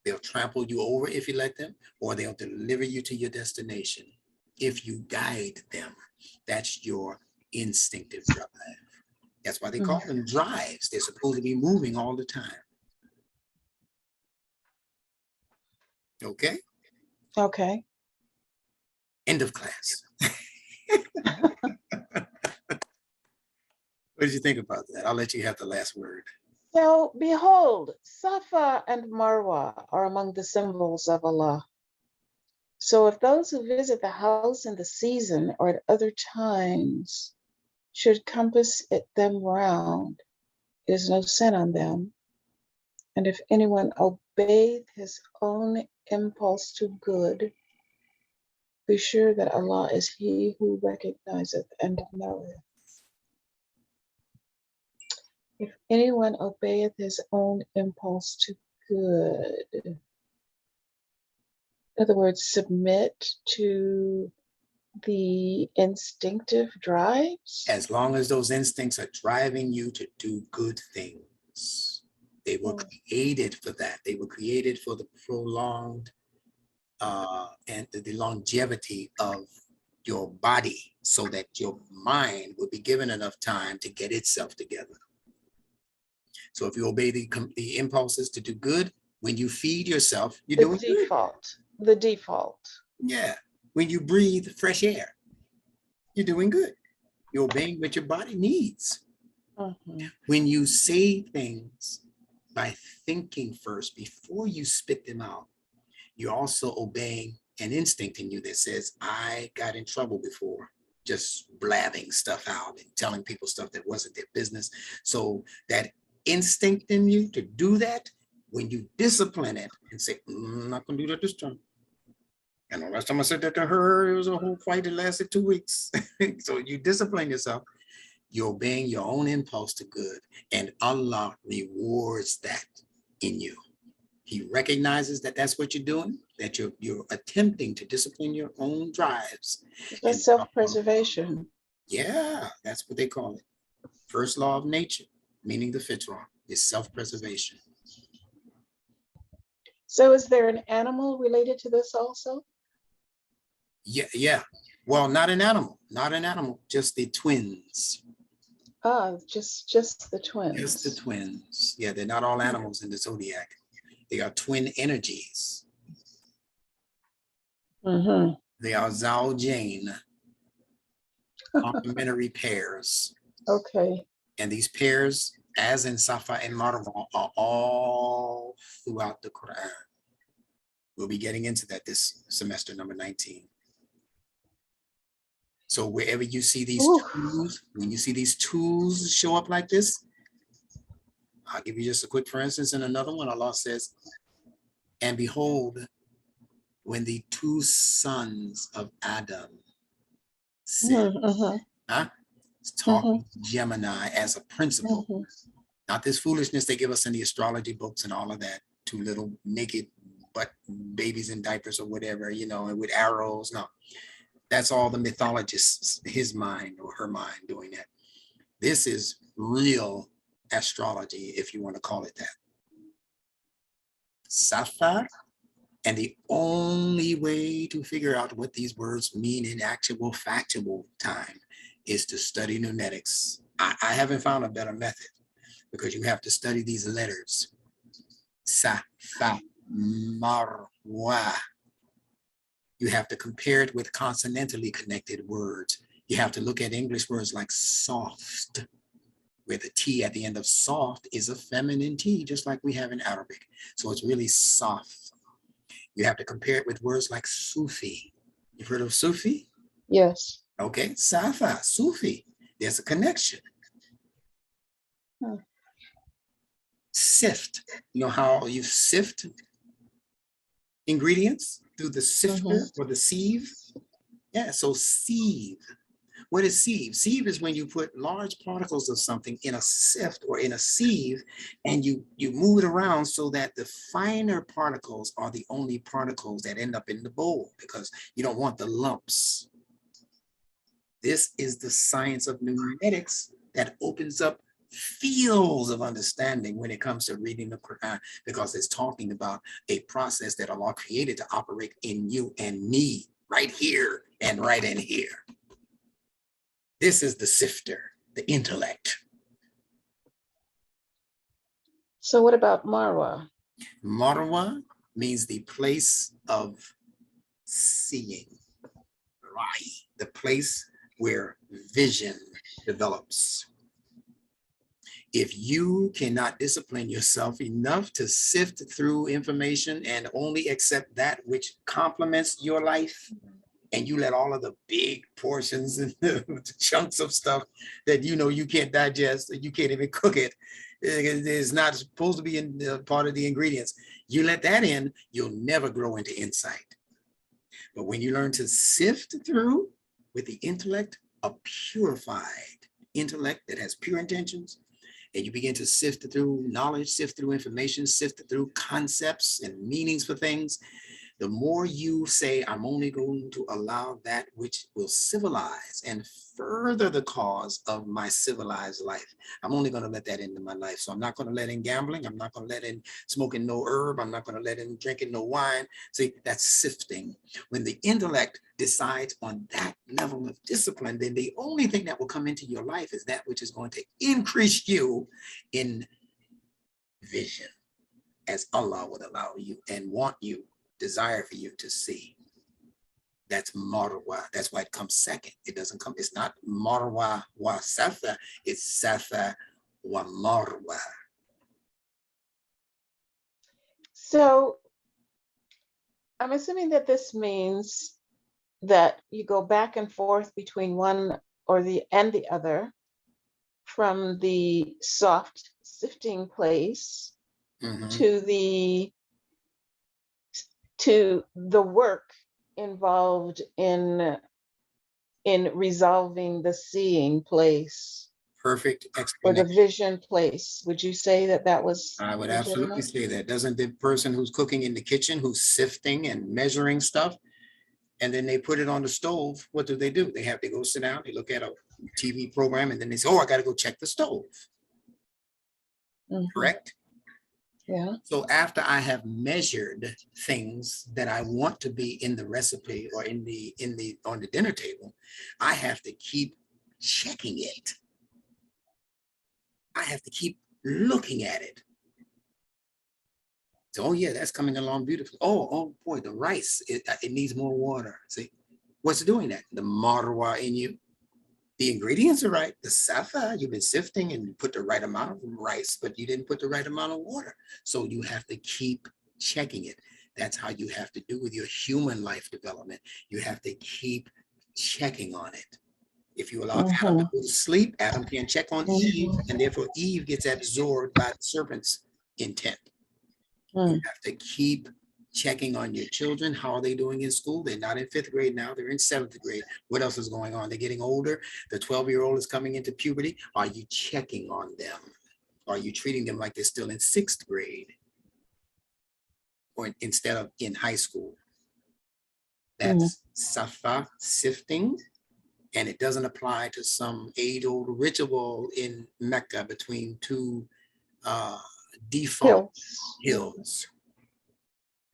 [SPEAKER 1] They'll trample you over if you let them, or they'll deliver you to your destination if you guide them. That's your instinctive drive. That's why they call them drives. They're supposed to be moving all the time. Okay?
[SPEAKER 2] Okay.
[SPEAKER 1] End of class. What did you think about that? I'll let you have the last word.
[SPEAKER 2] So behold, Safa and Marwa are among the symbols of Allah. So if those who visit the house in the season or at other times should compass them round, it is no sin on them. And if anyone obeyeth his own impulse to good, be sure that Allah is he who recognizeth and knoweth. If anyone obeyeth his own impulse to good, in other words, submit to the instinctive drives.
[SPEAKER 1] As long as those instincts are driving you to do good things, they were created for that. They were created for the prolonged and the longevity of your body, so that your mind will be given enough time to get itself together. So if you obey the impulses to do good, when you feed yourself, you're doing
[SPEAKER 2] default. Good. The default.
[SPEAKER 1] Yeah. When you breathe fresh air, you're doing good. You're obeying what your body needs. When you say things by thinking first before you spit them out, you're also obeying an instinct in you that says, I got in trouble before just blabbing stuff out and telling people stuff that wasn't their business. So that instinct in you to do that, when you discipline it and say, I'm not gonna do that this time. And the last time I said that to her, it was a whole fight that lasted 2 weeks. So you discipline yourself, you're obeying your own impulse to good, and Allah rewards that in you. He recognizes that that's what you're doing, that you're attempting to discipline your own drives.
[SPEAKER 2] That's self-preservation.
[SPEAKER 1] Yeah, that's what they call it. First law of nature, meaning the fitra, is self-preservation.
[SPEAKER 2] So is there an animal related to this also?
[SPEAKER 1] Yeah. Well, not an animal, just the twins.
[SPEAKER 2] Just the twins.
[SPEAKER 1] Just the twins. Yeah, they're not all animals in the zodiac. They are twin energies. They are Zawjain, complementary pairs.
[SPEAKER 2] Okay.
[SPEAKER 1] And these pairs, as in Safa and Marwa, are all throughout the Qur'an. We'll be getting into that this semester, number 19. So wherever you see these tools, when you see these tools show up like this, I'll give you just a quick, for instance, in another one, Allah says, and behold, when the two sons of Adam sinned, It's talking Gemini as a principle, not this foolishness they give us in the astrology books and all of that. Two little naked but babies in diapers or whatever, you know, and with arrows. No, that's all the mythologists, his mind or her mind doing that. This is real astrology, if you want to call it that. Safa. And the only way to figure out what these words mean in actual factual time is to study numetics. I haven't found a better method, because you have to study these letters. Safa, Marwa. You have to compare it with consonantally connected words. You have to look at English words like soft, where the T at the end of soft is a feminine T, just like we have in Arabic. So it's really soft. You have to compare it with words like Sufi. You've heard of Sufi?
[SPEAKER 2] Yes.
[SPEAKER 1] Okay, Safa, Sufi. There's a connection. Sift. You know how you sift ingredients through the sifter or the sieve? Yeah, so sieve. What is sieve? Sieve is when you put large particles of something in a sift or in a sieve, and you move it around so that the finer particles are the only particles that end up in the bowl, because you don't want the lumps. This is the science of numetics that opens up fields of understanding when it comes to reading the Qur'an, because it's talking about a process that Allah created to operate in you and me, right here and right in here. This is the sifter, the intellect.
[SPEAKER 2] So what about Marwa?
[SPEAKER 1] Marwa means the place of seeing, the place where vision develops. If you cannot discipline yourself enough to sift through information and only accept that which complements your life, and you let all of the big portions and the chunks of stuff that you know you can't digest, you can't even cook it, it's not supposed to be in part of the ingredients, you let that in, you'll never grow into insight. But when you learn to sift through with the intellect, a purified intellect that has pure intentions, and you begin to sift through knowledge, sift through information, sift through concepts and meanings for things, the more you say, I'm only going to allow that which will civilize and further the cause of my civilized life. I'm only going to let that into my life. So I'm not going to let in gambling. I'm not going to let in smoking no herb. I'm not going to let in drinking no wine. See, that's sifting. When the intellect decides on that level of discipline, then the only thing that will come into your life is that which is going to increase you in vision, as Allah would allow you and want you, desire for you to see. That's Marwa. That's why it comes second. It doesn't come, it's not Marwa wa Safa, it's Safa wa Marwa.
[SPEAKER 2] So I'm assuming that this means that you go back and forth between one or the and the other, from the soft sifting place to the work involved in resolving the seeing place.
[SPEAKER 1] Perfect
[SPEAKER 2] Or
[SPEAKER 1] explanation.
[SPEAKER 2] the vision place. Would you say that that was?
[SPEAKER 1] I would absolutely say that. Doesn't the person who's cooking in the kitchen, who's sifting and measuring stuff, and then they put it on the stove, what do? They have to go sit down, they look at a TV program, and then they say, oh, I got to go check the stove. Correct?
[SPEAKER 2] Yeah.
[SPEAKER 1] So after I have measured things that I want to be in the recipe or on the dinner table, I have to keep checking it. I have to keep looking at it. So, oh yeah, that's coming along beautifully. Oh boy, the rice, it needs more water. See, what's doing that? The marwa in you. The ingredients are right. The safa, you've been sifting and you put the right amount of rice, but you didn't put the right amount of water. So you have to keep checking it. That's how you have to do with your human life development. You have to keep checking on it. If you allow Adam to go to sleep, Adam can check on Eve, and therefore Eve gets absorbed by the serpent's intent. You have to keep checking on your children. How are they doing in school? They're not in 5th grade now, they're in 7th grade. What else is going on? They're getting older. The 12-year-old is coming into puberty. Are you checking on them? Are you treating them like they're still in 6th grade? Or instead of in high school? That's safa, sifting. And it doesn't apply to some age-old ritual in Mecca between two default hills.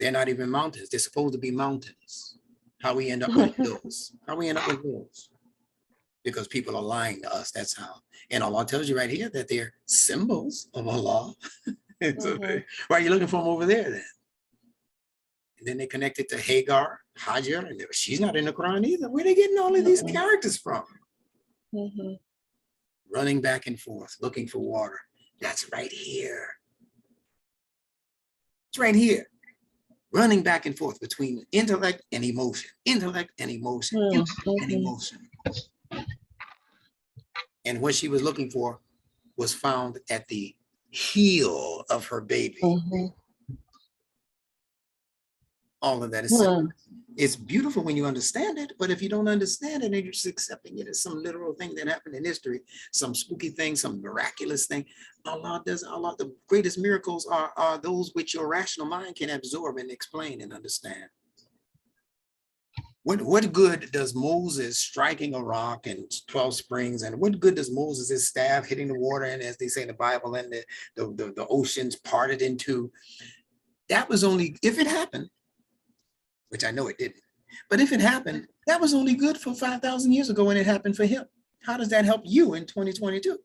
[SPEAKER 1] They're not even mountains. They're supposed to be mountains. How we end up with hills? How we end up with hills? Because people are lying to us. That's how. And Allah tells you right here that they're symbols of Allah. So why are you looking for them over there then? And then they connect it to Hagar, Hajar, and she's not in the Quran either. Where are they getting all of these characters from? Running back and forth, looking for water. That's right here. It's right here. Running back and forth between intellect and emotion, intellect and emotion, intellect and emotion. And what she was looking for was found at the heel of her baby. All of that is simple. It's beautiful when you understand it, but if you don't understand it and you're just accepting it as some literal thing that happened in history, some spooky thing, some miraculous thing, the greatest miracles are those which your rational mind can absorb and explain and understand. What good does Moses striking a rock and 12 springs, and what good does Moses' staff hitting the water, and as they say in the Bible, and the oceans parted in two? That was only, if it happened, which I know it didn't. But if it happened, that was only good for 5,000 years ago when it happened for him. How does that help you in 2022?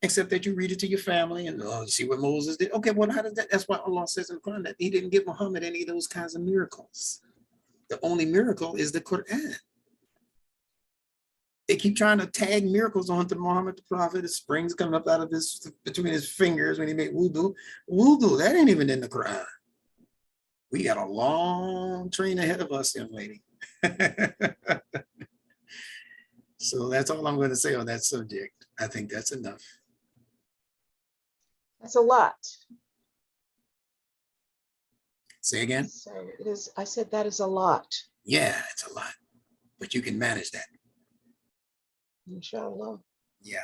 [SPEAKER 1] Except that you read it to your family and see what Moses did. Okay, well, how does that? That's why Allah says in the Quran that he didn't give Muhammad any of those kinds of miracles. The only miracle is the Qur'an. They keep trying to tag miracles onto Muhammad the Prophet. The springs coming up out of between his fingers when he made wudu. Wudu, that ain't even in the Quran. We got a long train ahead of us, young lady. So that's all I'm going to say on that subject. I think that's enough.
[SPEAKER 2] That's a lot.
[SPEAKER 1] Say again?
[SPEAKER 2] So it is, I said that is a lot.
[SPEAKER 1] Yeah, it's a lot, but you can manage that.
[SPEAKER 2] Inshallah.
[SPEAKER 1] Yeah.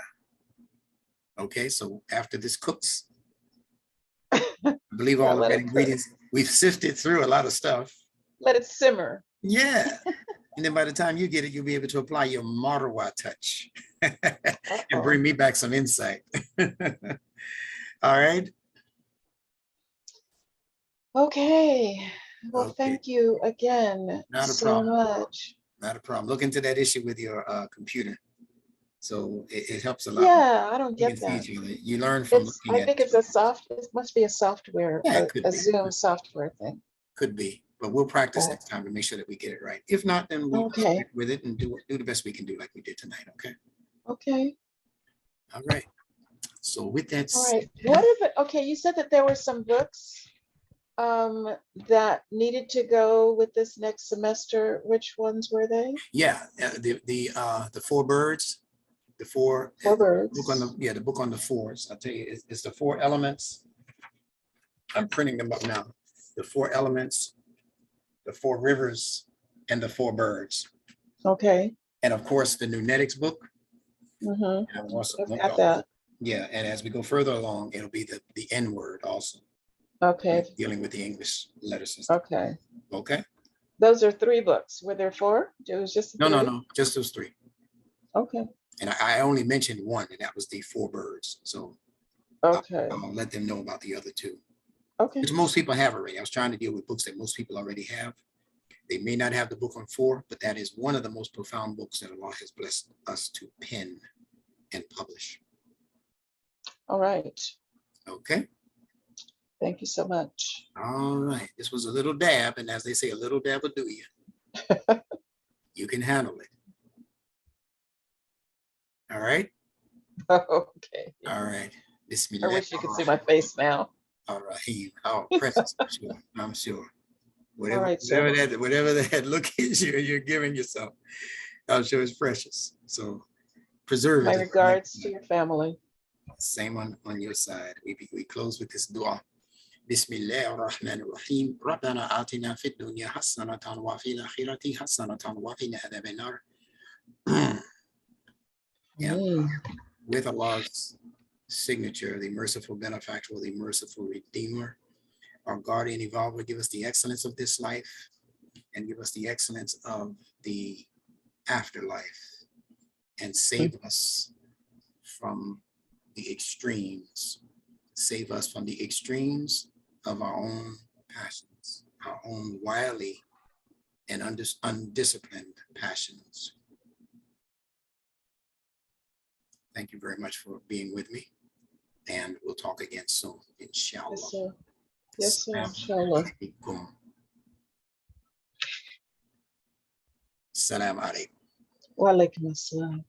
[SPEAKER 1] Okay, so after this cooks, I believe all of the ingredients, we've sifted through a lot of stuff.
[SPEAKER 2] Let it simmer.
[SPEAKER 1] Yeah. And then by the time you get it, you'll be able to apply your Marwa touch and bring me back some insight. All right.
[SPEAKER 2] Okay. Well, thank you again so much.
[SPEAKER 1] Not a problem. Look into that issue with your computer. So it helps a lot.
[SPEAKER 2] Yeah, I don't get that.
[SPEAKER 1] You learn from looking at it.
[SPEAKER 2] I think it's it must be a software,
[SPEAKER 1] yeah,
[SPEAKER 2] a Zoom software thing.
[SPEAKER 1] Could be, but we'll practice next time to make sure that we get it right. If not, then we'll stick with it and do the best we can do like we did tonight, okay?
[SPEAKER 2] Okay.
[SPEAKER 1] All right. So with that
[SPEAKER 2] said. All right. What if it, okay, you said that there were some books that needed to go with this next semester. Which ones were they? Yeah,
[SPEAKER 1] the four birds. The four birds. Book on the book on the fours. I'll tell you, it's the 4 elements. I'm printing them up now. The 4 elements, the 4 rivers, and the 4 birds.
[SPEAKER 2] Okay.
[SPEAKER 1] And of course, the Nunetics book.
[SPEAKER 2] I've got that.
[SPEAKER 1] Yeah, and as we go further along, it'll be the N word also.
[SPEAKER 2] Okay.
[SPEAKER 1] Dealing with the English letter system.
[SPEAKER 2] Okay.
[SPEAKER 1] Okay.
[SPEAKER 2] Those are 3 books. Were there 4? It was just 3?
[SPEAKER 1] No, just those 3.
[SPEAKER 2] Okay.
[SPEAKER 1] And I only mentioned one, and that was the 4 birds. So
[SPEAKER 2] okay,
[SPEAKER 1] I'll let them know about the other 2.
[SPEAKER 2] Okay.
[SPEAKER 1] Which most people have already. I was trying to deal with books that most people already have. They may not have the book on 4, but that is one of the most profound books that Allah has blessed us to pen and publish.
[SPEAKER 2] All right.
[SPEAKER 1] Okay.
[SPEAKER 2] Thank you so much.
[SPEAKER 1] All right. This was a little dab, and as they say, a little dab will do you. You can handle it. All right.
[SPEAKER 2] Okay.
[SPEAKER 1] All right. Bismillah.
[SPEAKER 2] I wish you could see my face now.
[SPEAKER 1] All right. Oh, precious. I'm sure. Whatever,
[SPEAKER 2] right,
[SPEAKER 1] whatever that look is you're giving yourself, I'm sure it's precious. So preserve it.
[SPEAKER 2] My regards to your family.
[SPEAKER 1] Same on your side. We close with this dua. بسم الله الرحمن الرحيم ربنا آتنا في الدنيا حسنة وفي الآخرة حسنة وقنا عذاب النار. And with Allah's signature, the merciful benefactor, the merciful redeemer, our guardian evolver, give us the excellence of this life and give us the excellence of the afterlife and save us from the extremes. Save us from the extremes of our own passions, our own wily and undisciplined passions. Thank you very much for being with me, and we'll talk again soon, inshallah.
[SPEAKER 2] Yes, sir. Yes, sir.
[SPEAKER 1] Salaam
[SPEAKER 2] Inshallah.
[SPEAKER 1] Alaykum. Salaam Alaykum.
[SPEAKER 2] Wa alaikum assalam.